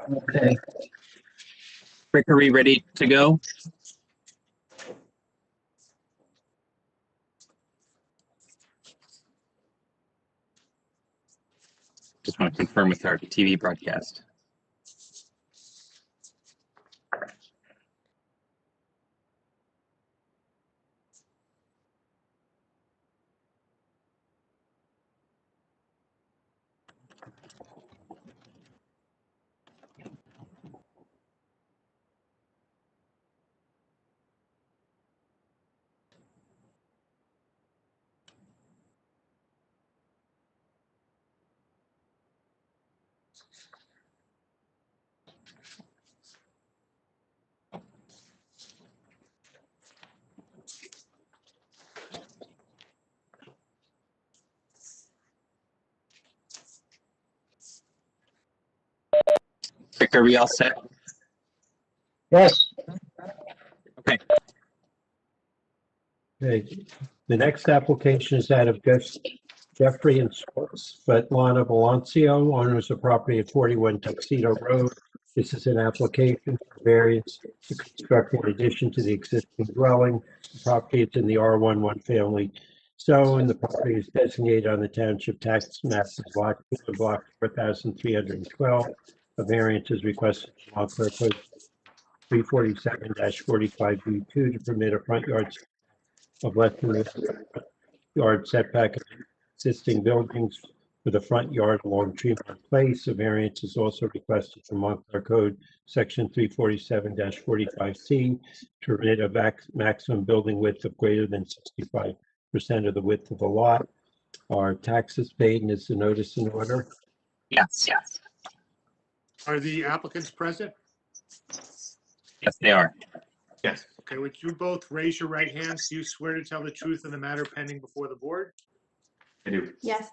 Okay. Rick, are we ready to go? Just want to confirm with our TV broadcast. Rick, are we all set? Yes. Okay. Okay. The next application is that of Jeffrey and Svetlana Balancio, owners of property at 41 Tuxedo Road. This is an application for variance to construct in addition to the existing dwelling. The property is in the R1 one-family zone. The property is designated on the township tax map as block 4,312. A variance is requested from Montclair Code 347-45B2 to permit a front yard of less than the yard setback of existing buildings for the front yard along Tremont Place. A variance is also requested from Montclair Code Section 347-45C to permit a maximum building width of greater than 65% of the width of the lot. Are taxes paid and is the notice in order? Yes. Are the applicants present? Yes, they are. Yes. Okay, would you both raise your right hands? Do you swear to tell the truth in the matter pending before the board? I do. Yes.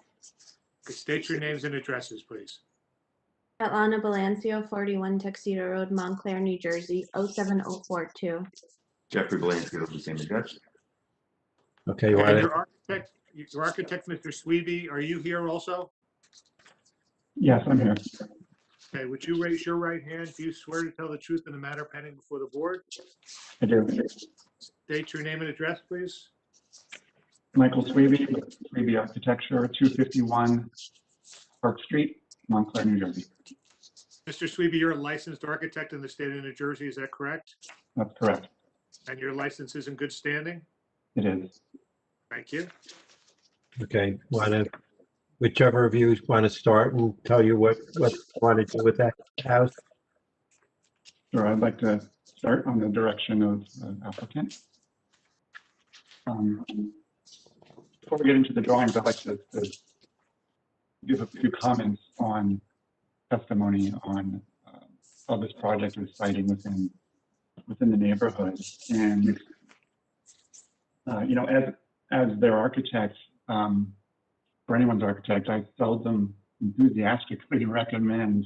Okay, state your names and addresses, please. Svetlana Balancio, 41 Tuxedo Road, Montclair, New Jersey, 07042. Jeffrey Balancio, the same address. Okay, you And want your architect, Mr. Sweeby, are you here also? Yes, I'm here. Okay, would you raise your right hand? Do you swear to tell the truth in the matter pending before the board? I do. State your name and address, please. Michael Swaby, Swaby Architecture, 251 Park Street, Montclair, New Jersey. Mr. Sweeby, you're a licensed architect in the state of New Jersey, is that correct? That's correct. And your license is in good standing? It is. Thank you. Okay, whichever of you want to start and tell you what you want to do with that house. Sure, I'd like to start on the direction of applicant. Before we get into the drawings, I'd like to give a few comments on testimony on how this project is siting within the neighborhood. And you know, as their architect, for anyone's architect, I seldom enthusiastically recommend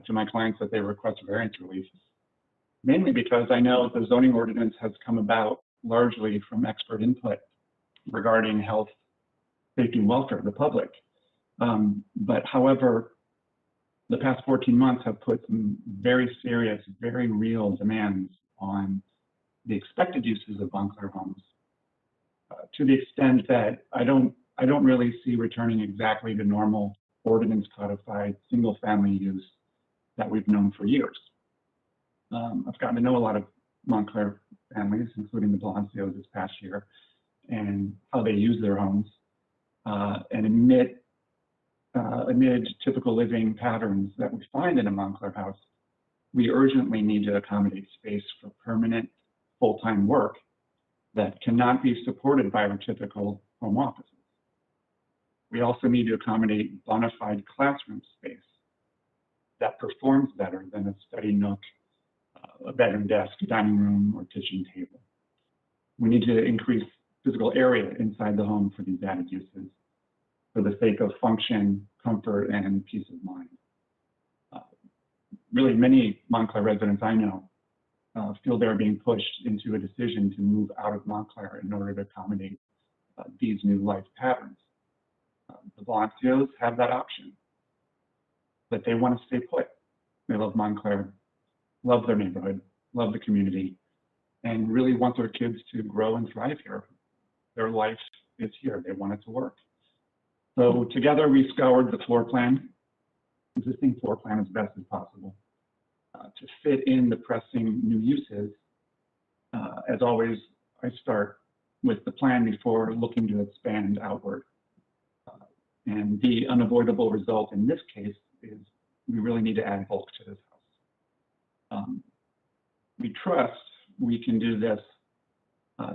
to my clients that they request variance relief, mainly because I know the zoning ordinance has come about largely from expert input regarding health, safety, and welfare of the public. But however, the past 14 months have put some very serious, very real demands on the expected uses of Montclair homes, to the extent that I don't really see returning exactly to normal ordinance codified single family use that we've known for years. I've gotten to know a lot of Montclair families, including the Balancios this past year, and how they use their homes. And amid typical living patterns that we find in a Montclair house, we urgently need to accommodate space for permanent full-time work that cannot be supported by our typical home offices. We also need to accommodate bona fide classroom space that performs better than a study nook, a bedroom desk, dining room, or kitchen table. We need to increase physical area inside the home for these added uses for the sake of function, comfort, and peace of mind. Really, many Montclair residents I know feel they're being pushed into a decision to move out of Montclair in order to accommodate these new life patterns. The Balancios have that option, but they want to stay put. They love Montclair, love their neighborhood, love the community, and really want their kids to grow and thrive here. Their life is here. They want it to work. So together we scoured the floor plan, existing floor plan as best as possible to fit in the pressing new uses. As always, I start with the plan before looking to expand outward. And the unavoidable result in this case is we really need to add bulk to this house. We trust we can do this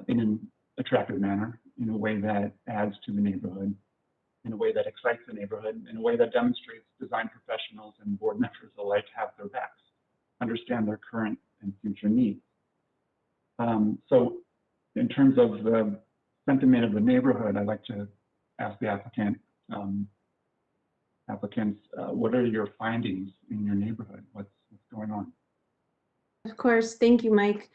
in an attractive manner, in a way that adds to the neighborhood, in a way that excites the neighborhood, in a way that demonstrates design professionals and board members alike have their backs, understand their current and future needs. So in terms of the sentiment of the neighborhood, I'd like to ask the applicants, what are your findings in your neighborhood? What's going on? Of course, thank you, Mike.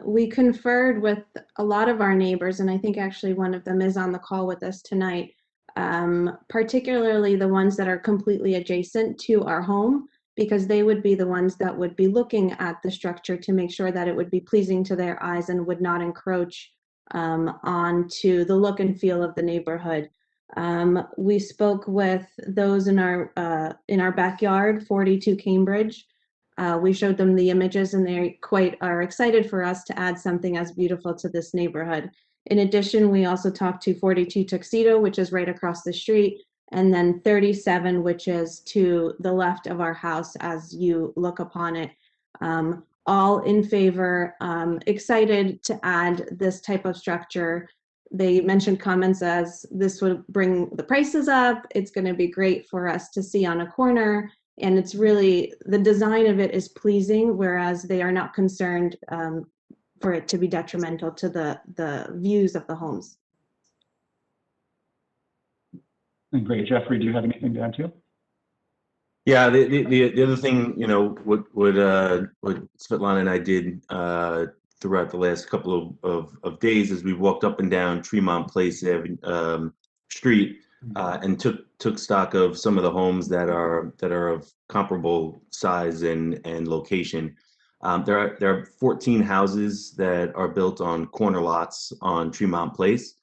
We conferred with a lot of our neighbors, and I think actually one of them is on the call with us tonight, particularly the ones that are completely adjacent to our home, because they would be the ones that would be looking at the structure to make sure that it would be pleasing to their eyes and would not encroach onto the look and feel of the neighborhood. We spoke with those in our backyard, 42 Cambridge. We showed them the images and they are excited for us to add something as beautiful to this neighborhood. In addition, we also talked to 42 Tuxedo, which is right across the street, and then 37, which is to the left of our house as you look upon it. All in favor, excited to add this type of structure. They mentioned comments as this would bring the prices up. It's going to be great for us to see on a corner. And it's really, the design of it is pleasing, whereas they are not concerned for it to be detrimental to the views of the homes. Great. Jeffrey, do you have anything to add to? Yeah, the other thing, you know, what Svetlana and I did throughout the last couple of days is we walked up and down Tremont Place Street and took stock of some of the homes that are of comparable size and location. There are 14 houses that are built on corner lots on Tremont Place,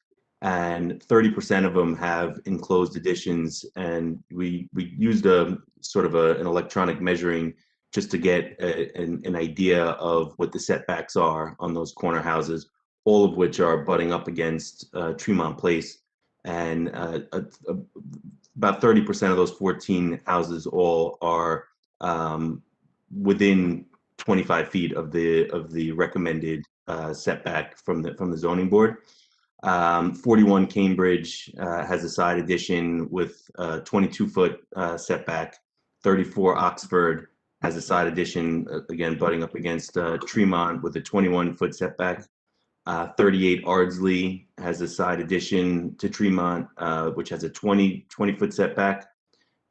and 30% of them have enclosed additions. And we used a sort of an electronic measuring just to get an idea of what the setbacks are on those corner houses, all of which are butting up against Tremont Place. And about 30% of those 14 houses all are within 25 feet of the recommended setback from the zoning board. 41 Cambridge has a side addition with 22-foot setback. 34 Oxford has a side addition, again butting up against Tremont with a 21-foot setback. 38 Ardsley has a side addition to Tremont, which has a 20-foot setback.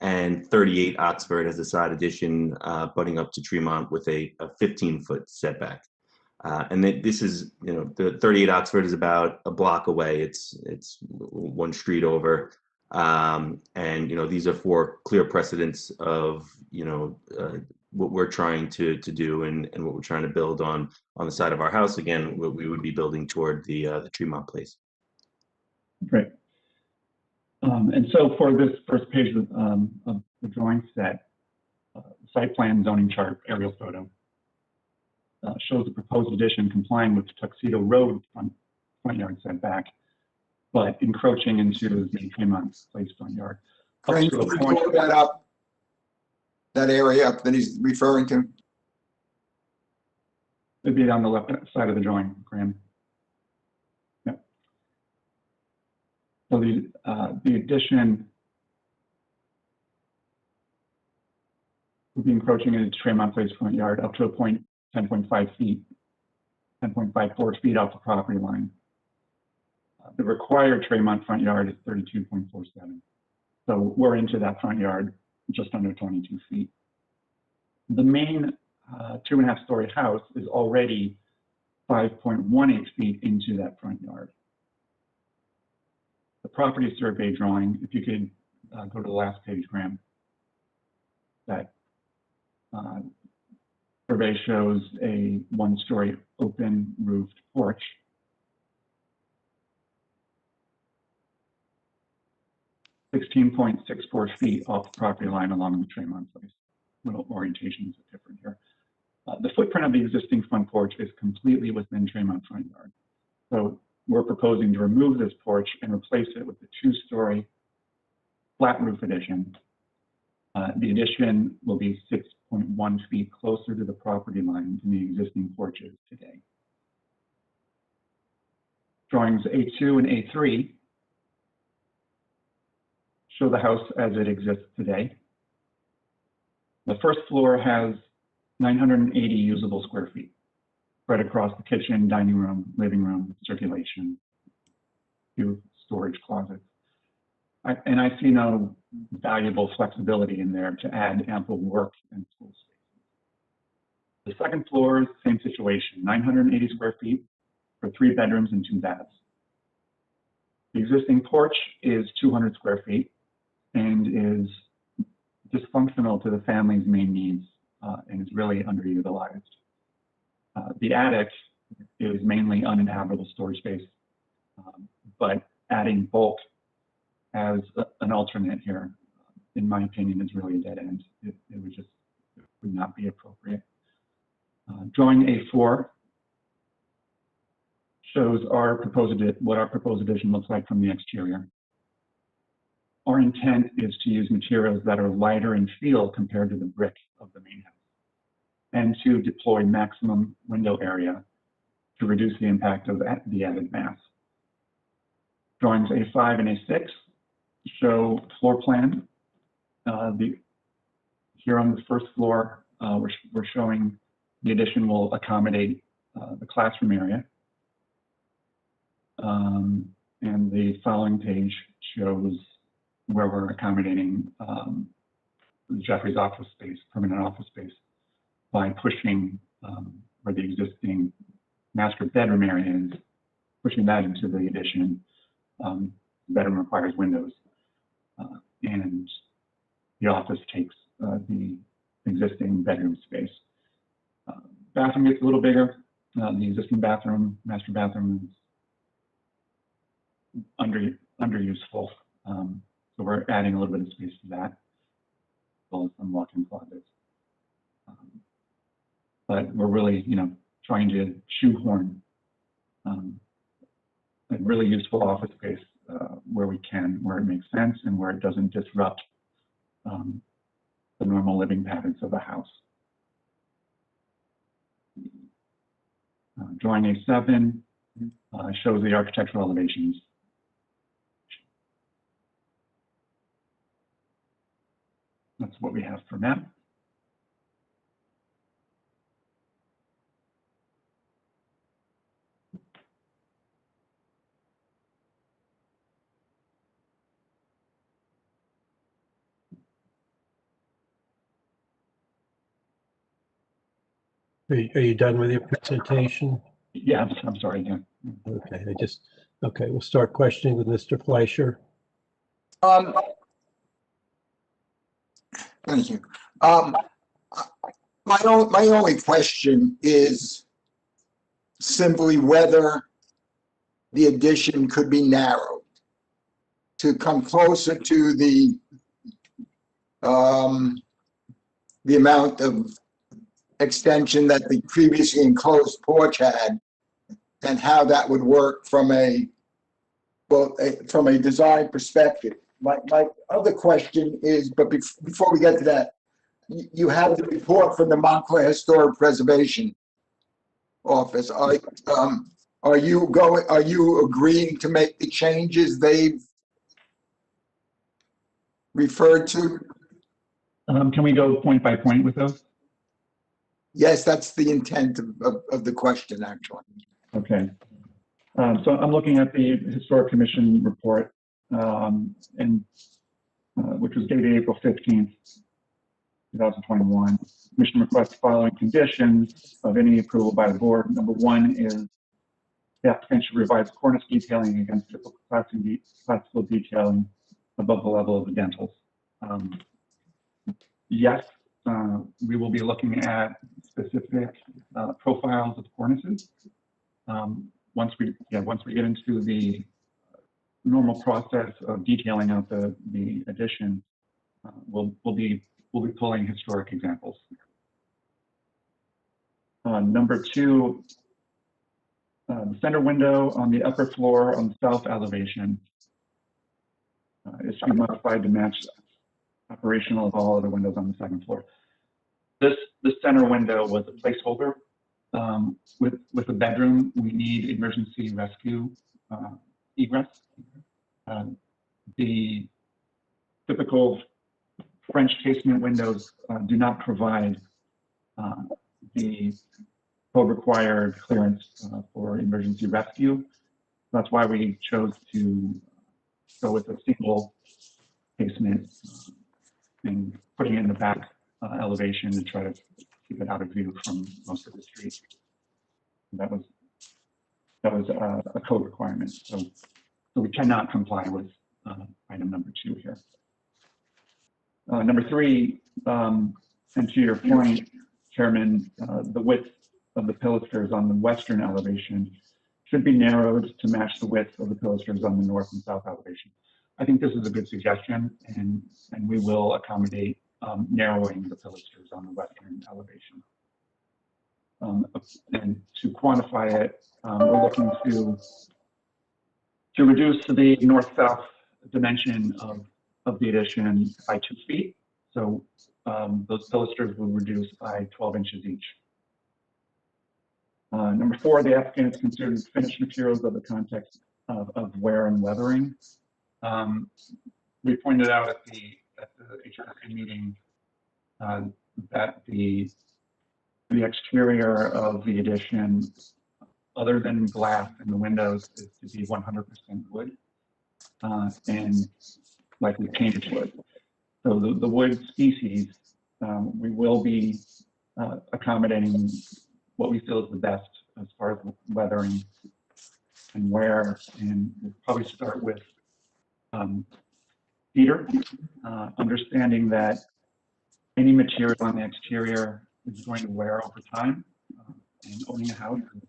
And 38 Oxford has a side addition butting up to Tremont with a 15-foot setback. And this is, you know, the 38 Oxford is about a block away. It's one street over. And, you know, these are four clear precedents of, you know, what we're trying to do and what we're trying to build on the side of our house. Again, what we would be building toward the Tremont Place. Great. And so for this first page of the drawing set, site plan zoning chart aerial photo shows the proposed addition complying with Tuxedo Road front yard setback, but encroaching into the Tremont Place front yard. Can you pull that up, that area up that he's referring to? It'd be on the left side of the drawing, Graham. Yep. So the addition would be encroaching into Tremont Place front yard up to a point 10.5 feet, 10.54 feet off the property line. The required Tremont front yard is 32.47. So we're into that front yard just under 22 feet. The main 2.5-story house is already 5.18 feet into that front yard. The property survey drawing, if you could go to the last page, Graham, that survey shows a 1-story open roofed porch. (16.64 feet off the property line along the Tremont Place. Little orientations are different here. The footprint of the existing front porch is completely within Tremont front yard. So we're proposing to remove this porch and replace it with a 2-story flat roof addition. The addition will be 6.1 feet closer to the property line than the existing porch is today. Drawings A2 and A3 show the house as it exists today. The first floor has 980 usable square feet spread across the kitchen, dining room, living room, circulation, 2 storage closets. And I see no valuable flexibility in there to add ample work and school space. The second floor is the same situation, 980 square feet for 3 bedrooms and 2 baths. The existing porch is 200 square feet and is dysfunctional to the family's main needs and is really underutilized. The attic is mainly uninhabitable storage space, but adding bulk as an alternate here, in my opinion, is really a dead end. It would not be appropriate. Drawing A4 shows what our proposed addition looks like from the exterior. Our intent is to use materials that are lighter in feel compared to the brick of the main house, and to deploy maximum window area to reduce the impact of the added mass. Drawings A5 and A6 show floor plan. Here on the first floor, we're showing the addition will accommodate the classroom area. And the following page shows where we're accommodating Jeffrey's office space, permanent office space, by pushing where the existing master bedroom area is, pushing that into the addition. The bedroom requires windows, and the office takes the existing bedroom space. Bathroom gets a little bigger. The existing bathroom, master bathroom, is underuseful. So we're adding a little bit of space to that, as well as some walk-in closets. But we're really, trying to shoehorn a really useful office space where we can, where it makes sense, and where it doesn't disrupt the normal living patterns of the house. Drawing A7 shows the architectural elevations. That's what we have for now. Are you done with your presentation? Yeah, I'm sorry. Yeah. Okay, okay, we'll start questioning with Mr. Fleischer. Thank you. My only question is simply whether the addition could be narrowed to come closer to the amount of extension that the previously enclosed porch had, and how that would work from a design perspective. My other question is, but before we get to that, you have the report from the Montclair Historic Preservation office. Are you agreeing to make the changes they've referred to? Can we go point by point with those? Yes, that's the intent of the question, actually. Okay. So I'm looking at the Historic Commission report, which was dated April 15th, 2021. Commission requests following conditions of any approval by the board. Number one is the applicant should revise cornice detailing against typical classical detailing above the level of the dentils. Yes, we will be looking at specific profiles of cornices. Once we get into the normal process of detailing out the addition, we'll be pulling historic examples. Number two, the center window on the upper floor on the south elevation is to be modified to match operational of all other windows on the second floor. This center window was a placeholder. With a bedroom, we need emergency rescue egress. The typical French casement windows do not provide the code-required clearance for emergency rescue. That's why we chose to go with a single casement and putting it in the back elevation to try to keep it out of view from most of the street. That was a code requirement. So we cannot comply with item number 2 here. Number 3, and to your point, Chairman, the width of the pilasters on the western elevation should be narrowed to match the width of the pilasters on the north and south elevation. I think this is a good suggestion, and we will accommodate narrowing the pilasters on the western elevation. And to quantify it, we're looking to reduce the north-south dimension of the addition by 2 feet. So those pilasters will reduce by 12 inches each. Number 4, the applicant has considered finished materials of the context of wear and weathering. We pointed out at the HRC meeting that the exterior of the addition, other than glass in the windows, is to be 100% wood and likely painted wood. So the wood species, we will be accommodating what we feel is the best as far as weathering and wear, and we'll probably start with cedar, understanding that any material on the exterior is going to wear over time, and owning a house is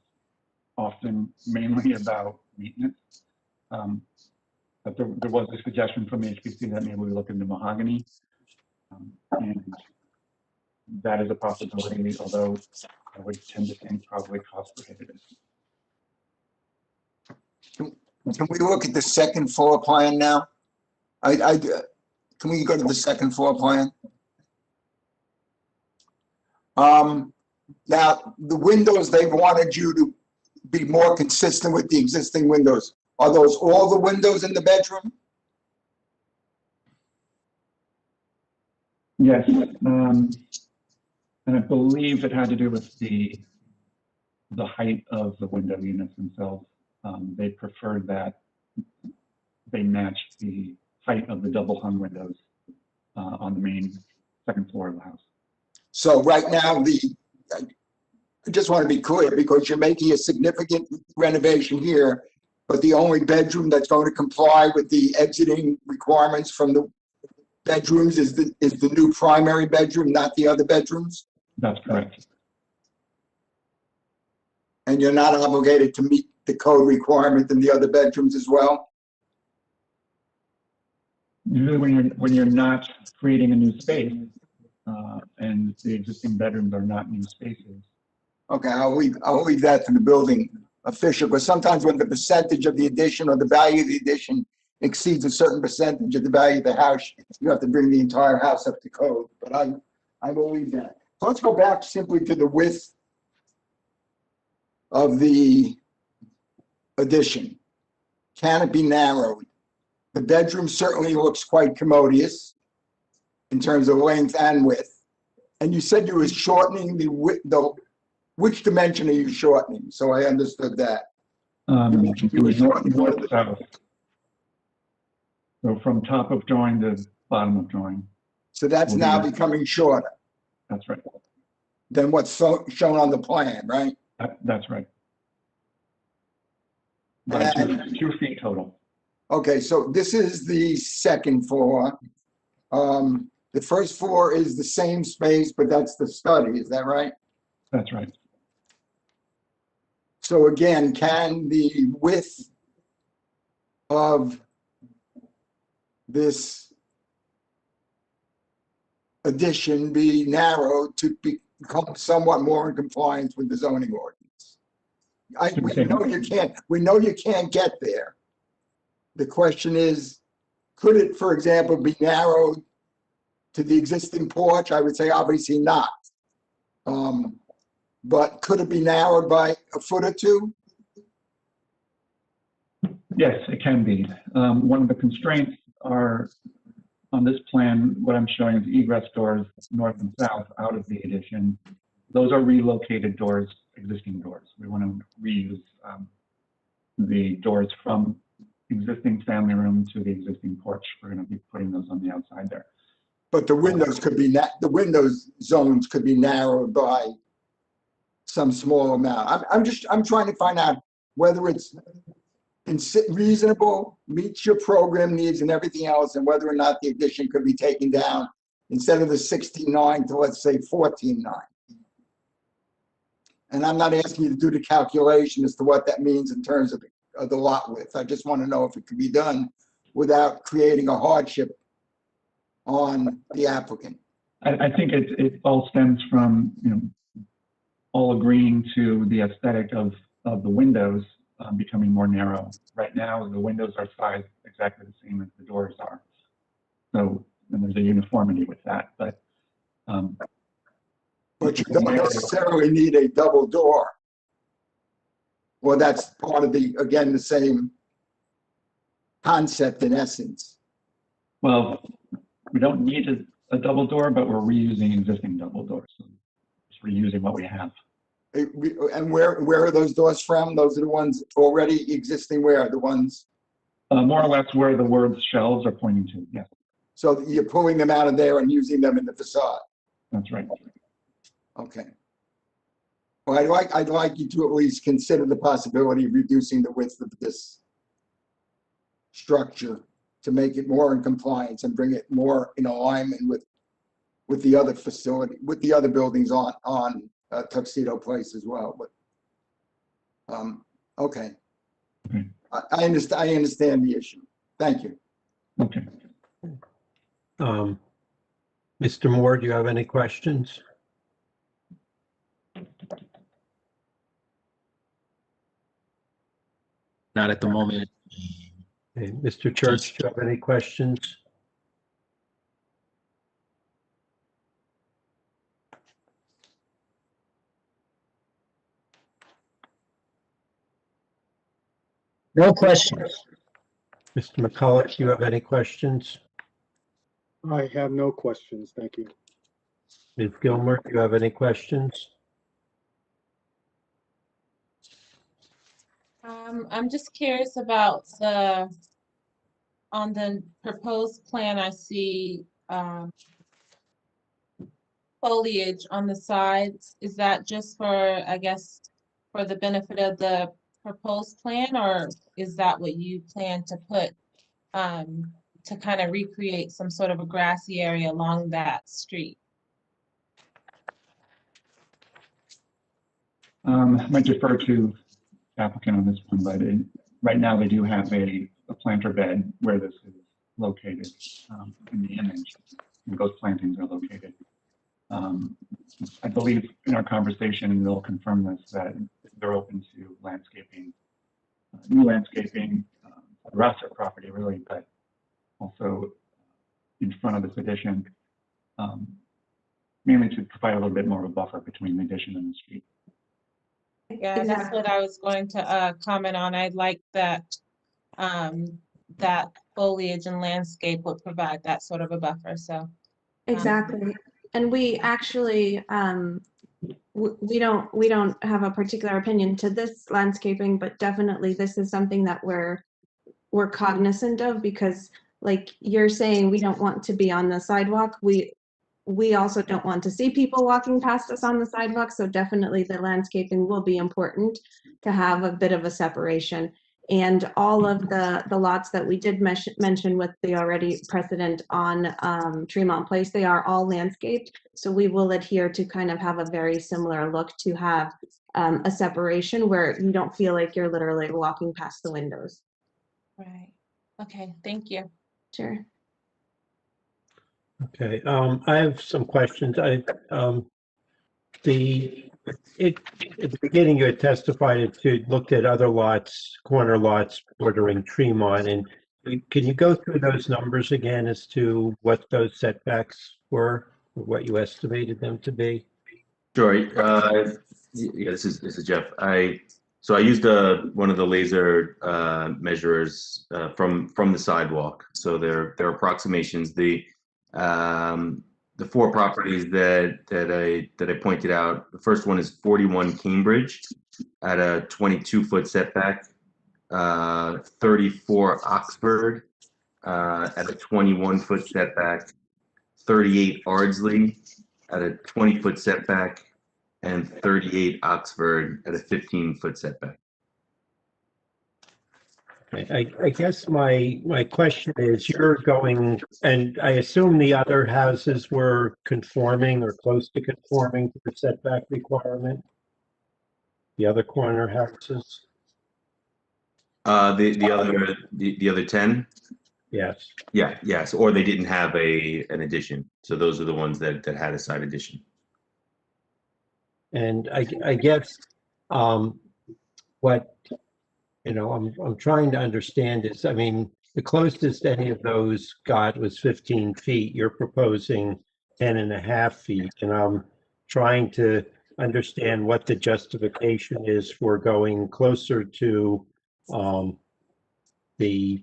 often mainly about maintenance. But there was a suggestion from the HPC that maybe we look into mahogany, and that is a possibility, although I would tend to think probably cost prohibitive. Can we look at the second floor plan now? Can we go to the second floor plan? Now, the windows, they wanted you to be more consistent with the existing windows. Are those all the windows in the bedroom? Yes, and I believe it had to do with the height of the window units themselves. They preferred that they matched the height of the double hung windows on the main second floor of the house. So right now, I just want to be clear, because you're making a significant renovation here, but the only bedroom that's going to comply with the exiting requirements from the bedrooms is the new primary bedroom, not the other bedrooms? That's correct. And you're not obligated to meet the code requirement in the other bedrooms as well? Usually when you're not creating a new space, and the existing bedrooms are not new spaces. Okay, I'll leave that to the building official, but sometimes when the percentage of the addition or the value of the addition exceeds a certain percentage of the value of the house, you have to bring the entire house up to code, but I will leave that. So let's go back simply to the width of the addition? Can it be narrowed? The bedroom certainly looks quite commodious in terms of length and width. And you said you were shortening the width, which dimension are you shortening? So I understood that. You mentioned you were shortening one of the. South. So from top of drawing to bottom of drawing. So that's will be now the- becoming shorter That's right. than what's shown on the plan, right? That's right. By 2 feet total. Okay, so this is the second floor. The first floor is the same space, but that's the study, is that right? That's right. So again, can the width of this addition be narrowed to become somewhat more in compliance with the zoning ordinance? We know you can't get there. The question is, could it, for example, be narrowed to the existing porch? I would say obviously not. But could it be narrowed by a foot or two? Yes, it can be. One of the constraints are on this plan, what I'm showing is egress doors north and south out of the addition. Those are relocated doors, existing doors. We want to reuse the doors from existing family room to the existing porch. We're going to be putting those on the outside there. But the windows could be, the windows zones could be narrowed by some small amount. I'm trying to find out whether it's reasonable, meets your program needs and everything else, and whether or not the addition could be taken down instead of the 16.9 to, let's say, 14.9. And I'm not asking you to do the calculation as to what that means in terms of the lot width. I just want to know if it could be done without creating a hardship on the applicant. I think it all stems from, all agreeing to the aesthetic of the windows becoming more narrow. Right now, the windows are sized exactly the same as the doors are. So and there's a uniformity with that, but you don't necessarily need a double door. Well, that's part of again, the same concept in essence. Well, we don't need a double door, but we're reusing existing double doors. So just reusing what we have. And where are those doors from? Those are the ones already existing. Where are the ones? More or less where the words shelves are pointing to, yes. So you're pulling them out of there and using them in the facade? That's right. Okay. Well, I'd like you to at least consider the possibility of reducing the width of this structure to make it more in compliance and bring it more in alignment with the other facility, with the other buildings on Tuxedo Place as well. But okay. I understand the issue. Thank you. Okay. Mr. Moore, do you have any questions? Not at the moment. Okay. Mr. Church, do you have any questions? No questions. Mr. McCullough, do you have any questions? I have no questions. Thank you. Ms. Gilmer, do you have any questions? I'm just curious about on the proposed plan, I see foliage on the sides. Is that just for, I guess, for the benefit of the proposed plan, or is that what you plan to put to kind of recreate some sort of a grassy area along that street? I might defer to the applicant on this one, but right now they do have a planter bed where this is located in the image, and those plantings are located. I believe in our conversation, they'll confirm this, that they're open to landscaping, new landscaping, the rest of the property really, but also in front of this addition, mainly to provide a little bit more of a buffer between the addition and the street. Yeah, that's what I was going to comment on. I like that that foliage and landscape would provide that sort of a buffer, so. Exactly. And we actually, we don't have a particular opinion to this landscaping, but definitely this is something that we're cognizant of, because like you're saying, we don't want to be on the sidewalk. We also don't want to see people walking past us on the sidewalk. So definitely the landscaping will be important to have a bit of a separation. And all of the lots that we did mention with the already precedent on Tremont Place, they are all landscaped. So we will adhere to kind of have a very similar look to have a separation where you don't feel like you're literally walking past the windows. Right. Okay, thank you. Sure. Okay, I have some questions. At the beginning, you had testified that you looked at other lots, corner lots bordering Tremont, and can you go through those numbers again as to what those setbacks were, or what you estimated them to be? Sure. Yeah, this is Jeff. So I used one of the laser measurers from the sidewalk. So they're approximations. The four properties that I pointed out. The first one is 41 Cambridge at a 22-foot setback. 34 Oxford at a 21-foot setback. 38 Ardsley at a 20-foot setback, and 38 Oxford at a 15-foot setback. I guess my question is, you're going, and I assume the other houses were conforming or close to conforming to the setback requirement? The other corner houses? The other 10? Yes. Yeah, yes, or they didn't have an addition. So those are the ones that had a side addition. And I guess what I'm trying to understand is, I mean, the closest any of those got was 15 feet. You're proposing 10.5 feet, and I'm trying to understand what the justification is for going closer to the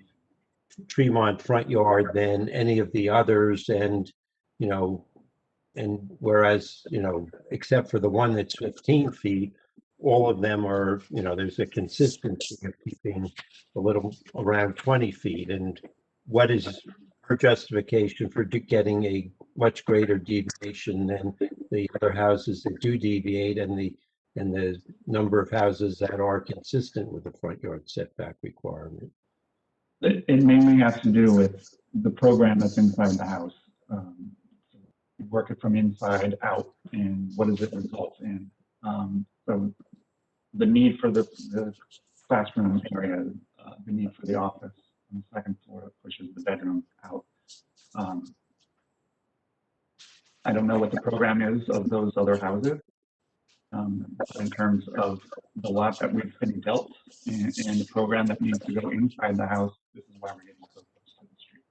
Tremont front yard than any of the others, and whereas, except for the one that's 15 feet, all of them are, there's a consistency of keeping a little around 20 feet. And what is her justification for getting a much greater deviation than the other houses that do deviate, and the number of houses that are consistent with the front yard setback requirement? It mainly has to do with the program that's inside the house. You work it from inside out, and what does it result in? So the need for the classroom area, the need for the office on the second floor pushes the bedroom out. I don't know what the program is of those other houses in terms of the lot that we've been built and the program that needs to go inside the house. This is why we're getting so close to the street.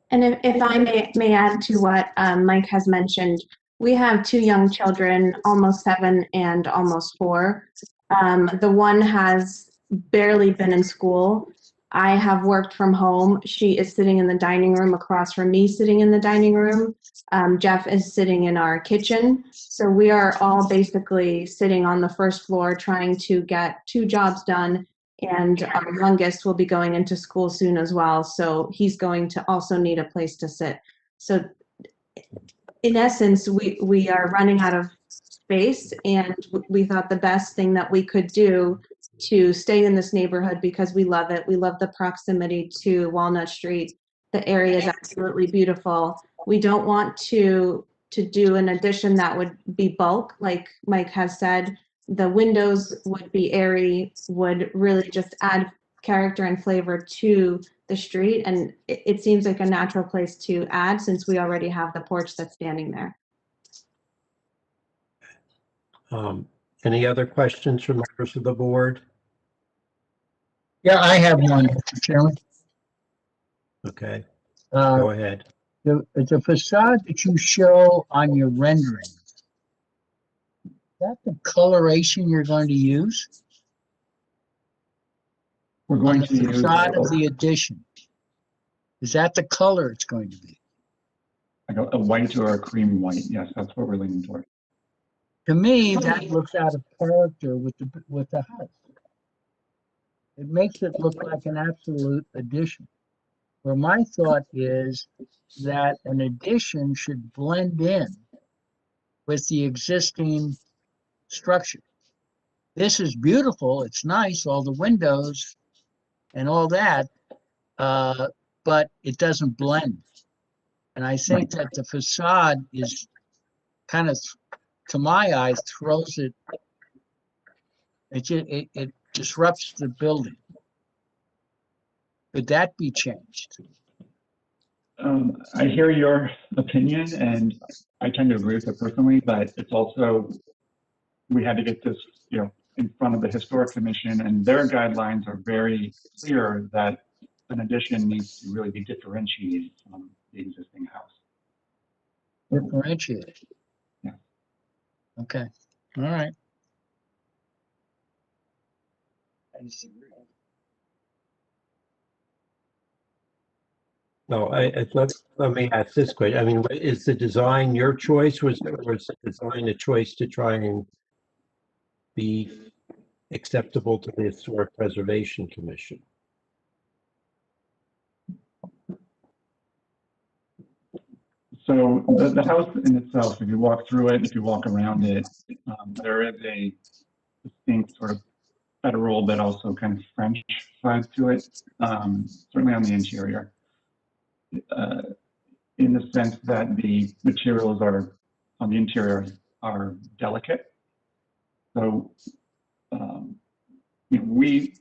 And if I may add to what Mike has mentioned, we have two young children, almost 7 and almost 4. The one has barely been in school. I have worked from home. She is sitting in the dining room across from me, sitting in the dining room. Jeff is sitting in our kitchen. So we are all basically sitting on the first floor trying to get 2 jobs done. And our youngest will be going into school soon as well. So he's going to also need a place to sit. So in essence, we are running out of space, and we thought the best thing that we could do to stay in this neighborhood, because we love it. We love the proximity to Walnut Street. The area is absolutely beautiful. We don't want to do an addition that would be bulk, like Mike has said. The windows would be airy, would really just add character and flavor to the street. And it seems like a natural place to add, since we already have the porch that's standing there. Any other questions from members of the board? Yeah, I have one, Mr. Chairman. Okay, go ahead. The facade that you show on your rendering, that the coloration you're going to use? We're going On to the use, facade of the addition? Is that the color it's going to be? like a white or a cream white. Yes, that's what we're leaning toward. To me, that looks out of character with the house. It makes it look like an absolute addition. Where my thought is that an addition should blend in with the existing structure. This is beautiful, it's nice, all the windows and all that, but it doesn't blend. And I think that the facade is kind of, to my eye, throws it, it disrupts the building. Could that be changed? I hear your opinion, and I tend to agree with it personally, but it's also, we had to get this, in front of the Historic Commission, and their guidelines are very clear that an addition needs to really be differentiated from the existing house. Differentiated? Yeah. Okay, all right. No, let me ask this question. I mean, is the design your choice? Was the design a choice to try and be acceptable to the Historic Preservation Commission? So the house in itself, if you walk through it, if you walk around it, there is a distinct sort of federal, but also kind of French side to it, certainly on the interior. In the sense that the materials are on the interior are delicate. So we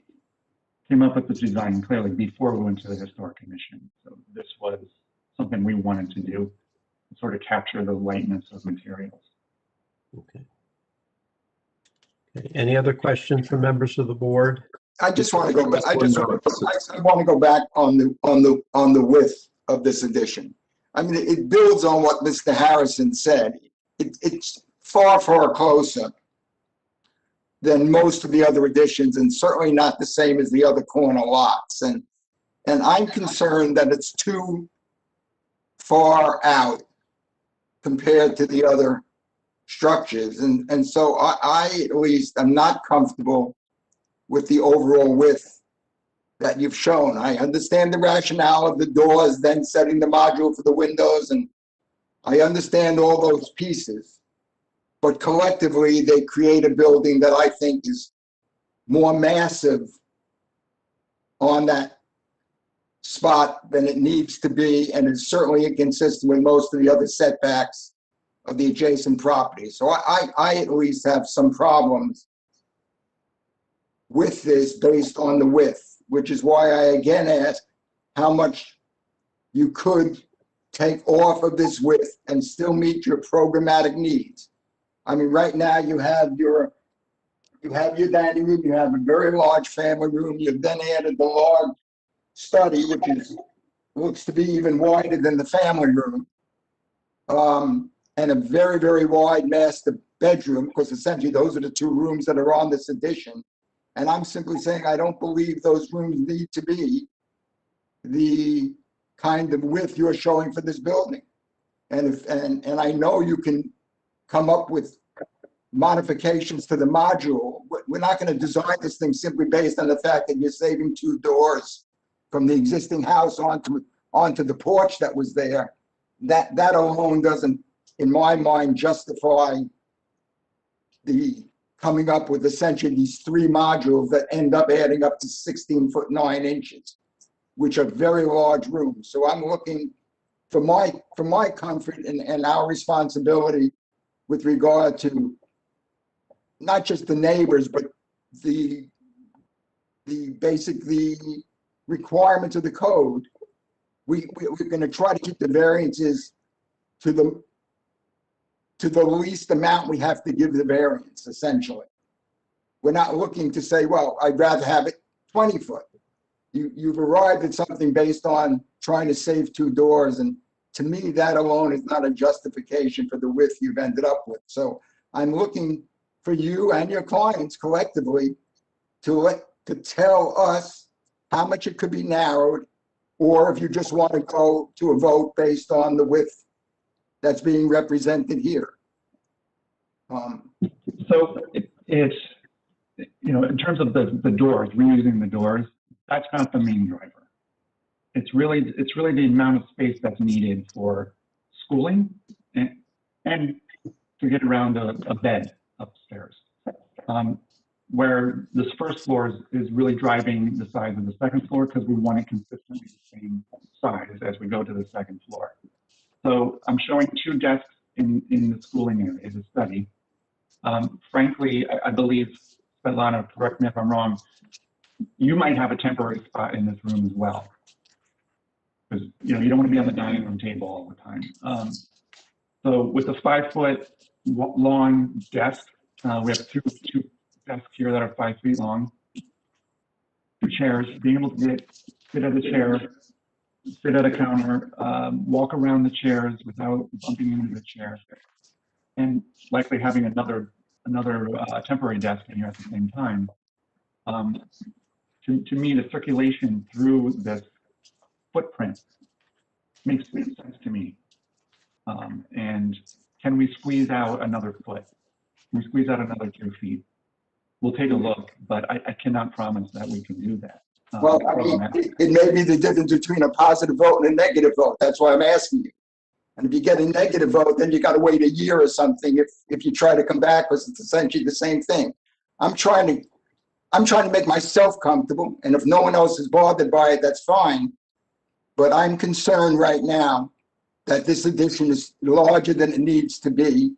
came up with the design clearly before we went to the Historic Commission. So this was something we wanted to do, to sort of capture the lightness of materials. Okay. Any other questions from members of the board? I just want to go back. I want to go back on the width of this addition. I mean, it builds on what Mr. Harrison said. It's far closer than most of the other additions, and certainly not the same as the other corner lots. And I'm concerned that it's too far out compared to the other structures. And so I at least am not comfortable with the overall width that you've shown. I understand the rationale of the doors, then setting the module for the windows, and I understand all those pieces. But collectively, they create a building that I think is more massive on that spot than it needs to be, and is certainly inconsistent with most of the other setbacks of the adjacent property. So I at least have some problems with this based on the width, which is why I again ask how much you could take off of this width and still meet your programmatic needs. I mean, right now you have your dining room, you have a very large family room, you've then added the large study, which looks to be even wider than the family room, and a very wide master bedroom, because essentially those are the two rooms that are on this addition. And I'm simply saying I don't believe those rooms need to be the kind of width you're showing for this building. And I know you can come up with modifications to the module. We're not going to design this thing simply based on the fact that you're saving two doors from the existing house onto the porch that was there. That alone doesn't, in my mind, justify the coming up with essentially these three modules that end up adding up to 16 foot 9 inches, which are very large rooms. So I'm looking for my comfort and our responsibility with regard to not just the neighbors, but the requirements of the code. We're going to try to keep the variances to the least amount we have to give the variance, essentially. We're not looking to say, well, I'd rather have it 20 foot. You've arrived at something based on trying to save two doors, and to me, that alone is not a justification for the width you've ended up with. So I'm looking for you and your clients collectively to tell us how much it could be narrowed, or if you just want to go to a vote based on the width that's being represented here. So it's, you know, in terms of the doors, reusing the doors, that's not the main driver. It's really the amount of space that's needed for schooling and to get around a bed upstairs. Where this first floor is really driving the size of the second floor, because we want it consistently the same size as we go to the second floor. So I'm showing 2 desks in the schooling area, the study. Frankly, I believe, Svetlana, correct me if I'm wrong, you might have a temporary spot in this room as well. Because, you know, you don't want to be on the dining room table all the time. So with the 5-foot long desk, we have two desks here that are 5 feet long. 2 chairs, being able to sit at a chair, sit at a counter, walk around the chairs without bumping into the chair, and likely having another temporary desk in here at the same time. To me, the circulation through this footprint makes sense to me. And can we squeeze out another foot? Can we squeeze out another 2 feet? We'll take a look, but I cannot promise that we can do that. Well, I mean, it may be the difference between a positive vote and a negative vote. That's why I'm asking you. And if you get a negative vote, then you got to wait a year or something if you try to come back, because it's essentially the same thing. I'm trying to make myself comfortable, and if no one else is bothered by it, that's fine. But I'm concerned right now that this addition is larger than it needs to be.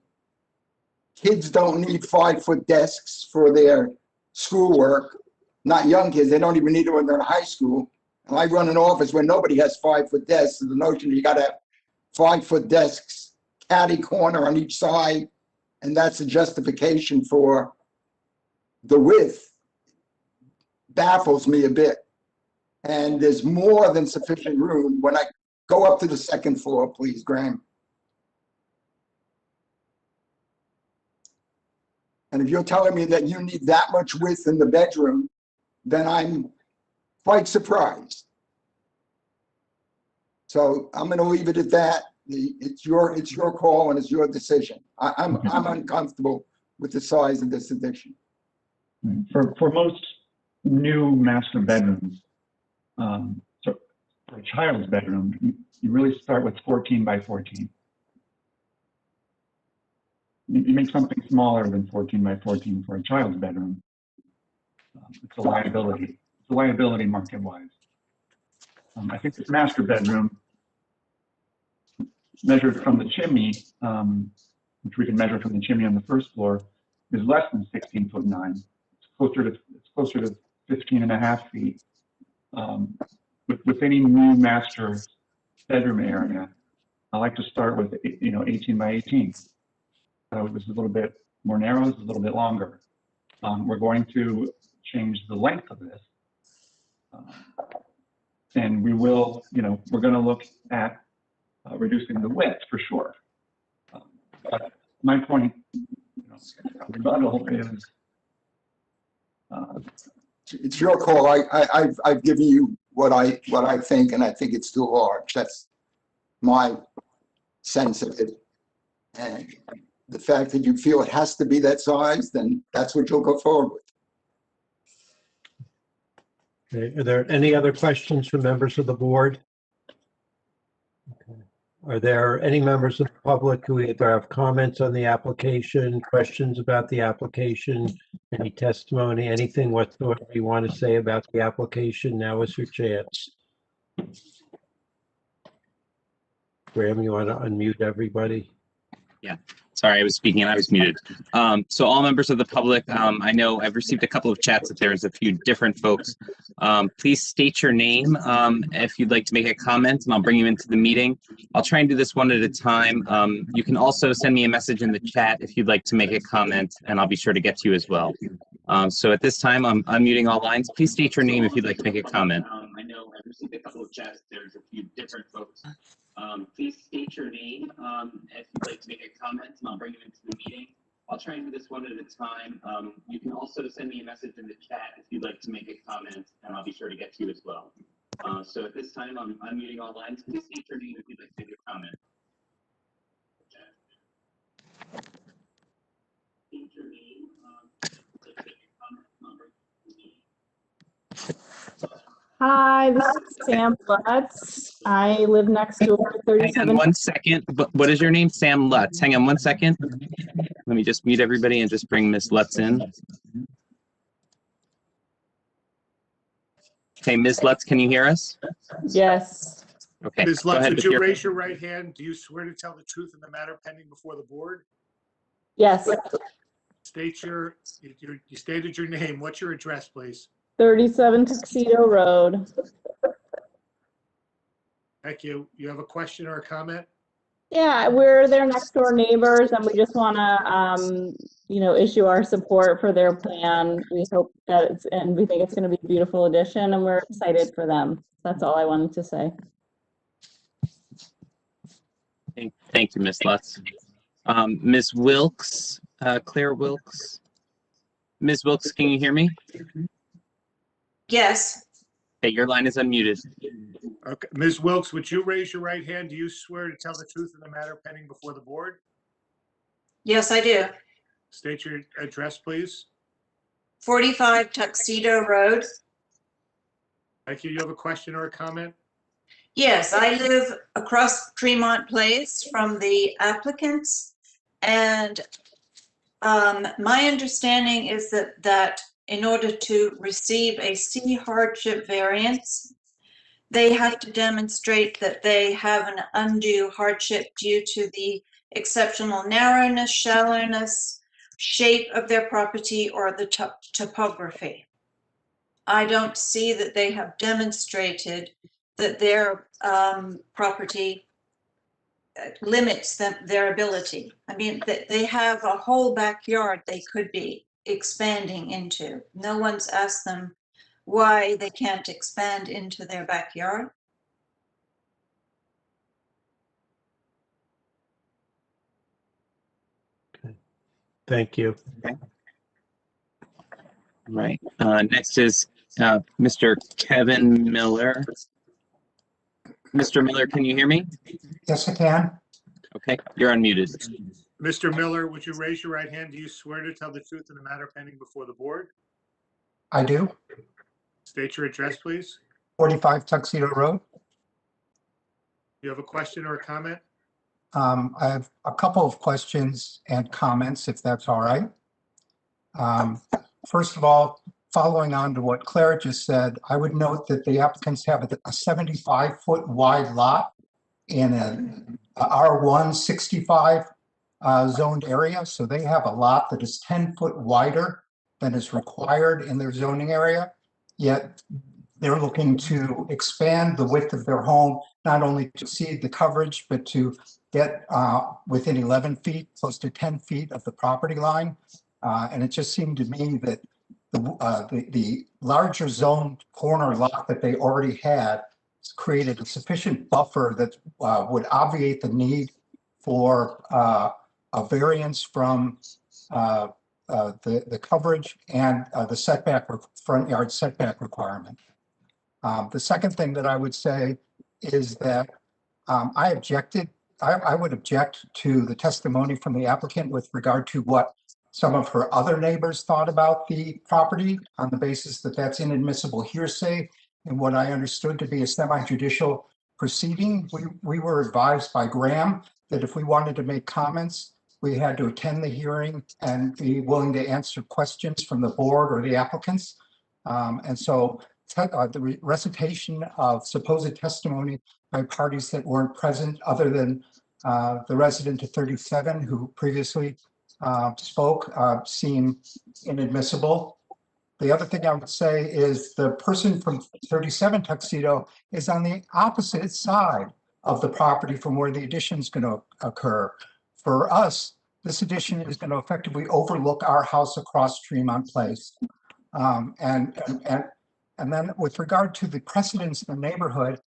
Kids don't need 5-foot desks for their schoolwork. Not young kids, they don't even need it when they're in high school. And I run an office where nobody has 5-foot desks. So the notion you got to have 5-foot desks, catty corner on each side, and that's the justification for the width, baffles me a bit. And there's more than sufficient room. When I go up to the second floor, please, Graham. And if you're telling me that you need that much width in the bedroom, then I'm quite surprised. So I'm going to leave it at that. It's your call and it's your decision. I'm uncomfortable with the size of this addition. For most new master bedrooms, so for a child's bedroom, you really start with 14 by 14. You make something smaller than 14 by 14 for a child's bedroom. It's a liability. It's a liability market-wise. I think this master bedroom, measured from the chimney, which we can measure from the chimney on the first floor, is less than 16'9". It's closer to 15 and a half feet. With any new master bedroom area, I like to start with 18 by 18. So this is a little bit more narrow. This is a little bit longer. We're going to change the length of this, and we will. We're going to look at reducing the width for sure. But my point, rebuttal is. It's your call. I've given you what I think, and I think it's too large. That's my sense of it. And the fact that you feel it has to be that size, then that's what you'll go forward with. Okay. Are there any other questions from members of the board? Okay. Are there any members of the public who either have comments on the application, questions about the application, any testimony, anything whatsoever you want to say about the application? Now is your chance. Graham, you want to unmute everybody? Yeah, sorry, I was speaking and I was muted. So all members of the public, I know I've received a couple of chats that there's a few different folks. Please state your name if you'd like to make a comment, and I'll bring you into the meeting. I'll try and do this one at a time. You can also send me a message in the chat if you'd like to make a comment, and I'll be sure to get to you as well. So at this time, I'm unmuting all lines. Please state your name if you'd like to make a comment. I know I've received a couple of chats. There's a few different folks. Please state your name if you'd like to make a comment, and I'll bring you into the meeting. I'll try and do this one at a time. You can also send me a message in the chat if you'd like to make a comment, and I'll be sure to get to you as well. So at this time, I'm unmuting all lines. Please state your name if you'd like to make a comment. State your name. Hi, this is Sam Lutz. I live next door to 37. Hang on 1 second. What is your name? Sam Lutz. Hang on 1 second. Let me just mute everybody and just bring Miss Lutz in. Okay, Ms. Lutz, can you hear us? Yes. Okay. Ms. go Lutz, ahead would with you your- raise your right hand? Do you swear to tell the truth in the matter pending before the board? Yes. State you stated your name. What's your address, please? 37 Tuxedo Road. Thank you. You have a question or a comment? Yeah, we're their next door neighbors and we just want to, issue our support for their plan. We hope that and we think it's going to be a beautiful addition and we're excited for them. That's all I wanted to say. Thank you, Ms. Lutz. Ms. Wilkes, Claire Wilkes. Ms. Wilkes, can you hear me? Yes. Okay, your line is unmuted. Okay. Ms. Wilkes, would you raise your right hand? Do you swear to tell the truth in the matter pending before the board? Yes, I do. State your address, please. 45 Tuxedo Road. Thank you. You have a question or a comment? Yes, I live across Tremont Place from the applicants. And my understanding is that in order to receive a C hardship variance, they have to demonstrate that they have an undue hardship due to the exceptional narrowness, shallowness, shape of their property, or the topography. I don't see that they have demonstrated that their property limits their ability. I mean, they have a whole backyard they could be expanding into. No one's asked them why they can't expand into their backyard. Thank you. Okay. Right. Next is Mr. Kevin Miller. Mr. Miller, can you hear me? Yes, I can. Okay, you're unmuted. Mr. Miller, would you raise your right hand? Do you swear to tell the truth in the matter pending before the board? I do. State your address, please. 45 Tuxedo Road. You have a question or a comment? I have a couple of questions and comments, if that's all right. First of all, following on to what Claire just said, I would note that the applicants have a 75-foot wide lot in an R1 65 zoned area. So they have a lot that is 10 foot wider than is required in their zoning area. Yet they're looking to expand the width of their home, not only to exceed the coverage, but to get within 11 feet, close to 10 feet of the property line. And it just seemed to me that the larger zoned corner lot that they already had created a sufficient buffer that would obviate the need for a variance from the coverage and the setback, front yard setback requirement. The second thing that I would say is that I would object to the testimony from the applicant with regard to what some of her other neighbors thought about the property on the basis that that's inadmissible hearsay and what I understood to be a semi-judicial proceeding. We were advised by Graham that if we wanted to make comments, we had to attend the hearing and be willing to answer questions from the board or the applicants. And so the recitation of supposed testimony by parties that weren't present other than the resident of 37 who previously spoke seem inadmissible. The other thing I would say is the person from 37 Tuxedo is on the opposite side of the property from where the addition is going to occur. For us, this addition is going to effectively overlook our house across Tremont Place. And then with regard to the precedents in the neighborhood,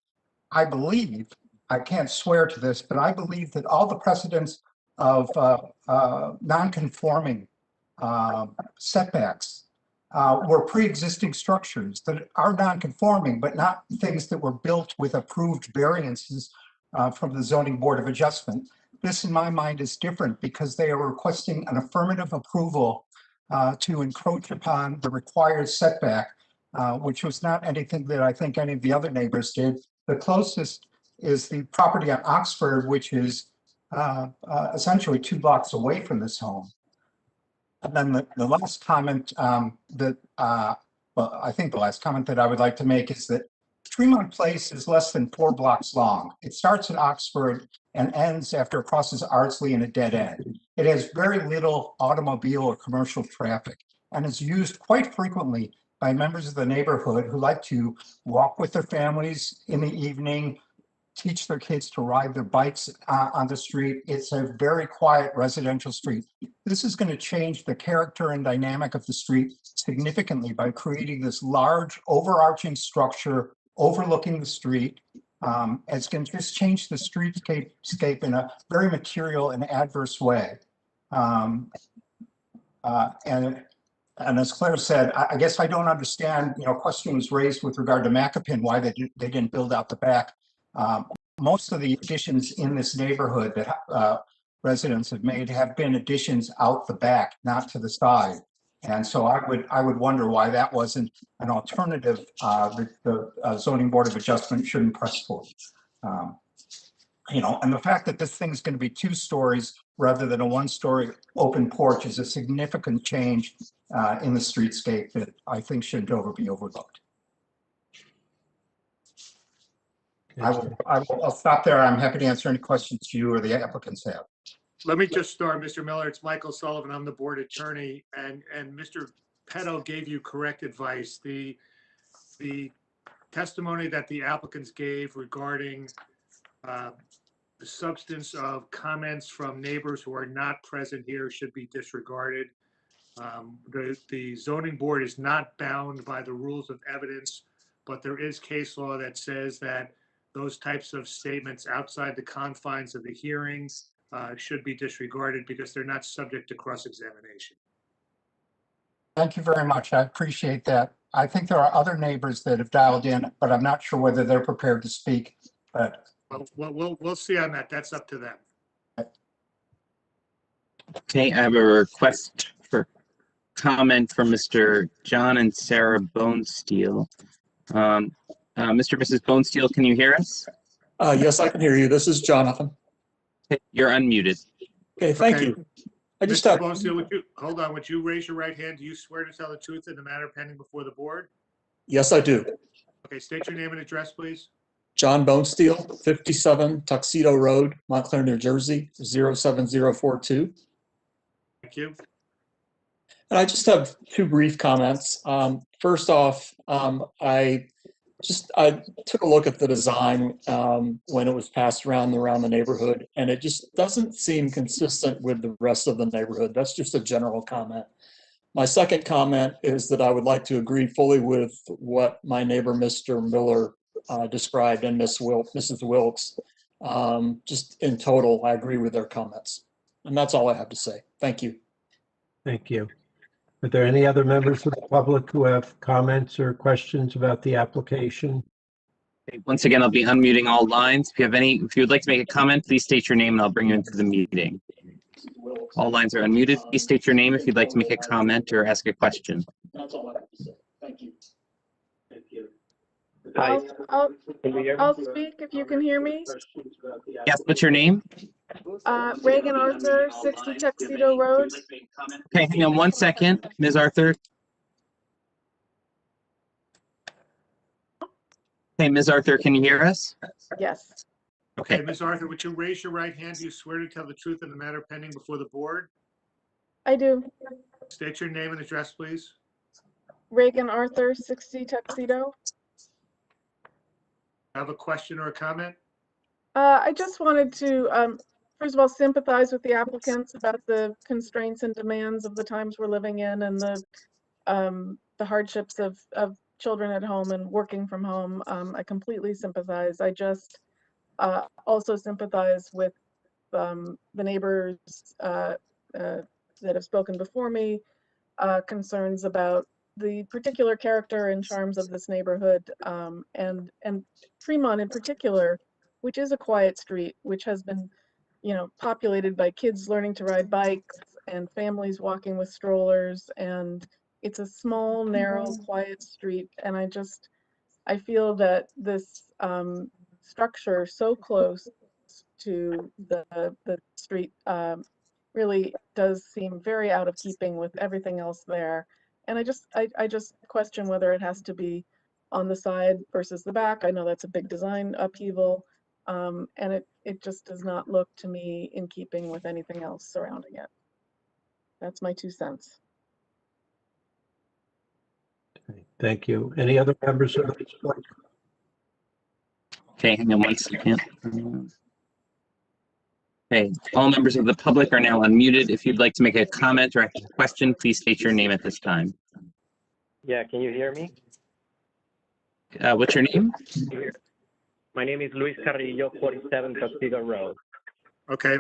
I believe, I can't swear to this, but I believe that all the precedents of non-conforming setbacks were pre-existing structures that are non-conforming, but not things that were built with approved variances from the Zoning Board of Adjustment. This, in my mind, is different because they are requesting an affirmative approval to encroach upon the required setback, which was not anything that I think any of the other neighbors did. The closest is the property on Oxford, which is essentially 2 blocks away from this home. And then the last comment well, I think the last comment that I would like to make is that Tremont Place is less than 4 blocks long. It starts at Oxford and ends after it crosses Ardsley in a dead end. It has very little automobile or commercial traffic and is used quite frequently by members of the neighborhood who like to walk with their families in the evening, teach their kids to ride their bikes on the street. It's a very quiet residential street. This is going to change the character and dynamic of the street significantly by creating this large overarching structure overlooking the street. It's going to just change the streetscape in a very material and adverse way. And as Claire said, I guess I don't understand, a question was raised with regard to Macopin, why they didn't build out the back. Most of the additions in this neighborhood that residents have made have been additions out the back, not to the side. And so I would wonder why that wasn't an alternative that the Zoning Board of Adjustment shouldn't press for. And the fact that this thing's going to be 2 stories rather than a 1-story open porch is a significant change in the streetscape that I think shouldn't be overlooked. I'll stop there. I'm happy to answer any questions you or the applicants have. Let me just start, Mr. Miller. It's Michael Sullivan. I'm the board attorney, and Mr. Petto gave you correct advice. The testimony that the applicants gave regarding the substance of comments from neighbors who are not present here should be disregarded. The zoning board is not bound by the rules of evidence, but there is case law that says that those types of statements outside the confines of the hearings should be disregarded because they're not subject to cross-examination. Thank you very much. I appreciate that. I think there are other neighbors that have dialed in, but I'm not sure whether they're prepared to speak. But we'll see on that. That's up to them. Okay, I have a request for comment from Mr. John and Sarah Bonesteel. Mr. and Mrs. Bonesteel, can you hear us? Yes, I can hear you. This is Jonathan. You're unmuted. Okay, thank you. I just Mr. have. Bonesteel, hold on. Would you raise your right hand? Do you swear to tell the truth in the matter pending before the board? Yes, I do. Okay, state your name and address, please. John Bonesteel, 57 Tuxedo Road, Montclair, New Jersey, 07042. Thank you. And I just have 2 brief comments. First off, I took a look at the design when it was passed around the neighborhood, and it just doesn't seem consistent with the rest of the neighborhood. That's just a general comment. My second comment is that I would like to agree fully with what my neighbor, Mr. Miller, described, and Mrs. Wilkes. Just in total, I agree with their comments. And that's all I have to say. Thank you. Thank you. Are there any other members of the public who have comments or questions about the application? Okay, once again, I'll be unmuting all lines. If you would like to make a comment, please state your name and I'll bring you into the meeting. All lines are unmuted. Please state your name if you'd like to make a comment or ask a question. That's all I have to say. Thank you. Thank you. I'll speak if you can hear me. Yes, what's your name? Reagan Arthur, 60 Tuxedo Road. Okay, hang on 1 second, Ms. Arthur. Hey, Ms. Arthur, can you hear us? Yes. Okay, Ms. Arthur, would you raise your right hand? Do you swear to tell the truth in the matter pending before the board? I do. State your name and address, please. Reagan Arthur, 60 Tuxedo. Have a question or a comment? I just wanted to, first of all, sympathize with the applicants about the constraints and demands of the times we're living in and the hardships of children at home and working from home. I completely sympathize. I just also sympathize with the neighbors that have spoken before me, concerns about the particular character and charms of this neighborhood, and Tremont in particular, which is a quiet street, which has been, you know, populated by kids learning to ride bikes and families walking with strollers, and it's a small, narrow, quiet street, and I feel that this structure so close to the street really does seem very out of keeping with everything else there. And I just question whether it has to be on the side versus the back. I know that's a big design upheaval, and it just does not look to me in keeping with anything else surrounding it. That's my 2 cents. Thank you. Any other members of the board? Okay, hang on 1 second. Okay, all members of the public are now unmuted. If you'd like to make a comment or a question, please state your name at this time. Yeah, can you hear me? What's your name? My name is Luis Carrillo, 47 Tuxedo Road. Okay.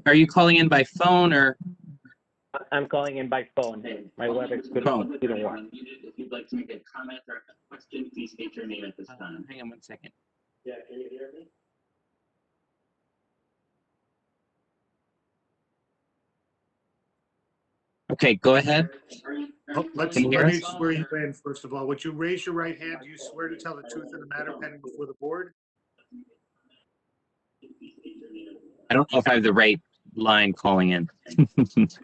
Are you calling in by phone or? I'm calling in by phone. My web is good. Phone. If you'd like to make a comment or a question, please state your name at this time. Hang on 1 second. Yeah, can you hear me? Okay, go ahead. Let me swear you in, first of all. Would you raise your right hand? Do you swear to tell the truth in the matter pending before the board? I don't know if I have the right line calling in.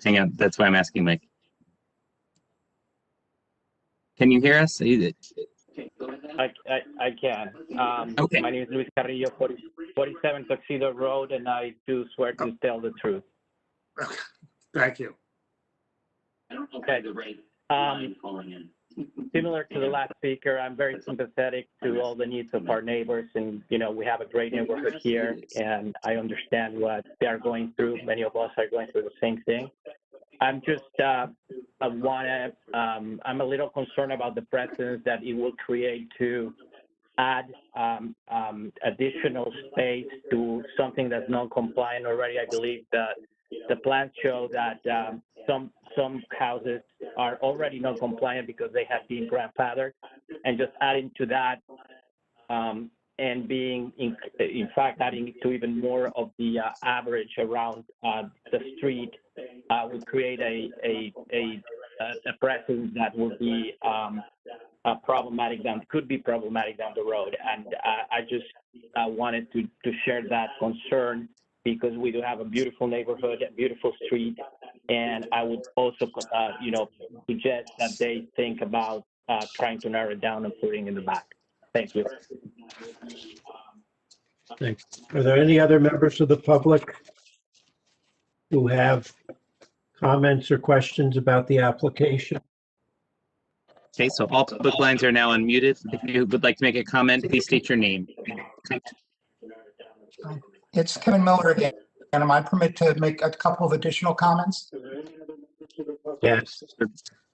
Hang on, that's why I'm asking Mike. Can you hear us? I can. Okay. My name is Luis Carrillo, 47 Tuxedo Road, and I do swear to tell the truth. Thank you. I don't know if I have the right line calling in. Similar to the last speaker, I'm very sympathetic to all the needs of our neighbors, and you know we have a great neighborhood here, and I understand what they are going through. Many of us are going through the same thing. I'm just I'm a little concerned about the precedence that it will create to add additional space to something that's non-compliant already. I believe that the plans show that some houses are already non-compliant because they have been grandfathered, and just adding to that and being in fact adding to even more of the average around the street would create a precedent that would be problematic could be problematic down the road. And I just wanted to share that concern, because we do have a beautiful neighborhood, a beautiful street, and I would also, suggest that they think about trying to narrow it down and putting in the back. Thank you. Thanks. Are there any other members of the public who have comments or questions about the application? Okay, so all public lines are now unmuted. If you would like to make a comment, please state your name. It's Kevin Miller again. And am I permitted to make a couple of additional comments? Yes.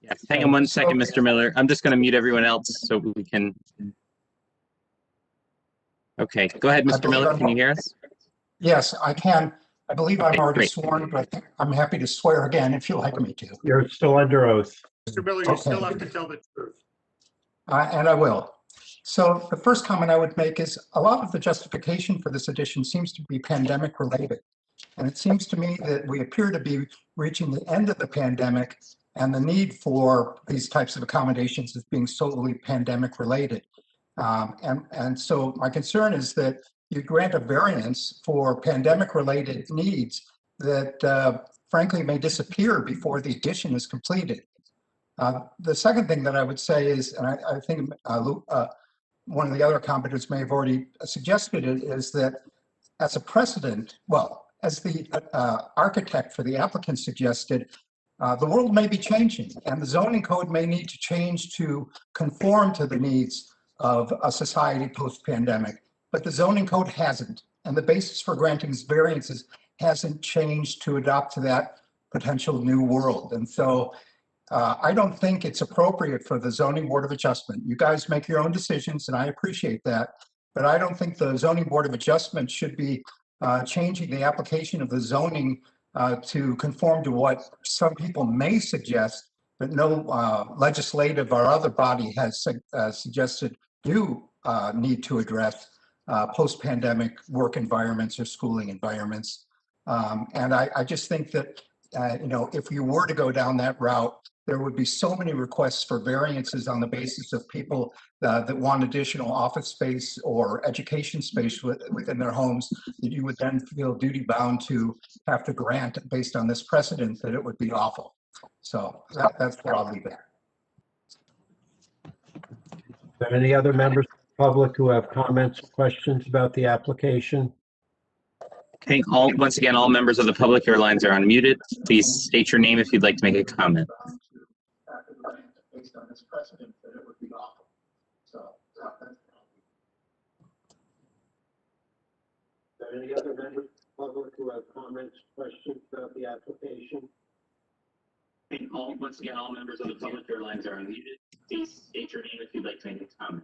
Yes. Hang on 1 second, Mr. Miller. I'm just going to mute everyone else so we can. Okay, go ahead, Mr. Miller. Can you hear us? Yes, I can. I believe I'm already sworn, but I'm happy to swear again if you'd like me to. You're still under oath. Mr. Miller, you still have to tell the truth. And I will. So the first comment I would make is a lot of the justification for this addition seems to be pandemic related. And it seems to me that we appear to be reaching the end of the pandemic, and the need for these types of accommodations is being solely pandemic related. And so my concern is that you grant a variance for pandemic related needs that frankly may disappear before the addition is completed. The second thing that I would say is, and I think one of the other commenters may have already suggested it, is that as a precedent, well, as the architect for the applicant suggested, the world may be changing, and the zoning code may need to change to conform to the needs of a society post-pandemic. But the zoning code hasn't, and the basis for granting variances hasn't changed to adopt to that potential new world. And so I don't think it's appropriate for the Zoning Board of Adjustment. You guys make your own decisions, and I appreciate that. But I don't think the Zoning Board of Adjustment should be changing the application of the zoning to conform to what some people may suggest, but no legislative or other body has suggested do need to address post-pandemic work environments or schooling environments. And I just think that, if you were to go down that route, there would be so many requests for variances on the basis of people that want additional office space or education space within their homes, that you would then feel duty bound to have to grant based on this precedent, that it would be awful. So that's where I'll leave it. Are there any other members of the public who have comments or questions about the application? Okay, once again, all members of the public, your lines are unmuted. Please state your name if you'd like to make a comment. Based on this precedent, that it would be awful. So Are there any other members of the public who have comments, questions about the application? Okay, once again, all members of the public, your lines are unmuted. Please state your name if you'd like to make a comment.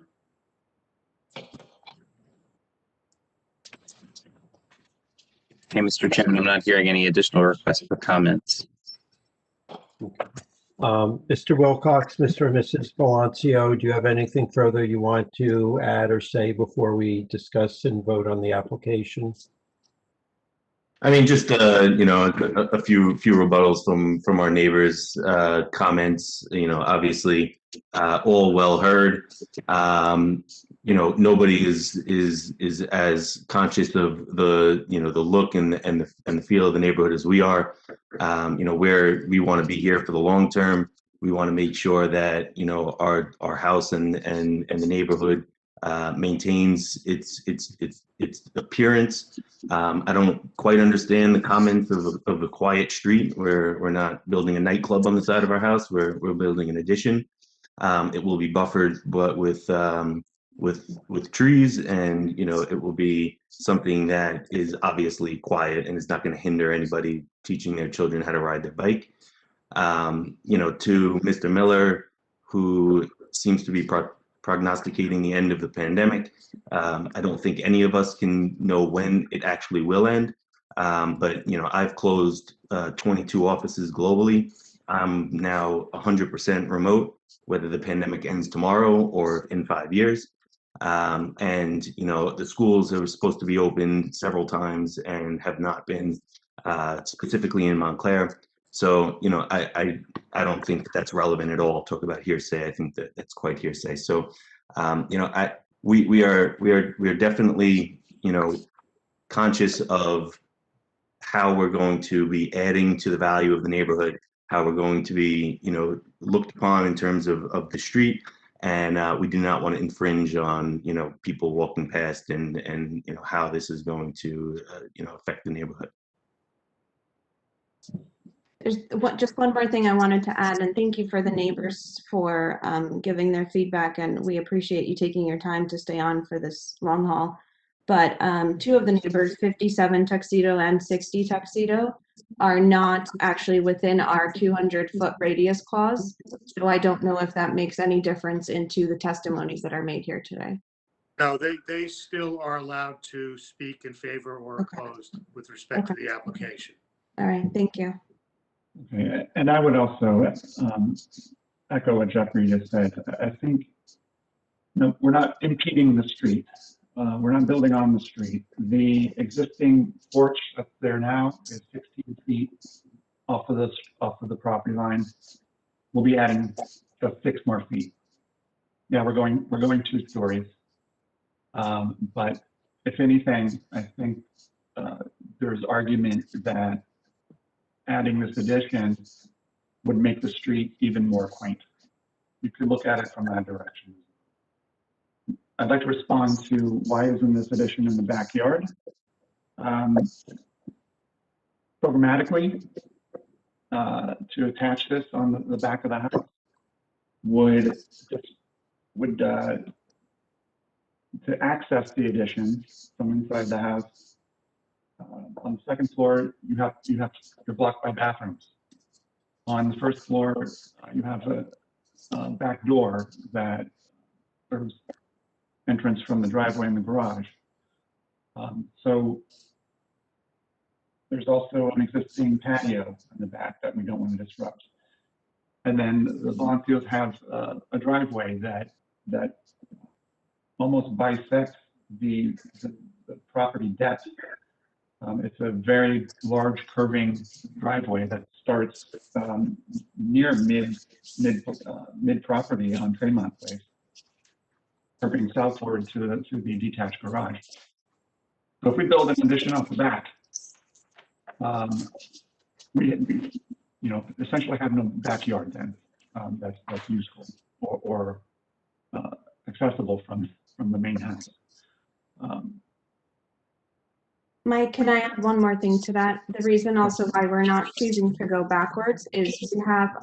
Okay, Mr. Chairman, I'm not hearing any additional requests for comments. Mr. Wilcox, Mr. and Mrs. Balancio, do you have anything further you want to add or say before we discuss and vote on the application? I mean, just a few rebuttals from our neighbors' comments. Obviously, all well heard. Nobody is as conscious of the the look and the feel of the neighborhood as we are. Where we want to be here for the long term. We want to make sure that our house and the neighborhood maintains its appearance. I don't quite understand the comments of the quiet street where we're not building a nightclub on the side of our house. We're building an addition. It will be buffered, but with trees, and it will be something that is obviously quiet and is not going to hinder anybody teaching their children how to ride their bike. To Mr. Miller, who seems to be prognosticating the end of the pandemic. I don't think any of us can know when it actually will end. But I've closed 22 offices globally. I'm now 100% remote, whether the pandemic ends tomorrow or in 5 years. The schools are supposed to be open several times and have not been, specifically in Montclair. So, I don't think that's relevant at all. Talk about hearsay. I think that's quite hearsay. So, we are definitely, conscious of how we're going to be adding to the value of the neighborhood, how we're going to be, looked upon in terms of the street. And we do not want to infringe on, people walking past and how this is going to, affect the neighborhood. There's just one more thing I wanted to add, and thank you for the neighbors for giving their feedback, and we appreciate you taking your time to stay on for this long haul. But two of the neighbors, 57 Tuxedo and 60 Tuxedo, are not actually within our 200-foot radius clause. So I don't know if that makes any difference into the testimonies that are made here today. No, they still are allowed to speak in favor or opposed with respect to the application. All right, thank you. Okay, and I would also echo what Jeffrey just said. I think we're not impeding the street. We're not building on the street. The existing porch that's there now is 16 feet off of the property line. We'll be adding just 6 more feet. Yeah, we're going 2 stories. But if anything, I think there's argument that adding this addition would make the street even more quaint. You could look at it from that direction. I'd like to respond to why isn't this addition in the backyard? Programmatically, to attach this on the back of the house would to access the addition from inside the house. On the second floor, you're blocked by bathrooms. On the first floor, you have a back door that serves entrance from the driveway and the garage. So there's also an existing patio in the back that we don't want to disrupt. And then the Balancios have a driveway that almost bisects the property depth. It's a very large curving driveway that starts near mid property on Tremont Place, curving southward to the detached garage. So if we build an addition off the back, we essentially have no backyard then that's useful or accessible from the main house. Mike, can I add one more thing to that? The reason also why we're not choosing to go backwards is we have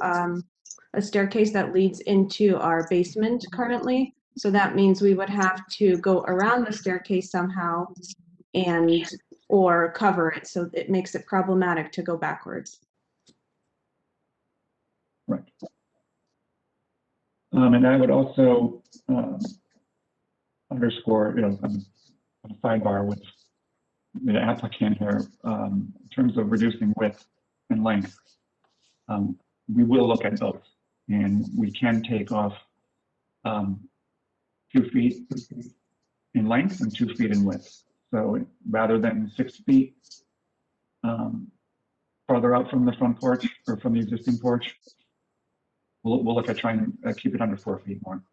a staircase that leads into our basement currently. So that means we would have to go around the staircase somehow or cover it. So it makes it problematic to go backwards. Right. And I would also underscore, on a sidebar with the applicant here, in terms of reducing width and length, we will look at both, and we can take off 2 feet in length and 2 feet in width. So rather than 6 feet farther out from the front porch or from the existing porch, we'll look at trying to keep it under 4 feet more.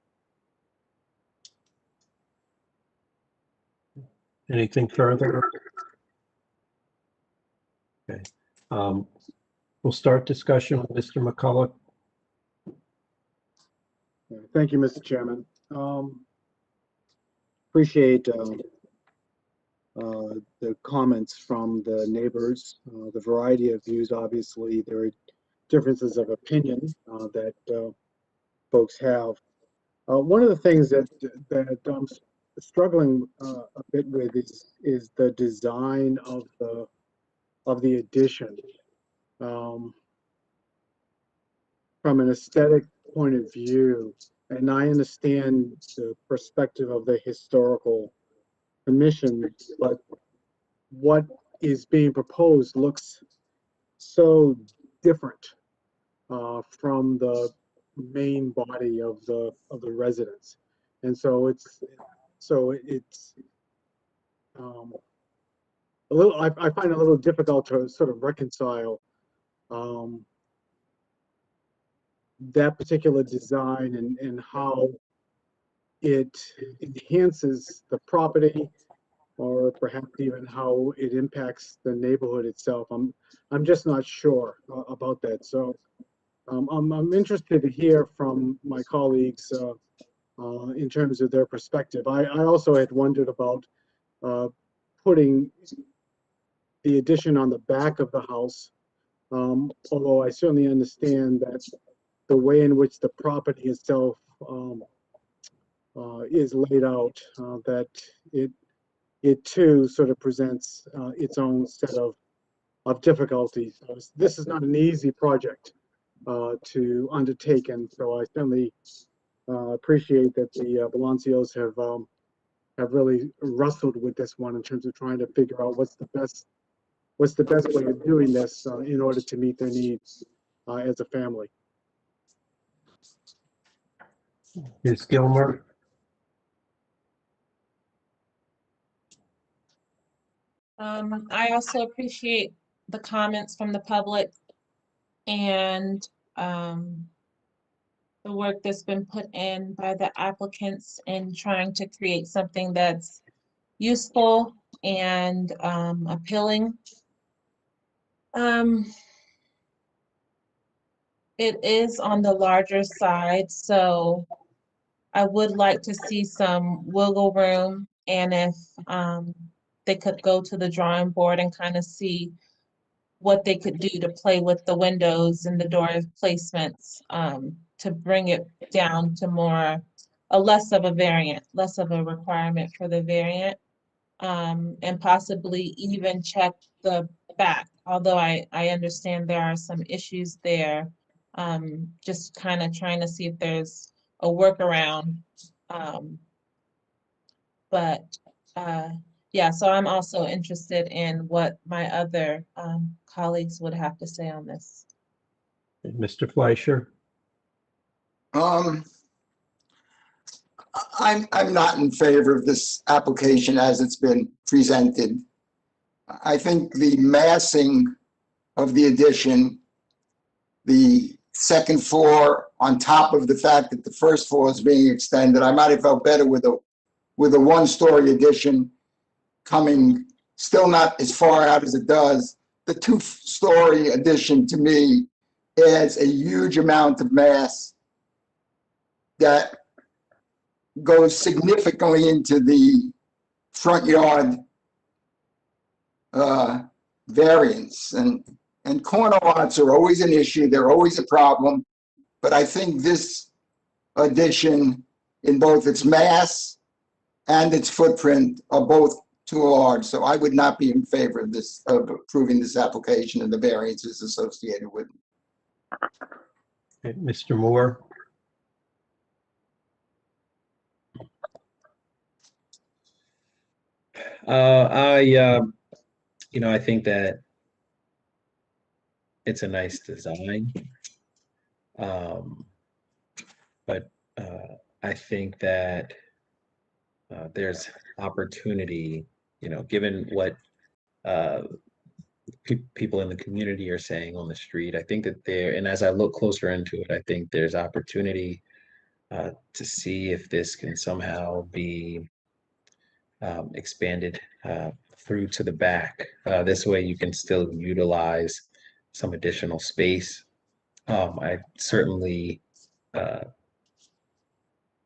Anything further? Okay. We'll start discussion with Mr. McCullough. Thank you, Mr. Chairman. Appreciate the comments from the neighbors, the variety of views. Obviously, there are differences of opinion that folks have. One of the things that I'm struggling a bit with is the design of the addition. From an aesthetic point of view, and I understand the perspective of the historical commission, but what is being proposed looks so different from the main body of the residence, and so it's a little. I find it a little difficult to sort of reconcile that particular design and how it enhances the property, or perhaps even how it impacts the neighborhood itself. I'm just not sure about that. So I'm interested to hear from my colleagues in terms of their perspective. I also had wondered about putting the addition on the back of the house, although I certainly understand that the way in which the property itself is laid out, that it too sort of presents its own set of difficulties. So this is not an easy project to undertake, and so I certainly appreciate that the Balancios have really wrestled with this one in terms of trying to figure out what's the best way of doing this in order to meet their needs as a family. Ms. Gilmer. I also appreciate the comments from the public and the work that's been put in by the applicants in trying to create something that's useful and appealing. It is on the larger side, so I would like to see some wiggle room, and if they could go to the drawing board and kind of see what they could do to play with the windows and the door placements to bring it down to less of a variant, less of a requirement for the variant, and possibly even check the back. Although I understand there are some issues there, just kind of trying to see if there's a workaround. But yeah, so I'm also interested in what my other colleagues would have to say on this. Mr. Fleischer? I'm not in favor of this application as it's been presented. I think the massing of the addition, the second floor on top of the fact that the first floor is being extended, I might have felt better with a one-story addition coming still not as far out as it does. The two-story addition to me adds a huge amount of mass that goes significantly into the front yard variance. And corner lots are always an issue. They're always a problem. But I think this addition, in both its mass and its footprint, are both too large. So I would not be in favor of this, of approving this application and the variances associated with it. Okay, Mr. Moore? I think that it's a nice design, but I think that there's opportunity, given what people in the community are saying on the street. I think that and as I look closer into it, I think there's opportunity to see if this can somehow be expanded through to the back. This way you can still utilize some additional space. I certainly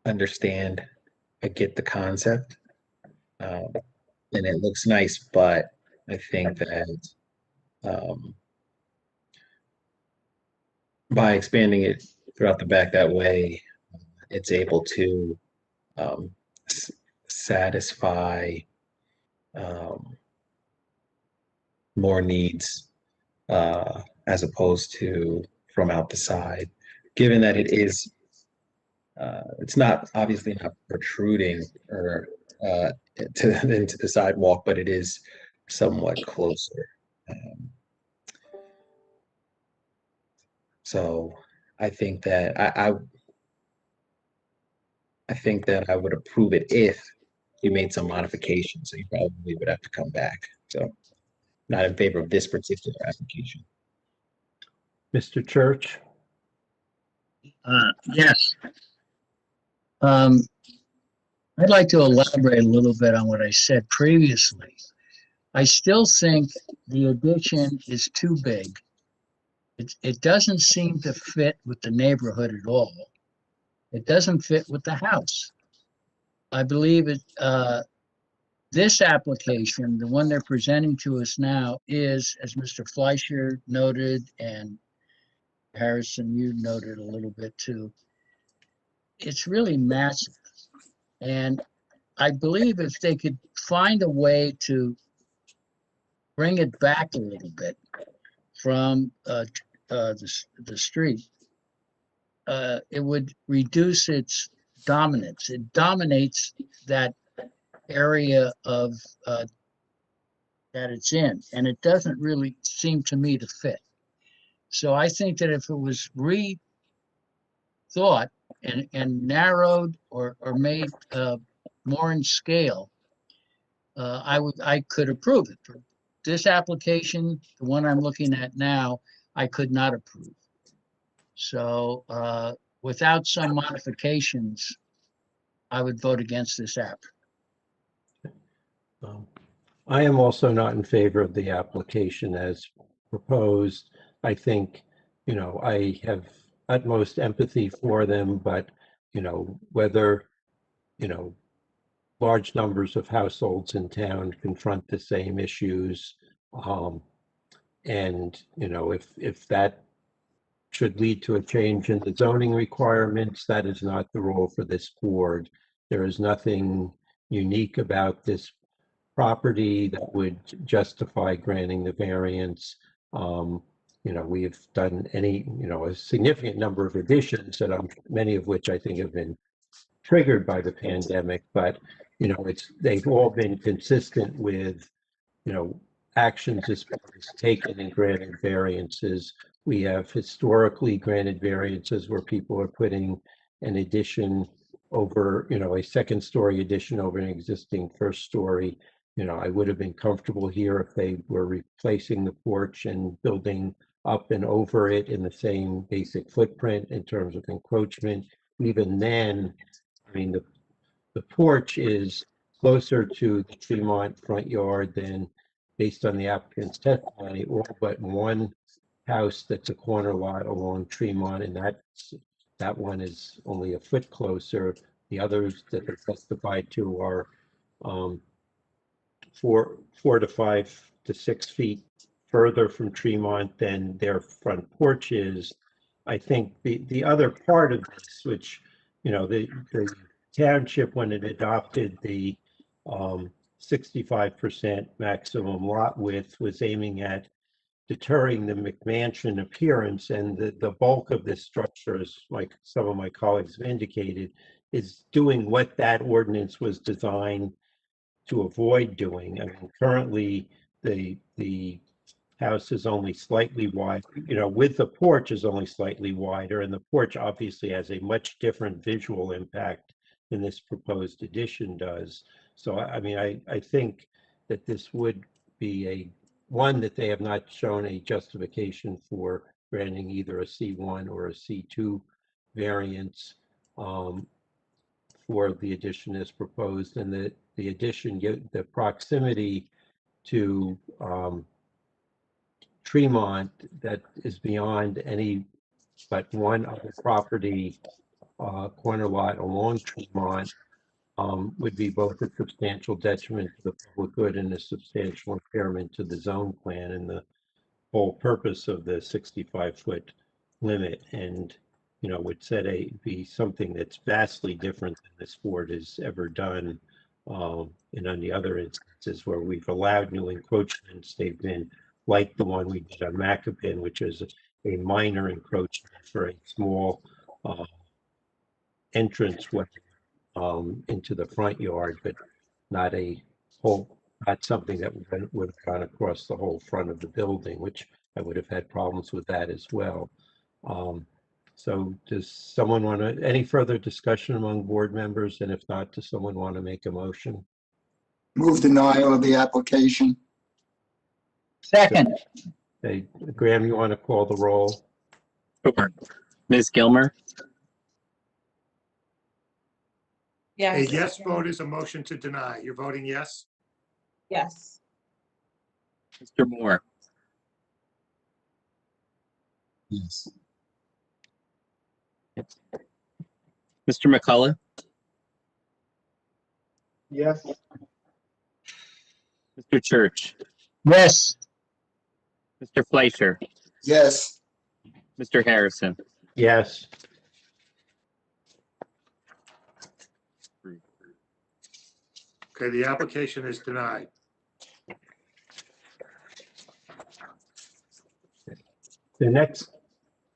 understand, I get the concept, and it looks nice, but I think that by expanding it throughout the back that way, it's able to satisfy more needs as opposed to from out the side, given that it is it's not obviously not protruding or into the sidewalk, but it is somewhat closer. So I think that I think that I would approve it if you made some modifications. So you probably would have to come back. So not in favor of this particular application. Mr. Church? Yes. I'd like to elaborate a little bit on what I said previously. I still think the addition is too big. It doesn't seem to fit with the neighborhood at all. It doesn't fit with the house. I believe this application, the one they're presenting to us now, is, as Mr. Fleischer noted, and Harrison, you noted a little bit too, it's really massive. And I believe if they could find a way to bring it back a little bit from the street, it would reduce its dominance. It dominates that area of that it's in, and it doesn't really seem to me to fit. So I think that if it was rethought and narrowed or made more in scale, I could approve it. For this application, the one I'm looking at now, I could not approve. So without some modifications, I would vote against this app. I am also not in favor of the application as proposed. I think, I have utmost empathy for them, but, whether, large numbers of households in town confront the same issues. And, if that should lead to a change in the zoning requirements, that is not the role for this board. There is nothing unique about this property that would justify granting the variance. We've done a significant number of additions that many of which I think have been triggered by the pandemic, but they've all been consistent with, actions as far as taken and granted variances. We have historically granted variances where people are putting an addition over, a second story addition over an existing first story. I would have been comfortable here if they were replacing the porch and building up and over it in the same basic footprint in terms of encroachment. Even then, I mean, the porch is closer to the Tremont front yard than, based on the applicant's testimony, all but one house that's a corner lot along Tremont, and that one is only a foot closer. The others that are testified to are 4 to 5 to 6 feet further from Tremont than their front porch is. I think the other part of this, which, the township, when it adopted the 65% maximum lot width, was aiming at deterring the McMansion appearance, and the bulk of this structure, as like some of my colleagues have indicated, is doing what that ordinance was designed to avoid doing. I mean, currently the house is only slightly wide, with the porch is only slightly wider, and the porch obviously has a much different visual impact than this proposed addition does. So, I mean, I think that this would be one that they have not shown a justification for granting either a C1 or a C2 variance for the addition as proposed, and the addition, the proximity to Tremont that is beyond any but one other property corner lot along Tremont would be both a substantial detriment to the public good and a substantial impairment to the zone plan and the whole purpose of the 65-foot limit, and would be something that's vastly different than this board has ever done. And on the other instances where we've allowed new encroachments, they've been like the one we did on Macopin, which is a minor encroachment for a small entranceway into the front yard, but not something that would have gone across the whole front of the building, which I would have had problems with that as well. So does someone want to, any further discussion among board members? And if not, does someone want to make a motion? Move denial of the application. Second. Hey, Graham, you want to call the roll? Sure. Ms. Gilmer, Yes. A yes vote is a motion to deny. You're voting yes? Yes. Mr. Moore, Yes. Mr. McCullough, Yes. Mr. Church, Yes. Mr. Fleischer, Yes. Mr. Harrison. Yes. Okay, the application is denied. The next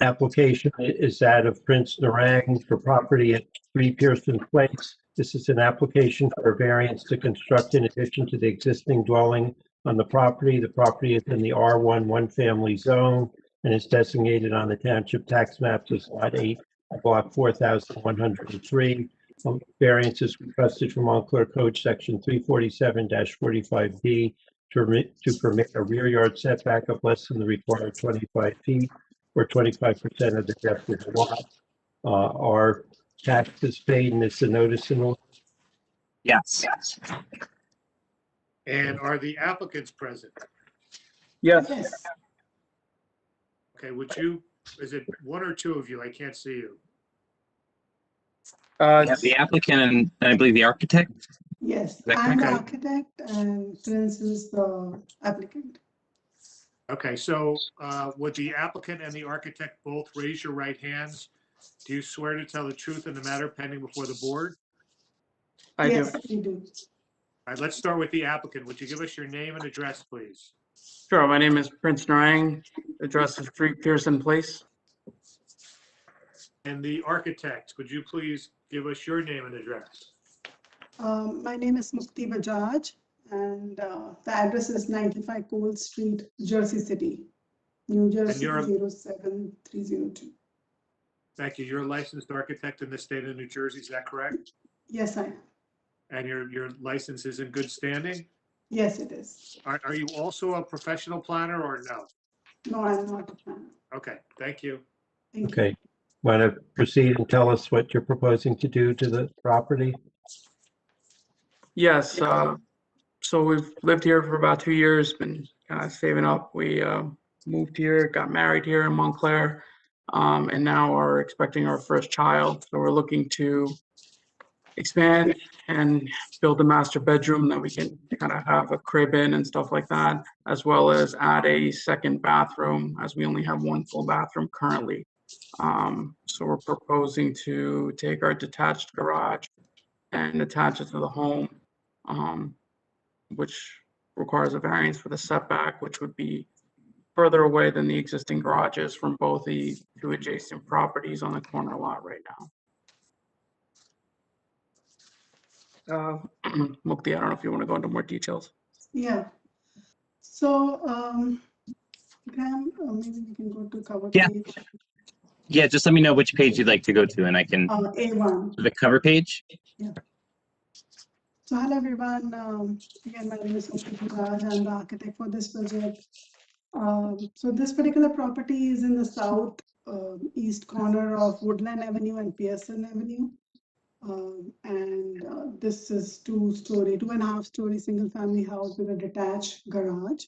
application is that of Prince Narang for property at 3 Pierson Place. This is an application for a variance to construct in addition to the existing dwelling on the property. The property is in the R1 one-family zone and is designated on the township tax maps as Lot 8, Block 4103. Variance is requested from Montclair Code Section 347-45D to permit a rear yard setback of less than the required 25 feet or 25% of the depth of the lot. Our taxes paid, and it's a notice in order. Yes. And are the applicants present? Yes. Okay, is it one or two of you? I can't see you. The applicant and I believe the architect. Yes, that I'm the correct? architect and Prince is the applicant. Okay, so would the applicant and the architect both raise your right hands? Do you swear to tell the truth in the matter pending before the board? Yes, we do. All right, let's start with the applicant. Would you give us your name and address, please? Sure. My name is Prince Narang. Address is 3 Pierson Place. And the architect, would you please give us your name and address? My name is Mukti Bajaj, and the address is 95 Cole Street, Jersey City, New Jersey you're- 07302. Thank you. You're a licensed architect in the state of New Jersey, is that correct? Yes, I am. And your license is in good standing? Yes, it is. Are you also a professional planner or no? No, I'm not a planner. Okay, thank you. Thank you. Okay. Want to proceed and tell us what you're proposing to do to the property? Yes, so we've lived here for about 2 years, been kind of saving up. We moved here, got married here in Montclair, and now are expecting our first child. So we're looking to expand and build a master bedroom that we can kind of have a crib in and stuff like that, as well as add a second bathroom, as we only have one full bathroom currently. So we're proposing to take our detached garage and attach it to the home, which requires a variance for the setback, which would be further away than the existing garages from both the two adjacent properties on the corner lot right now. Mukti, I don't know if you want to go into more details. Yeah. So, Graham, maybe we can go to cover Yeah. page. Yeah, just let me know which page you'd like to go to, and I can. A1. The cover page. Yeah. So hello everyone. Again, my name is Mukti Raj. I'm the architect for this project. So this particular property is in the south east corner of Woodland Avenue and Pierson Avenue. This is 2.5 story single family house with a detached garage.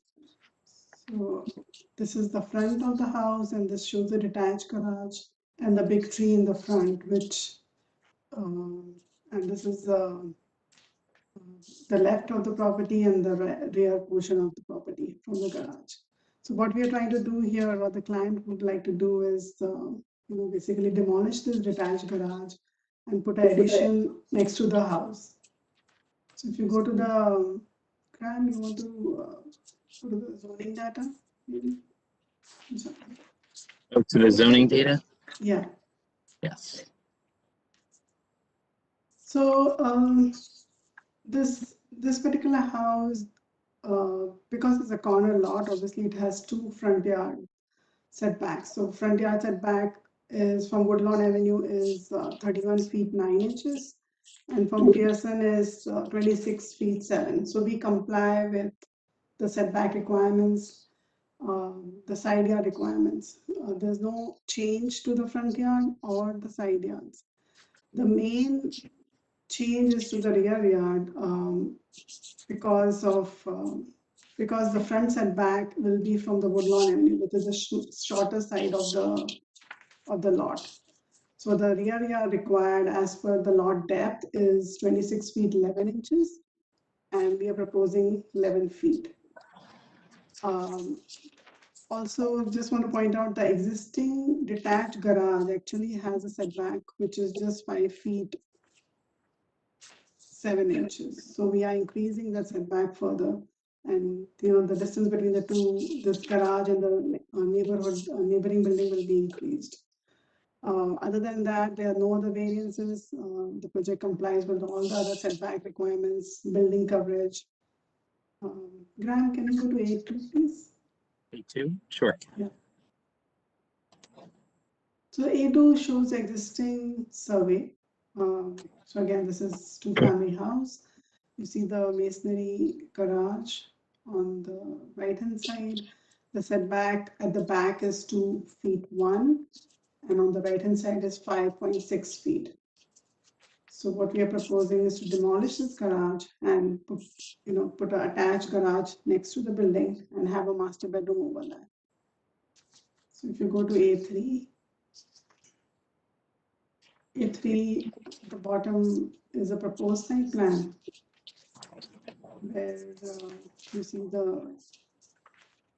So this is the front of the house, and this shows the detached garage and the big tree in the front, which and this is the left of the property and the rear portion of the property from the garage. So what we are trying to do here, what the client would like to do is, basically demolish this detached garage and put an addition next to the house. So if you go to the Graham, you want to go to the zoning data, maybe? Oh, to the zoning data. Yeah. Yes. So this particular house, because it's a corner lot, obviously it has two front yard setbacks. So front yard setback is from Woodlawn Avenue is 31 feet 9 inches, and from Pierson is 26 feet 7. So we comply with the setback requirements, the side yard requirements. There's no change to the front yard or the side yards. The main change is to the rear yard because the front setback will be from the Woodlawn Avenue, which is the shorter side of the lot. So the rear yard required as per the lot depth is 26 feet 11 inches, and we are proposing 11 feet. Also, just want to point out the existing detached garage actually has a setback which is just 5 feet 7 inches. So we are increasing the setback further, and the distance between the two, this garage and the neighboring building will be increased. Other than that, there are no other variances. The project complies with all the other setback requirements, building coverage. Graham, can you go to A2, please? A2, sure. Yeah. So A2 shows existing survey. So again, this is two-family house. You see the masonry garage on the right-hand side. The setback at the back is 2 feet 1, and on the right-hand side is 5.6 feet. So what we are proposing is to demolish this garage and put an attached garage next to the building and have a master bedroom over that. So if you go to A3, the bottom is a proposed site plan where you see the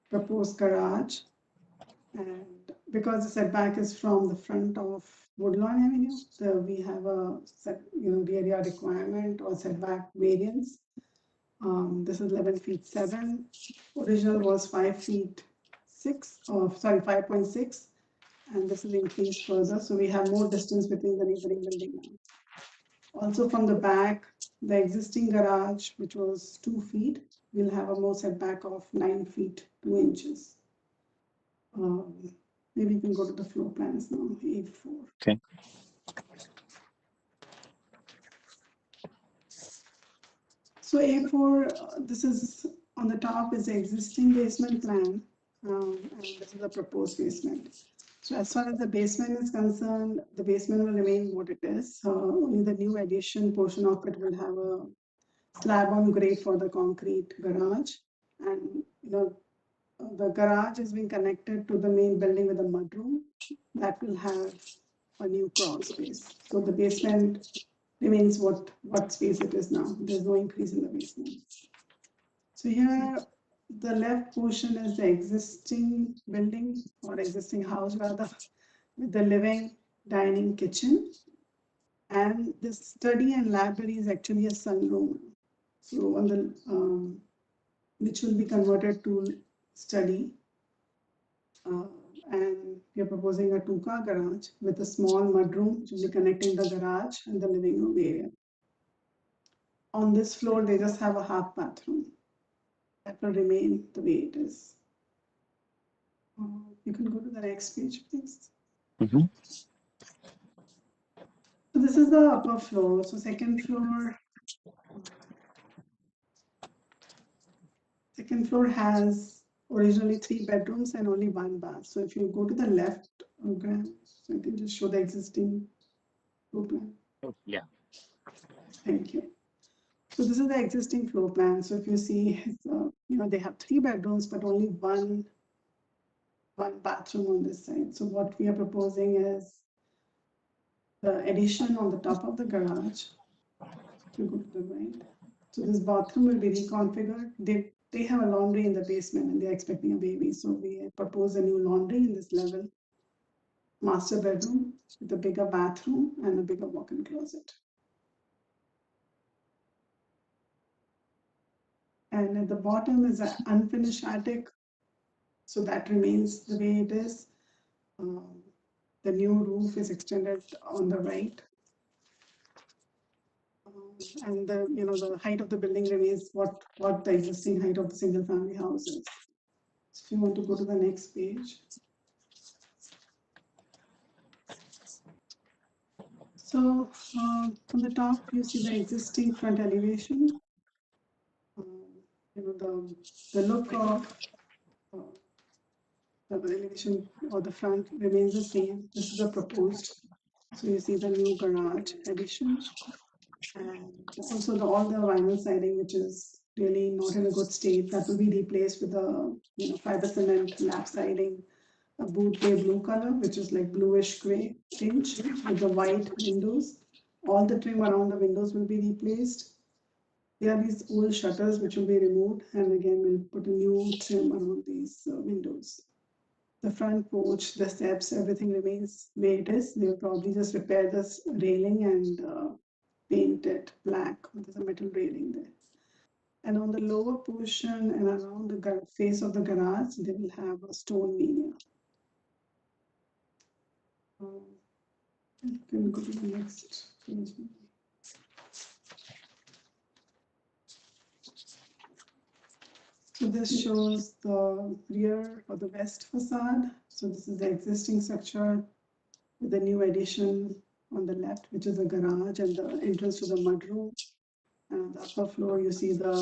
proposed garage, and because the setback is from the front of Woodlawn Avenue, we have a rear yard requirement or setback variance. This is 11 feet 7. Original was 5 feet 6, 5.6, and this is increased further. So we have more distance between the neighboring building now. Also from the back, the existing garage, which was 2 feet, will have a more setback of 9 feet 2 inches. Maybe you can go to the floor plans now, A4. Okay. So A4, this is on the top is the existing basement plan, and this is the proposed basement. So as far as the basement is concerned, the basement will remain what it is. Only the new addition portion of it will have a slab on grade for the concrete garage. And the garage is being connected to the main building with a mudroom that will have a new crawl space. So the basement remains what space it is now. There's no increase in the basement. So here, the left portion is the existing building or existing house rather, with the living, dining, kitchen. And the study and library is actually a sunroom. So on the which will be converted to study. And we are proposing a 2-car garage with a small mudroom which will be connecting the garage and the living room area. On this floor, they just have a half bathroom. That will remain the way it is. You can go to the next page, please. Mm-hmm. So this is the upper floor. So second floor has originally 3 bedrooms and only 1 bath. So if you go to the left, okay, so I can just show the existing floor plan. Oh, yeah. Thank you. So this is the existing floor plan. So if you see, they have 3 bedrooms, but only one bathroom on this side. So what we are proposing is the addition on the top of the garage. You go to the right. So this bathroom will be reconfigured. They have a laundry in the basement and they're expecting a baby. So we propose a new laundry in this level. Master bedroom with a bigger bathroom and a bigger walk-in closet. And at the bottom is an unfinished attic. So that remains the way it is. The new roof is extended on the right. And the height of the building remains what the existing height of the single family house is. So if you want to go to the next page. So on the top, you see the existing front elevation. The look of the elevation or the front remains the same. This is the proposed. So you see the new garage addition. And also all the vinyl siding, which is really not in a good state, that will be replaced with a fiber cement lap siding, a boot gray blue color, which is like bluish gray tinge with the white windows. All the trim around the windows will be replaced. There are these old shutters which will be removed, and again we'll put a new trim around these windows. The front porch, the steps, everything remains the way it is. They'll probably just repair this railing and paint it black. There's a metal railing there. And on the lower portion and around the face of the garage, they will have a stone veneer. You can go to the next page. So this shows the rear or the west facade. So this is the existing structure with the new addition on the left, which is a garage and the entrance to the mudroom. And on the upper floor, you see the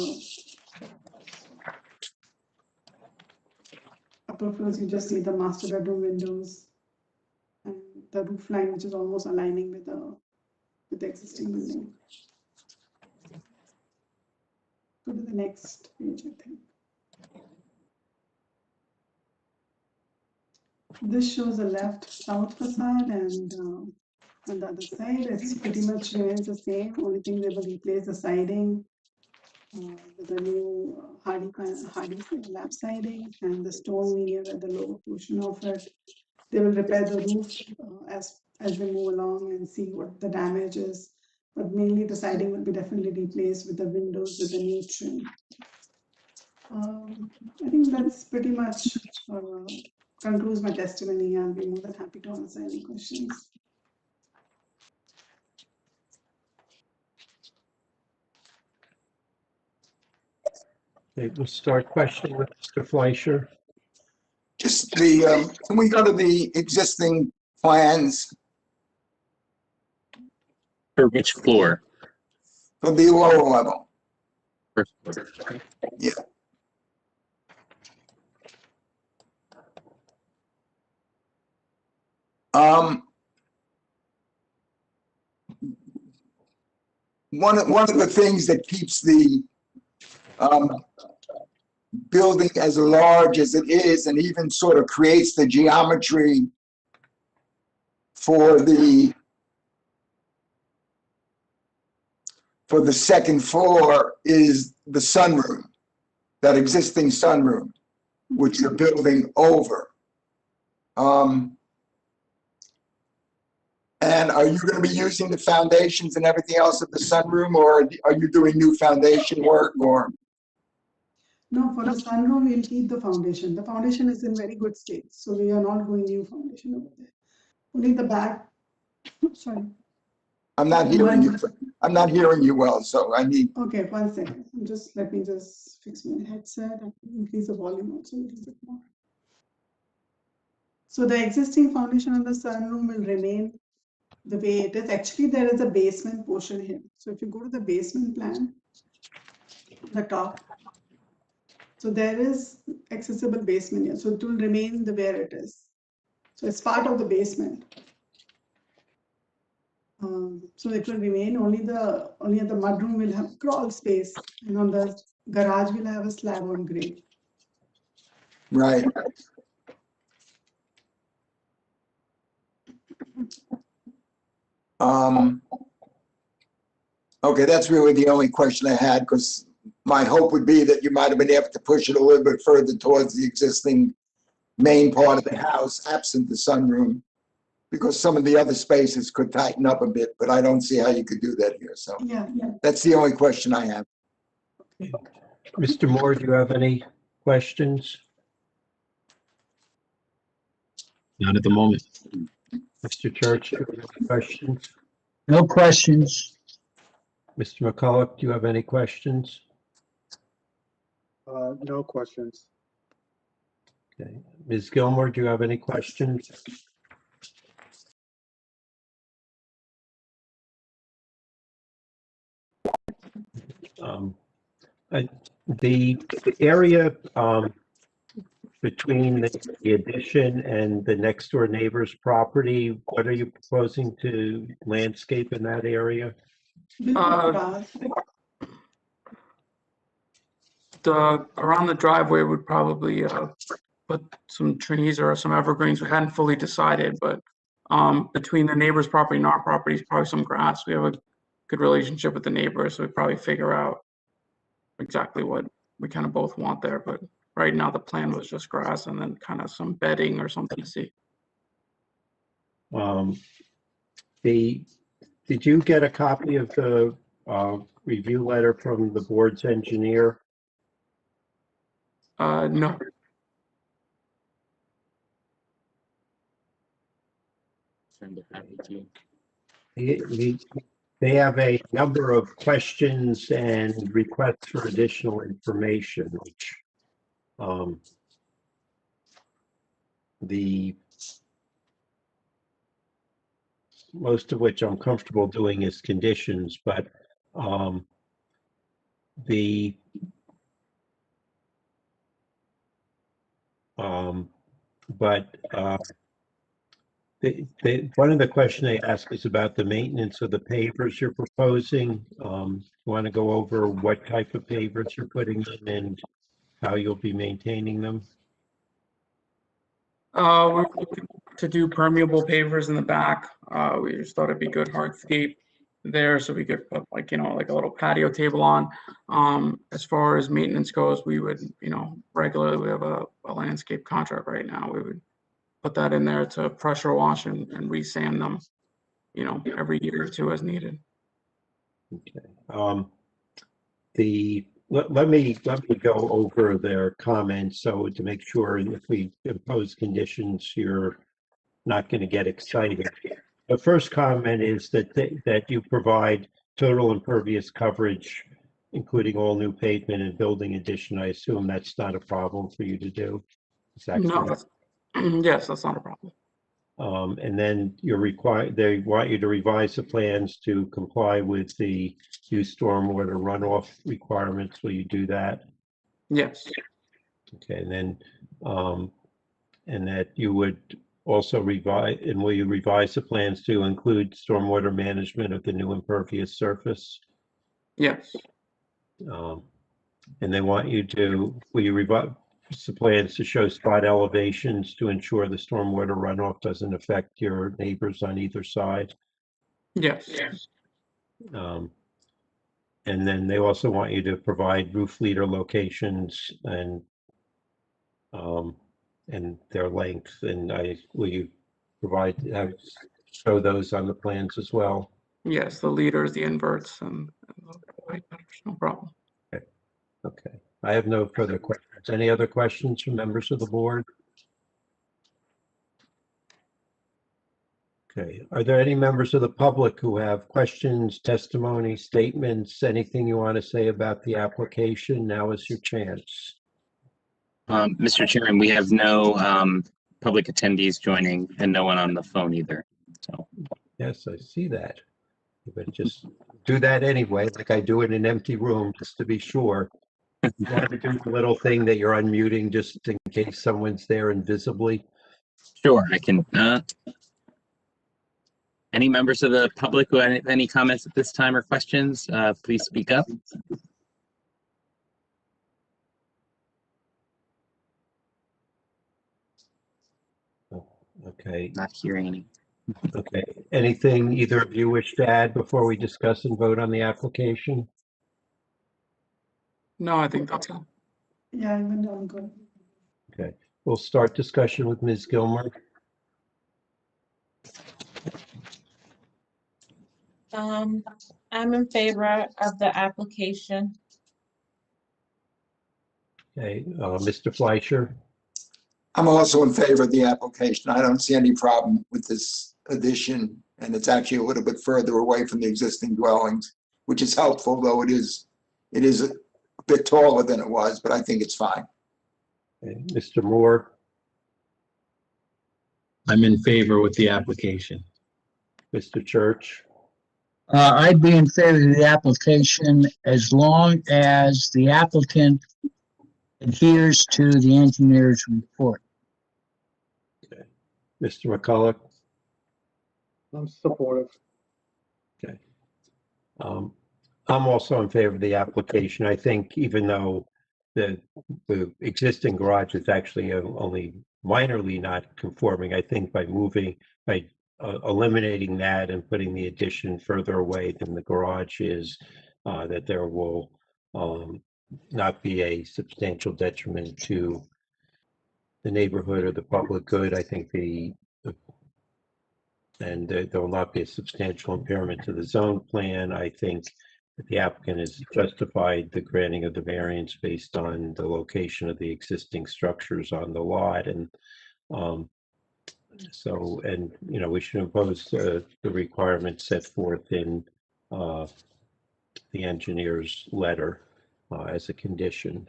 upper floors, you just see the master bedroom windows and the roof line, which is almost aligning with the existing building. Go to the next page, I think. This shows the left south facade, and on the other side, it's pretty much remains the same. Only thing they will replace the siding with the new hardy lap siding and the stone veneer at the lower portion of it. They will repair the roof as they move along and see what the damage is. But mainly the siding will be definitely replaced with the windows with the new trim. I think that's pretty much concludes my testimony. I'll be more than happy to answer any questions. Okay, we'll start questioning with Mr. Fleischer. Just the, can we go to the existing plans For which floor? for the lower level? First floor. Yeah. One of the things that keeps the building as large as it is, and even sort of creates the geometry for the second floor, is the sunroom, that existing sunroom, which you're building over. And are you going to be using the foundations and everything else of the sunroom, or are you doing new foundation work, or? No, for the sunroom, we'll keep the foundation. The foundation is in very good state, so we are not going new foundation over there. Only the back, sorry. I'm not hearing you. I'm not hearing you well, so I need. Okay, 1 second. Let me just fix my headset and increase the volume also a little bit more. So the existing foundation of the sunroom will remain the way it is. Actually, there is a basement portion here. So if you go to the basement plan, the top, so there is accessible basement here. So it will remain the where it is. So it's part of the basement. So it will remain, only at the mudroom will have crawl space, and on the garage will have a slab on grade. Right. Okay, that's really the only question I had, because my hope would be that you might have been able to push it a little bit further towards the existing main part of the house, absent the sunroom, because some of the other spaces could tighten up a bit, but I don't see how you could do that here. So yeah. That's the only question I have. Mr. Moore, do you have any questions? Not at the moment. Mr. Church, do you have any questions? No questions. Mr. McCullough, do you have any questions? No questions. Okay. Ms. Gilmore, do you have any questions? The area between the addition and the next door neighbor's property, what are you proposing to landscape in that area? Around the driveway would probably put some trees or some evergreens. We hadn't fully decided, but between the neighbor's property and our property is probably some grass. We have a good relationship with the neighbor, so we probably figure out exactly what we kind of both want there. But right now the plan was just grass and then kind of some bedding or something to see. Did you get a copy of the review letter from the board's engineer? No. They have a number of questions and requests for additional information, which most of which I'm comfortable doing as conditions, but one of the questions they ask is about the maintenance of the pavers you're proposing. You want to go over what type of pavers you're putting in and how you'll be maintaining them? We're looking to do permeable pavers in the back. We just thought it'd be good hardscape there, so we could put like a little patio table on. As far as maintenance goes, we would regularly, we have a landscape contract right now. We would put that in there to pressure wash and re-sand them, every year or two as needed. Okay. Let me go over their comments so to make sure if we impose conditions, you're not going to get excited. The first comment is that you provide total impervious coverage including all new pavement and building addition. I assume that's not a problem for you to do. Is that No, correct? yes, that's not a problem. And then they want you to revise the plans to comply with the new stormwater runoff requirements. Will you do that? Yes, Okay, and then, and that you would also revise, and will you revise the plans to include stormwater management of the new impervious surface? yes, And they want you to, will you revise the plans to show spot elevations to ensure the stormwater runoff doesn't affect your neighbors on either side? yes, And then they also want you to provide roof leader locations and their length. And will you provide, show those on the plans as well? yes, the leaders, the inverts, and the white letters, no problem. Okay, I have no further questions. Any other questions from members of the board? Okay, are there any members of the public who have questions, testimony, statements, anything you want to say about the application? Now is your chance. Mr. Chairman, we have no public attendees joining and no one on the phone either. So Yes, I see that. But just do that anyway, like I do in an empty room, just to be sure. You want to do the little thing that you're unmuting just in case someone's there invisibly? sure, I can. Any members of the public who have any comments at this time or questions, please speak up. Okay. Not hearing any. Okay, anything either of you wish to add before we discuss and vote on the application? No, I think that's all. Yeah, I'm good. Okay, we'll start discussion with Ms. Gilmer. I'm in favor of the application. Okay, Mr. Fleischer. I'm also in favor of the application. I don't see any problem with this addition, and it's actually a little bit further away from the existing dwellings, which is helpful, though it is a bit taller than it was, but I think it's fine. Okay, Mr. Moore. I'm in favor with the application. Mr. Church. I'd be in favor of the application as long as the applicant adheres to the engineer's report. Okay. Mr. McCulloch. I'm supportive. Okay. I'm also in favor of the application. I think even though the existing garage is actually only minorly not conforming, I think by eliminating that and putting the addition further away than the garage is, that there will not be a substantial detriment to the neighborhood or the public good. I think there will not be a substantial impairment to the zone plan. I think that the applicant has justified the granting of the variance based on the location of the existing structures on the lot. And we should impose the requirements set forth in the engineer's letter as a condition.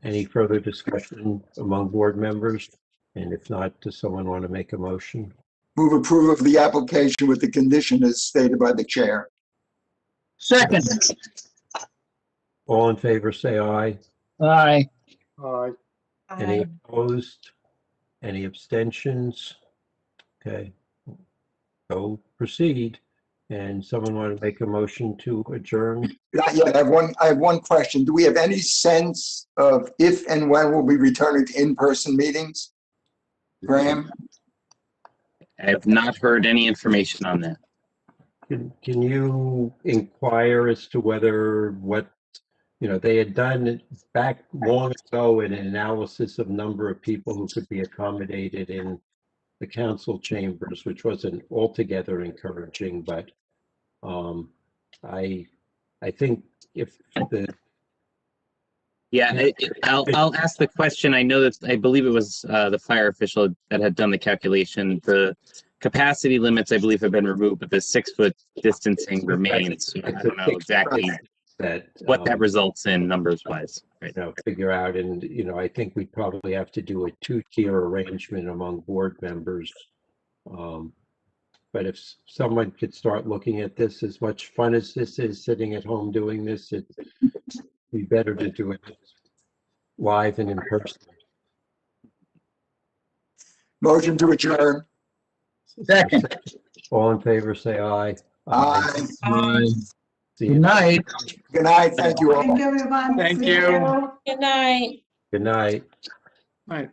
Any further discussion among board members? And if not, does someone want to make a motion? Move approval of the application with the condition as stated by the chair. Second. All in favor, say aye. Aye. Aye. Any opposed? Any abstentions? Okay. So proceed. And someone want to make a motion to adjourn? Not yet. I have one question. Do we have any sense of if and when we'll be returning to in-person meetings? Graham? I have not heard any information on that. Can you inquire as to whether they had done back long ago in an analysis of number of people who could be accommodated in the council chambers, which wasn't altogether encouraging, but I think if the I'll ask the question. I know that I believe it was the fire official that had done the calculation. The capacity limits, I believe, have been removed, but the 6 foot distancing remains. So I don't know exactly that. what that results in numbers wise. Right. Figure out, and, I think we probably have to do a 2-tier arrangement among board members. But if someone could start looking at this, as much fun as this is sitting at home doing this, it'd be better to do it live and in person. Motion to adjourn. Second. All in favor, say aye. Aye. See you. Good night. Good night. Thank you all. Thank you, everyone. Thank See you. Good night. Good night. Right.